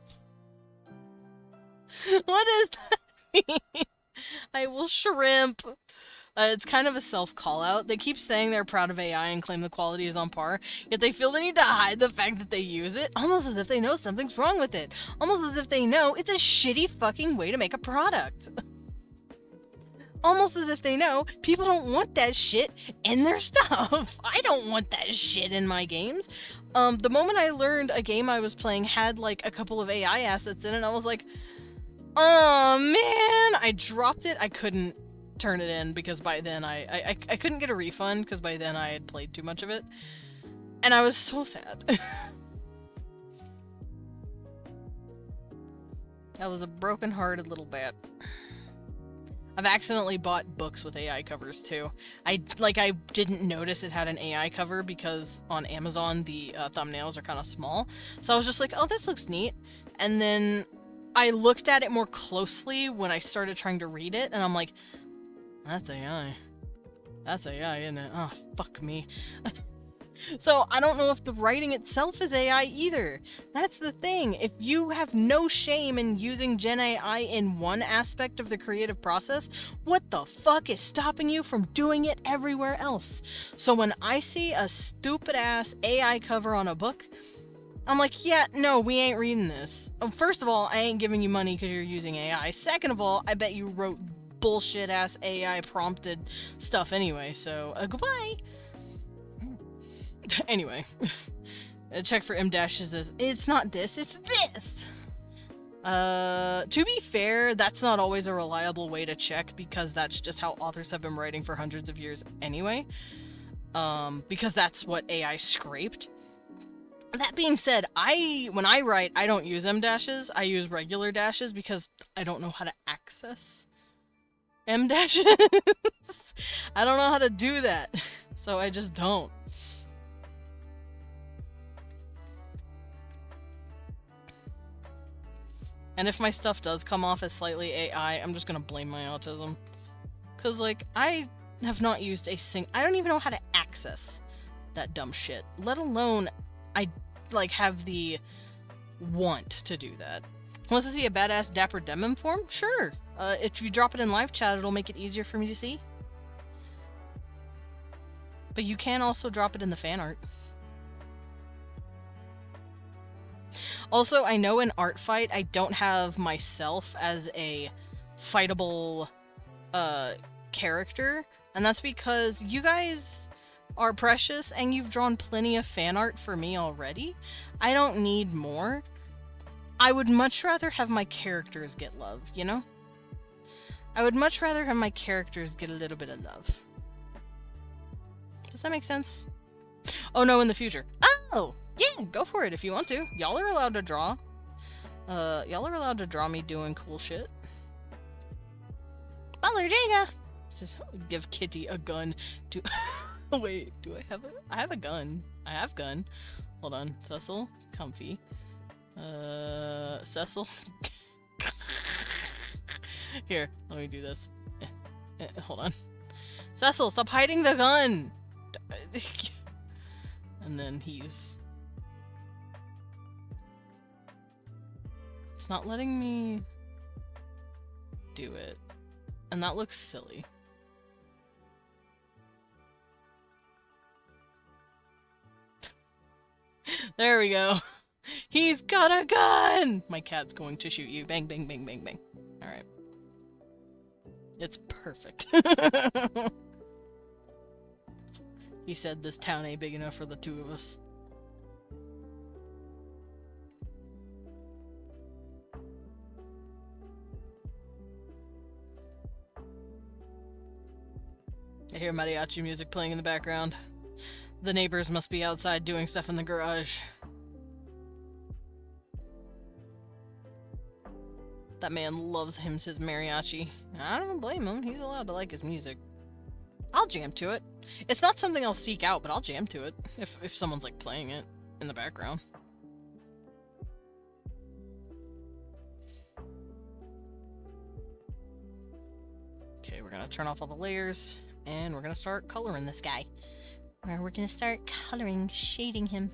What does that mean? I will shrimp. It's kind of a self-call-out. They keep saying they're proud of AI and claim the quality is on par, yet they feel the need to hide the fact that they use it, almost as if they know something's wrong with it. Almost as if they know it's a shitty fucking way to make a product. Almost as if they know people don't want that shit in their stuff. I don't want that shit in my games. The moment I learned a game I was playing had, like, a couple of AI assets in it, I was like, oh, man! I dropped it. I couldn't turn it in because by then I couldn't get a refund because by then I had played too much of it. And I was so sad. I was a broken-hearted little bat. I've accidentally bought books with AI covers too. I didn't notice it had an AI cover because on Amazon the thumbnails are kind of small. So I was just like, oh, this looks neat. And then I looked at it more closely when I started trying to read it, and I'm like, that's AI. That's AI, isn't it? Oh, fuck me. So, I don't know if the writing itself is AI either. That's the thing. If you have no shame in using Gen AI in one aspect of the creative process, what the fuck is stopping you from doing it everywhere else? So when I see a stupid-ass AI cover on a book, I'm like, yeah, no, we ain't reading this. First of all, I ain't giving you money because you're using AI. Second of all, I bet you wrote bullshit ass AI prompted stuff anyway, so goodbye. Anyway, check for M dashes as it's not this, it's this. To be fair, that's not always a reliable way to check because that's just how authors have been writing for hundreds of years anyway. Because that's what AI scraped. That being said, when I write, I don't use M dashes. I use regular dashes because I don't know how to access M dashes. I don't know how to do that, so I just don't. And if my stuff does come off as slightly AI, I'm just gonna blame my autism. Cause like, I have not used I don't even know how to access that dumb shit. Let alone, I like have the want to do that. Wants to see a badass Dapper Demon form? Sure. If you drop it in live chat, it'll make it easier for me to see. But you can also drop it in the fan art. Also, I know in ArtFight, I don't have myself as a fightable character, and that's because you guys are precious and you've drawn plenty of fan art for me already. I don't need more. I would much rather have my characters get love, you know? I would much rather have my characters get a little bit of love. Does that make sense? Oh no, in the future. Oh! Yeah, go for it if you want to. Y'all are allowed to draw. Y'all are allowed to draw me doing cool shit. Butler Jada! Says, give Kitty a gun to... Wait, do I have a... I have a gun. I have gun. Hold on. Cecil, comfy. Cecil. Here, let me do this. Hold on. Cecil, stop hiding the gun! And then he's... It's not letting me do it. And that looks silly. There we go. He's got a gun! My cat's going to shoot you. Bang, bang, bang, bang, bang. Alright. It's perfect. He said this town ain't big enough for the two of us. I hear mariachi music playing in the background. The neighbors must be outside doing stuff in the garage. That man loves his mariachi. I don't blame him. He's allowed to like his music. I'll jam to it. It's not something I'll seek out, but I'll jam to it if someone's like playing it in the background. Okay, we're gonna turn off all the layers and we're gonna start coloring this guy. We're gonna start coloring, shading him.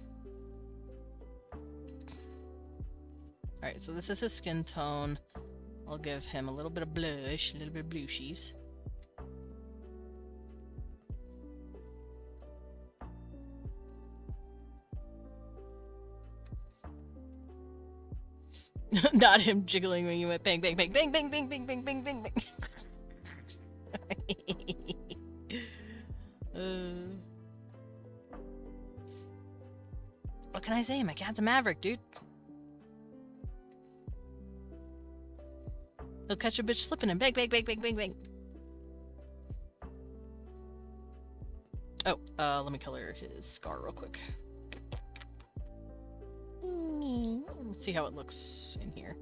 Alright, so this is his skin tone. I'll give him a little bit of blush, a little bit of blushies. Not him jiggling when you went bang, bang, bang, bang, bang, bang, bang, bang, bang, bang, bang. What can I say? My cat's a maverick, dude. He'll catch a bitch slipping and bang, bang, bang, bang, bang, bang. Oh, let me color his scar real quick. Let's see how it looks in here.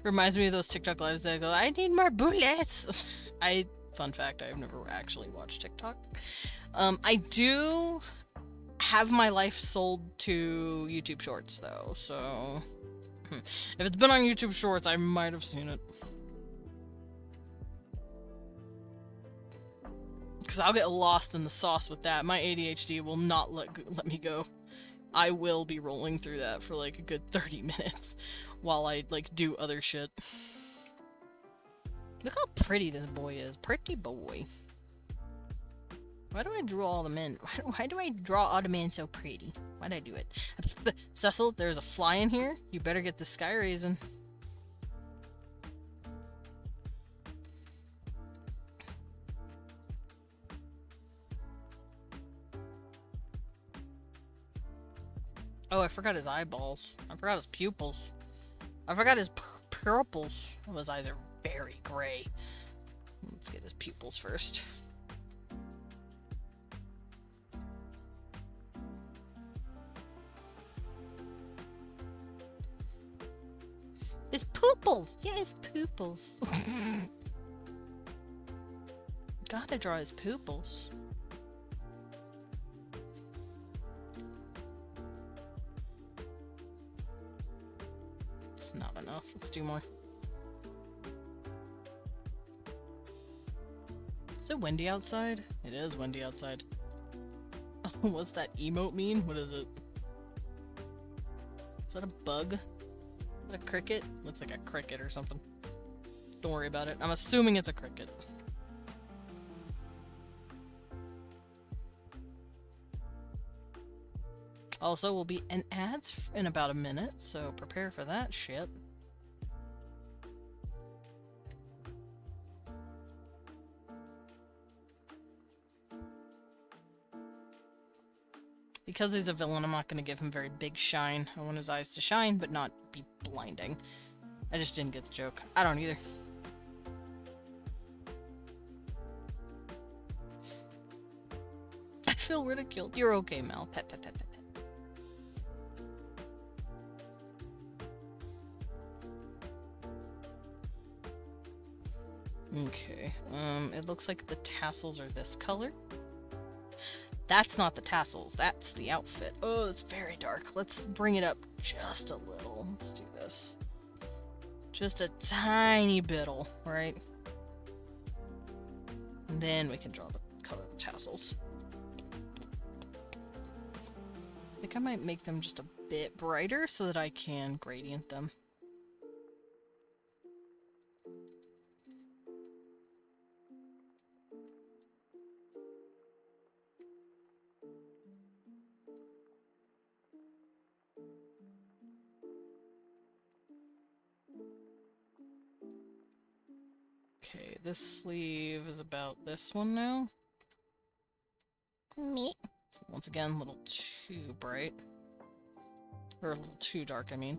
Reminds me of those TikTok lives that go, I need more bullets. Fun fact, I've never actually watched TikTok. I do have my life sold to YouTube Shorts, though, so... If it's been on YouTube Shorts, I might have seen it. Because I'll get lost in the sauce with that. My ADHD will not let me go. I will be rolling through that for like a good 30 minutes while I like do other shit. Look how pretty this boy is. Pretty boy. Why do I draw all the men? Why do I draw all the men so pretty? Why'd I do it? Cecil, there's a fly in here. You better get the sky raising. Oh, I forgot his eyeballs. I forgot his pupils. I forgot his pupils. Oh, his eyes are very gray. Let's get his pupils first. His pupils! Yeah, his pupils. Gotta draw his pupils. It's not enough. Let's do more. Is it windy outside? It is windy outside. What's that emote mean? What is it? Is that a bug? Is that a cricket? Looks like a cricket or something. Don't worry about it. I'm assuming it's a cricket. Also, we'll be in ads in about a minute, so prepare for that shit. Because he's a villain, I'm not going to give him very big shine. I want his eyes to shine, but not be blinding. I just didn't get the joke. I don't either. I feel ridiculed. You're okay, Mel. Pet, pet, pet, pet, pet. Okay, it looks like the tassels are this color. That's not the tassels, that's the outfit. Oh, it's very dark. Let's bring it up just a little. Let's do this. Just a tiny bittle, right? And then we can draw the color of the tassels. I think I might make them just a bit brighter so that I can gradient them. Okay, this sleeve is about this one now. Me. So once again, a little too bright. Or a little too dark, I mean.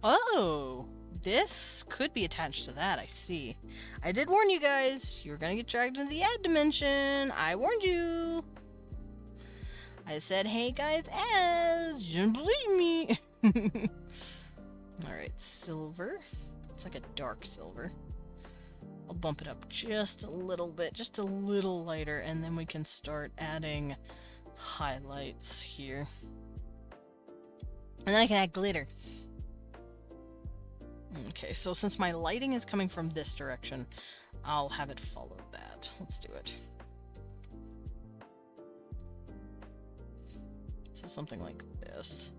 Oh! This could be attached to that, I see. I did warn you guys, you're gonna get dragged into the ad dimension. I warned you! I said, hey guys, ads! You didn't believe me! Alright, silver. It's like a dark silver. I'll bump it up just a little bit, just a little lighter, and then we can start adding highlights here. And then I can add glitter. Okay, so since my lighting is coming from this direction, I'll have it follow that. Let's do it. So something like this.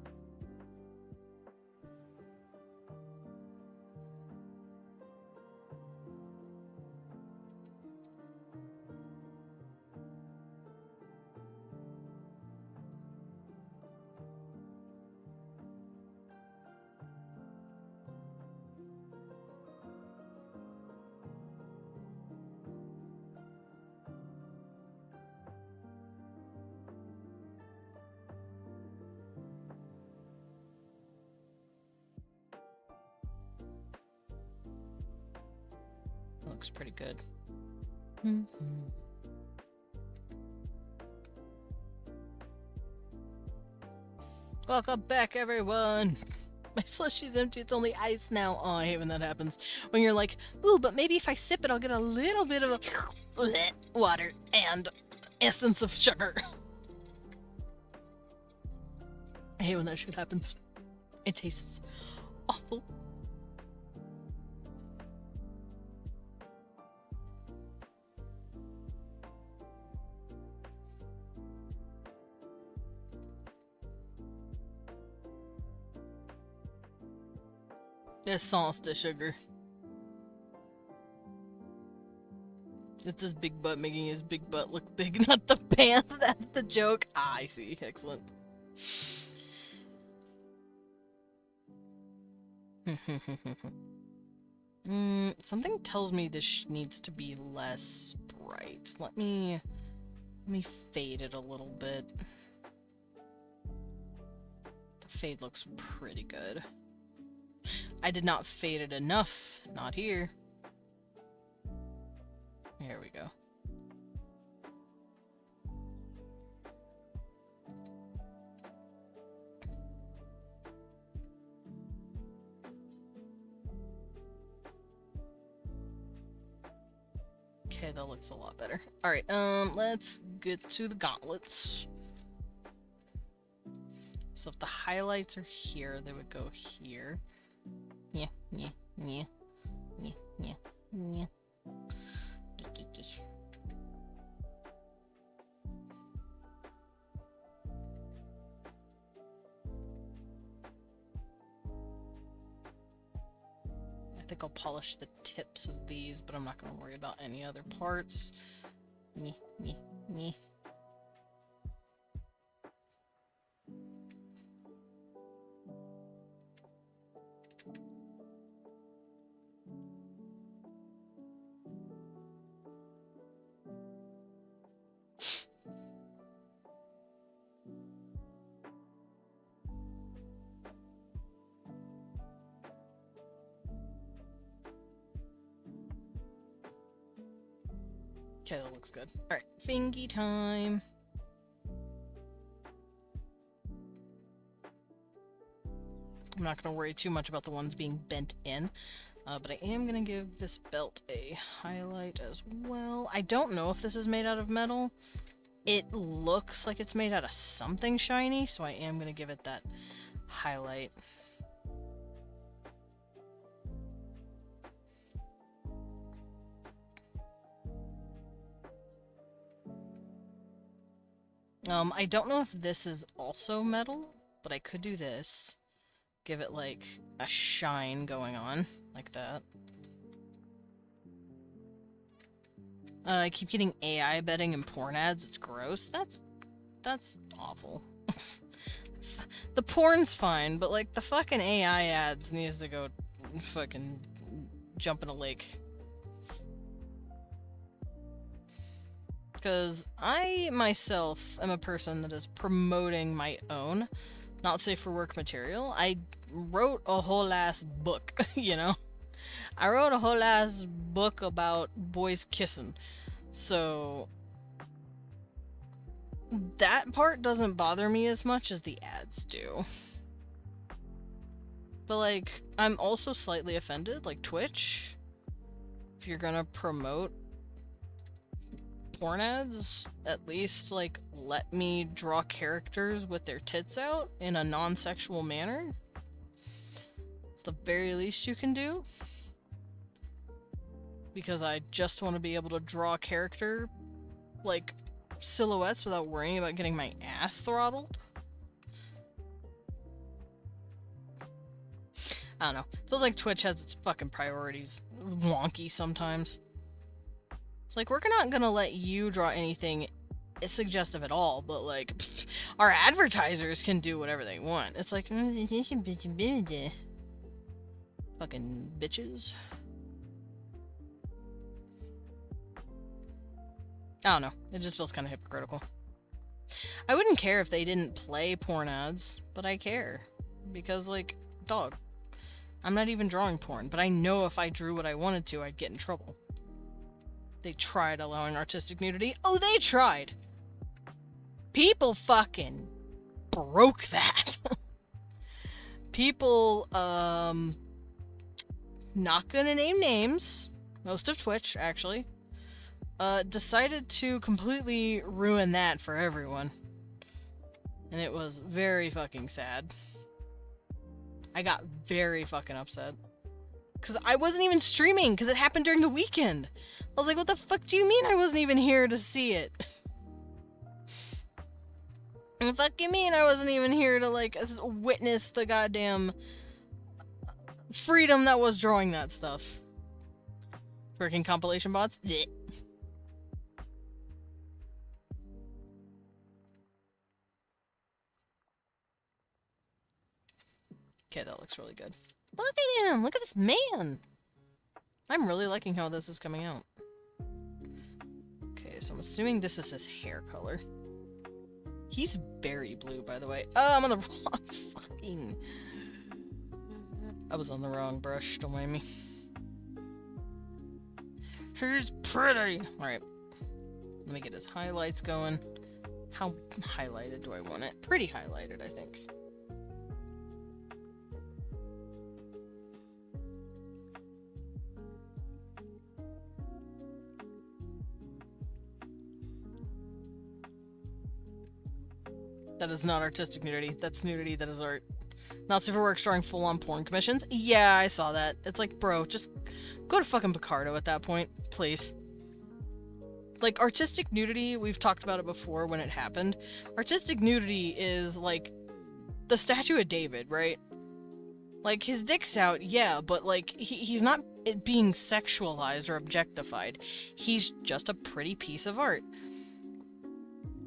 Looks pretty good. Welcome back, everyone! My slushie's empty, it's only ice now. Oh, I hate when that happens. When you're like, ooh, but maybe if I sip it, I'll get a little bit of a water and essence of sugar. I hate when that shit happens. It tastes awful. Essence de sugar. It's his big butt making his big butt look big, not the pants. That's the joke. Ah, I see. Excellent. Something tells me this needs to be less bright. Let me fade it a little bit. The fade looks pretty good. I did not fade it enough. Not here. Here we go. Okay, that looks a lot better. Alright, let's get to the gauntlets. So if the highlights are here, they would go here. Yeah, yeah, yeah, yeah, yeah, yeah. I think I'll polish the tips of these, but I'm not going to worry about any other parts. Me, me, me. Okay, that looks good. Alright, fingy time. I'm not going to worry too much about the ones being bent in, but I am going to give this belt a highlight as well. I don't know if this is made out of metal. It looks like it's made out of something shiny, so I am going to give it that highlight. I don't know if this is also metal, but I could do this. Give it, like, a shine going on, like that. I keep getting AI betting in porn ads. It's gross. That's awful. The porn's fine, but, like, the fucking AI ads needs to go fucking jump in a lake. Because I, myself, am a person that is promoting my own not safe for work material. I wrote a whole ass book, you know? I wrote a whole ass book about boys kissing. So that part doesn't bother me as much as the ads do. But, like, I'm also slightly offended, like Twitch. If you're gonna promote porn ads, at least, like, let me draw characters with their tits out in a non-sexual manner. It's the very least you can do. Because I just want to be able to draw a character, like, silhouettes without worrying about getting my ass throttled. I don't know. Feels like Twitch has its fucking priorities wonky sometimes. It's like, we're not gonna let you draw anything suggestive at all, but, like, our advertisers can do whatever they want. It's like, fucking bitches. I don't know. It just feels kind of hypocritical. I wouldn't care if they didn't play porn ads, but I care. Because, like, dog. I'm not even drawing porn, but I know if I drew what I wanted to, I'd get in trouble. They tried allowing artistic nudity. Oh, they tried! People fucking broke that. People, not gonna name names. Most of Twitch, actually. Decided to completely ruin that for everyone. And it was very fucking sad. I got very fucking upset. Because I wasn't even streaming, because it happened during the weekend. I was like, what the fuck do you mean I wasn't even here to see it? And the fuck you mean I wasn't even here to, like, witness the goddamn freedom that was drawing that stuff? Freaking compilation bots? Blech. Okay, that looks really good. Look at him! Look at this man! I'm really liking how this is coming out. Okay, so I'm assuming this is his hair color. He's very blue, by the way. Oh, I'm on the wrong fucking... I was on the wrong brush, don't mind me. He's pretty! Alright. Let me get his highlights going. How highlighted do I want it? Pretty highlighted, I think. That is not artistic nudity. That's nudity that is art. Not safe for work drawing full-on porn commissions. Yeah, I saw that. It's like, bro, just go to fucking Picardo at that point, please. Like, artistic nudity, we've talked about it before when it happened. Artistic nudity is, like, the statue of David, right? Like, his dick's out, yeah, but, like, he's not being sexualized or objectified. He's just a pretty piece of art.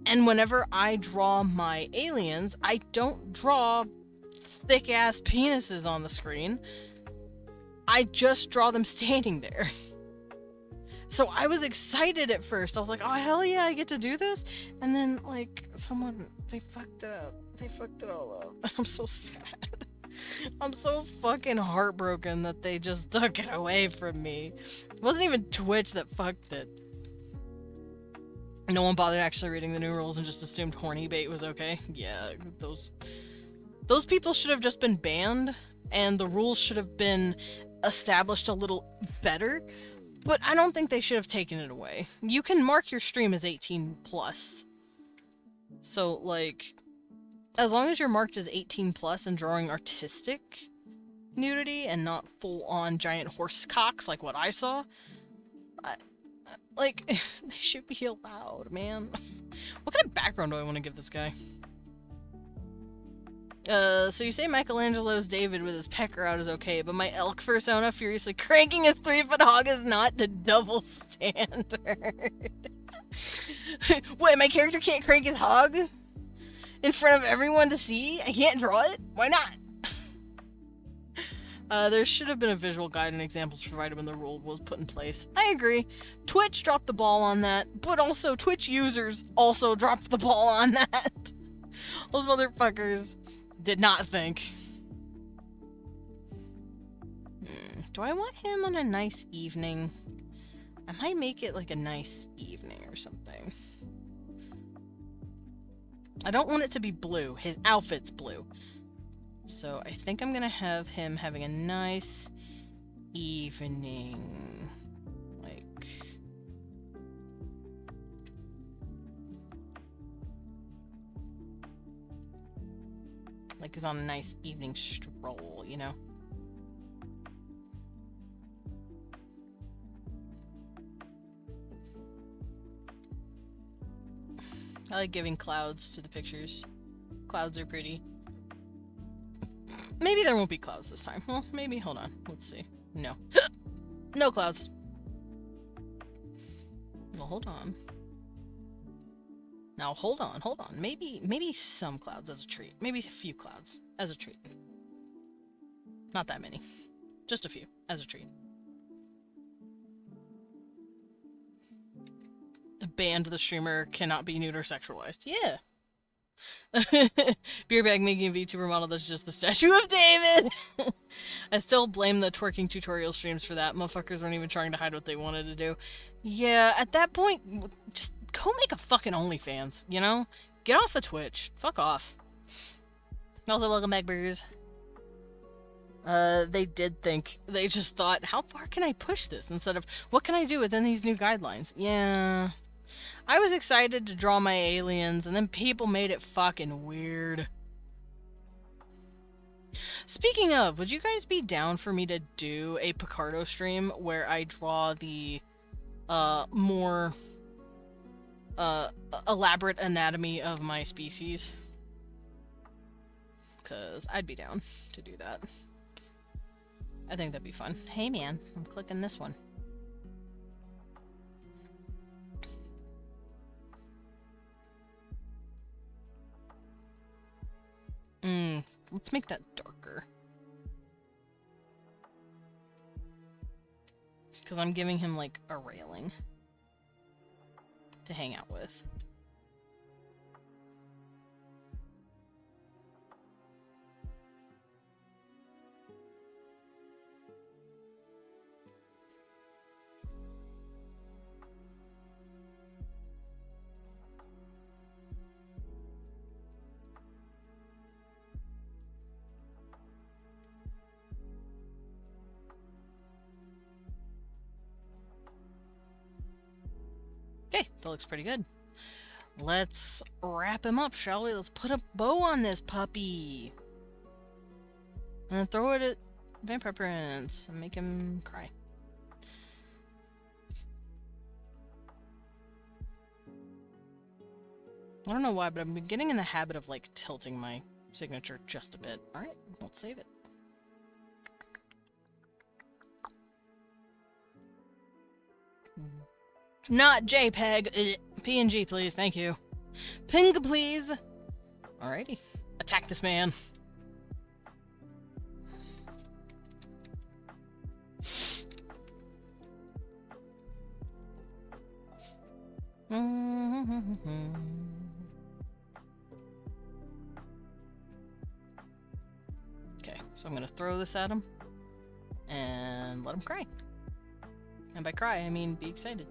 And whenever I draw my aliens, I don't draw thick-ass penises on the screen. I just draw them standing there. So I was excited at first. I was like, oh, hell yeah, I get to do this? And then, like, they fucked it up. They fucked it all up. And I'm so sad. I'm so fucking heartbroken that they just took it away from me. It wasn't even Twitch that fucked it. No one bothered actually reading the new rules and just assumed horny bait was okay. Yeah, those people should have just been banned, and the rules should have been established a little better, but I don't think they should have taken it away. You can mark your stream as 18 plus. So, like, as long as you're marked as 18 plus and drawing artistic nudity and not full-on giant horse cocks like what I saw, like, they should be allowed, man. What kind of background do I want to give this guy? So you say Michelangelo's David with his pecker out is okay, but my elk persona furiously cranking his 3-foot hog is not the double standard. What, my character can't crank his hog? In front of everyone to see? I can't draw it? Why not? There should have been a visual guide and examples provided when the rule was put in place. I agree. Twitch dropped the ball on that, but also Twitch users also dropped the ball on that. Those motherfuckers did not think. Do I want him on a nice evening? I might make it like a nice evening or something. I don't want it to be blue. His outfit's blue. So I think I'm gonna have him having a nice evening. Like he's on a nice evening stroll, you know? I like giving clouds to the pictures. Clouds are pretty. Maybe there won't be clouds this time. Well, maybe. Hold on. Let's see. No. No clouds. Well, hold on. Now, hold on. Maybe some clouds as a treat. Maybe a few clouds as a treat. Not that many. Just a few as a treat. Banned the streamer cannot be nude or sexualized. Yeah. Beer bag making a VTuber model that's just the statue of David. I still blame the twerking tutorial streams for that. Motherfuckers weren't even trying to hide what they wanted to do. Yeah, at that point, just go make a fucking OnlyFans, you know? Get off of Twitch. Fuck off. Also, welcome back, burgers. They did think, they just thought, how far can I push this? Instead of, what can I do within these new guidelines? Yeah. I was excited to draw my aliens, and then people made it fucking weird. Speaking of, would you guys be down for me to do a Picardo stream where I draw the, more, elaborate anatomy of my species? Because I'd be down to do that. I think that'd be fun. Hey man, I'm clicking this one. Let's make that darker. Because I'm giving him, like, a railing to hang out with. Okay, that looks pretty good. Let's wrap him up, shall we? Let's put a bow on this puppy. And then throw it at Vampire Prince and make him cry. I don't know why, but I'm getting in the habit of, like, tilting my signature just a bit. Alright, let's save it. Not JPEG. PNG, please. Thank you. Ping, please. Alrighty. Attack this man. Okay, so I'm gonna throw this at him and let him cry. And by cry, I mean be excited.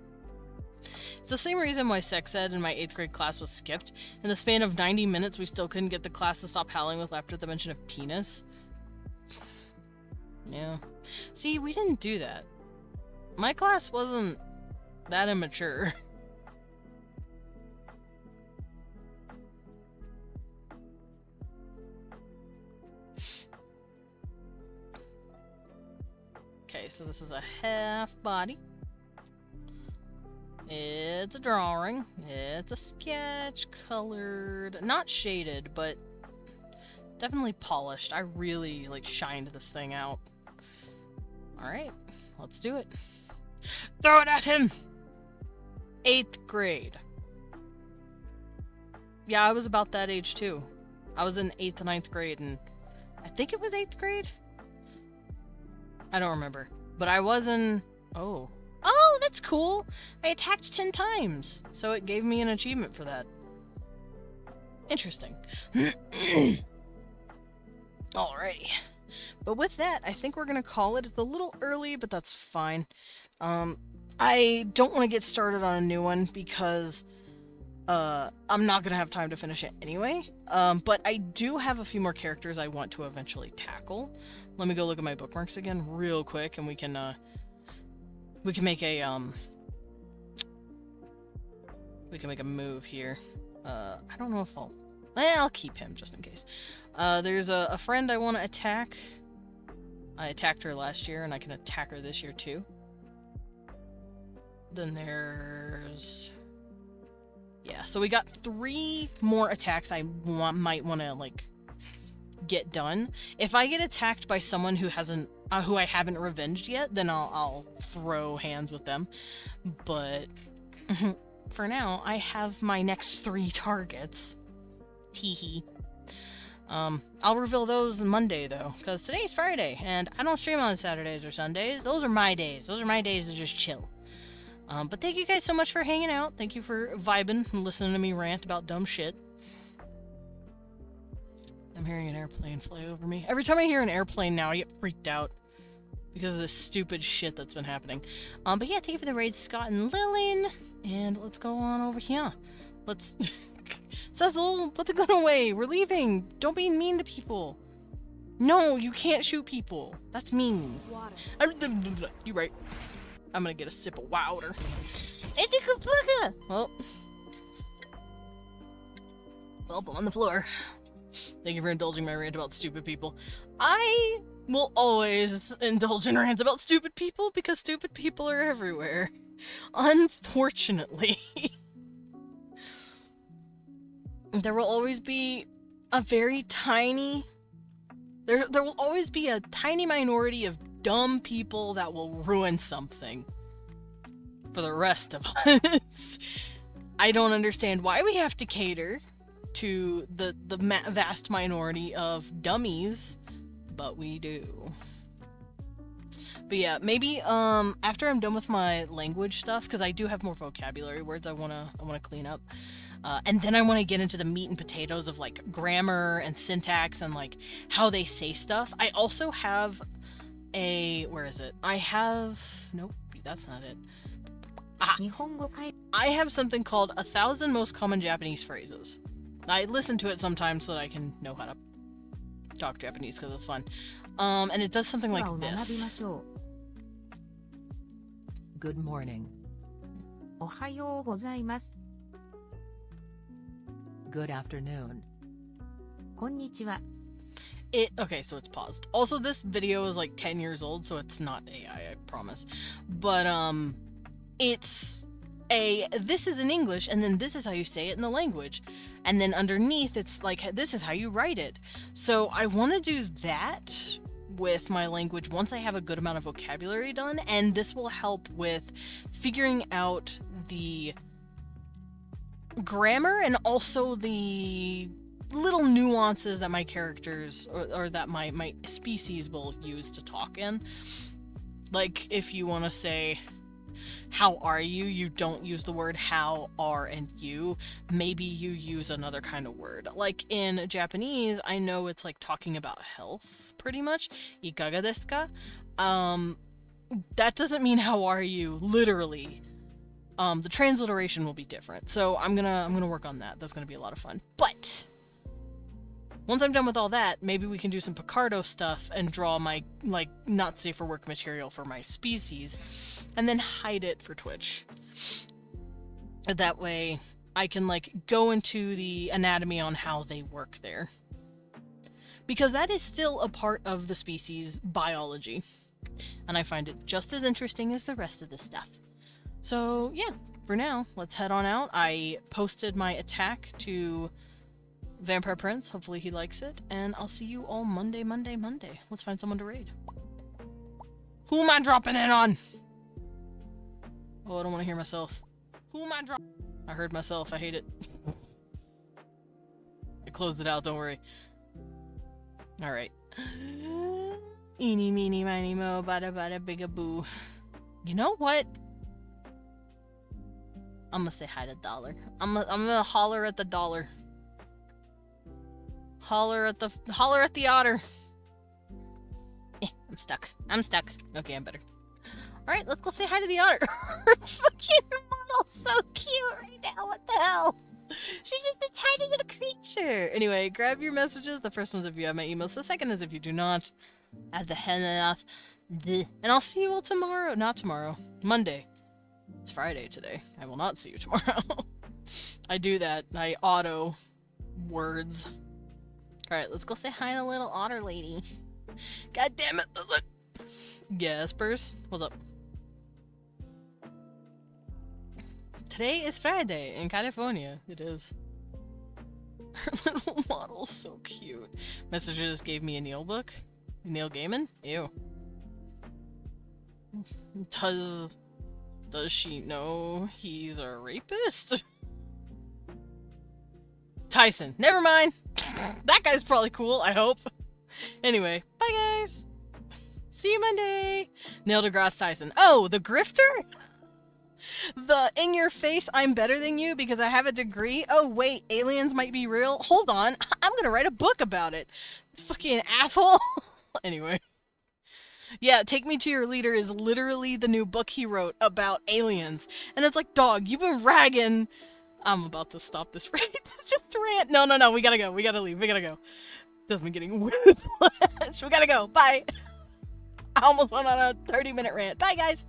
It's the same reason why sex ed in my 8th grade class was skipped. In the span of 90 minutes, we still couldn't get the class to stop howling with laughter at the mention of penis. Yeah. See, we didn't do that. My class wasn't that immature. Okay, so this is a half body. It's a drawing. It's a sketch, colored, not shaded, but definitely polished. I really, like, shined this thing out. Alright, let's do it. Throw it at him! 8th grade. Yeah, I was about that age, too. I was in 8th and 9th grade, and I think it was 8th grade? I don't remember. But I was in... Oh. Oh, that's cool! I attacked 10 times, so it gave me an achievement for that. Interesting. Alrighty. But with that, I think we're gonna call it. It's a little early, but that's fine. I don't want to get started on a new one because I'm not gonna have time to finish it anyway. But I do have a few more characters I want to eventually tackle. Let me go look at my bookmarks again real quick, and we can make a move here. I don't know if I'll keep him just in case. There's a friend I want to attack. I attacked her last year, and I can attack her this year too. Then there's... Yeah, so we got 3 more attacks I might want to, like, get done. If I get attacked by someone who I haven't revenged yet, then I'll throw hands with them. But for now, I have my next 3 targets. Teehee. I'll reveal those Monday, though, because today's Friday, and I don't stream on Saturdays or Sundays. Those are my days. Those are my days to just chill. But thank you guys so much for hanging out. Thank you for vibing and listening to me rant about dumb shit. I'm hearing an airplane fly over me. Every time I hear an airplane now, I get freaked out because of this stupid shit that's been happening. But yeah, thank you for the raid, Scott and Lillian. And let's go on over here. Let's... Cecil, put the gun away. We're leaving. Don't be mean to people. No, you can't shoot people. That's mean. Water. You're right. I'm gonna get a sip of water. It's a kapuka! Well, I'm on the floor. Thank you for indulging my rant about stupid people. I will always indulge in rants about stupid people because stupid people are everywhere. Unfortunately. There will always be a very tiny... There will always be a tiny minority of dumb people that will ruin something for the rest of us. I don't understand why we have to cater to the vast minority of dummies, but we do. But yeah, maybe after I'm done with my language stuff, because I do have more vocabulary words I wanna clean up. And then I want to get into the meat and potatoes of, like, grammar and syntax and, like, how they say stuff. I also have where is it? Nope, that's not it. I have something called 1,000 Most Common Japanese Phrases. I listen to it sometimes so that I can know how to talk Japanese because it's fun. And it does something like this. Good morning. Ohayou gozaimasu. Good afternoon. Konnichiwa. Okay, so it's paused. Also, this video is like 10 years old, so it's not AI, I promise. But, this is in English, and then this is how you say it in the language. And then underneath, it's like, this is how you write it. So I want to do that with my language once I have a good amount of vocabulary done, and this will help with figuring out the grammar and also the little nuances that my characters or that my species will use to talk in. Like, if you want to say, how are you? You don't use the word how, are, and you. Maybe you use another kind of word. Like in Japanese, I know it's like talking about health, pretty much. Ikaga desu ka? That doesn't mean how are you, literally. The transliteration will be different. So I'm gonna work on that. That's gonna be a lot of fun. But once I'm done with all that, maybe we can do some Picardo stuff and draw my, like, not safe for work material for my species, and then hide it for Twitch. That way, I can, like, go into the anatomy on how they work there. Because that is still a part of the species biology. And I find it just as interesting as the rest of the stuff. So, yeah, for now, let's head on out. I posted my attack to Vampire Prince. Hopefully he likes it. And I'll see you all Monday. Let's find someone to raid. Who am I dropping in on? Oh, I don't want to hear myself. Who am I dropping? I heard myself. I hate it. I closed it out. Don't worry. Alright. Eeny, meeny, miny, mo, bada, bada, bigga, boo. You know what? I'm gonna say hi to Dollar. I'm gonna holler at the dollar. Holler at the otter. I'm stuck. Okay, I'm better. Alright, let's go say hi to the otter. Fucking model's so cute right now. What the hell? She's just a tiny little creature. Anyway, grab your messages. The first one's if you have my emails. The second is if you do not. Add the hen. And I'll see you all tomorrow. Not tomorrow. Monday. It's Friday today. I will not see you tomorrow. I do that. I auto words. Alright, let's go say hi to little otter lady. God damn it. Yeah, Spurs. What's up? Today is Friday in California. It is. Her little model's so cute. Messenger just gave me a Neil book. Neil Gaiman? Ew. Does she know he's a rapist? Tyson. Never mind. That guy's probably cool, I hope. Anyway, bye guys. See you Monday. Neil deGrasse Tyson. Oh, the grifter? The in your face, I'm better than you because I have a degree. Oh wait, aliens might be real. Hold on, I'm gonna write a book about it. Fucking asshole. Anyway. Yeah, Take Me to Your Leader is literally the new book he wrote about aliens. And it's like, dog, you've been ragging. I'm about to stop this rant. It's just a rant. No, we gotta go. We gotta leave. We gotta go. Desmond getting whiplash. We gotta go. Bye. I almost went on a 30-minute rant. Bye, guys.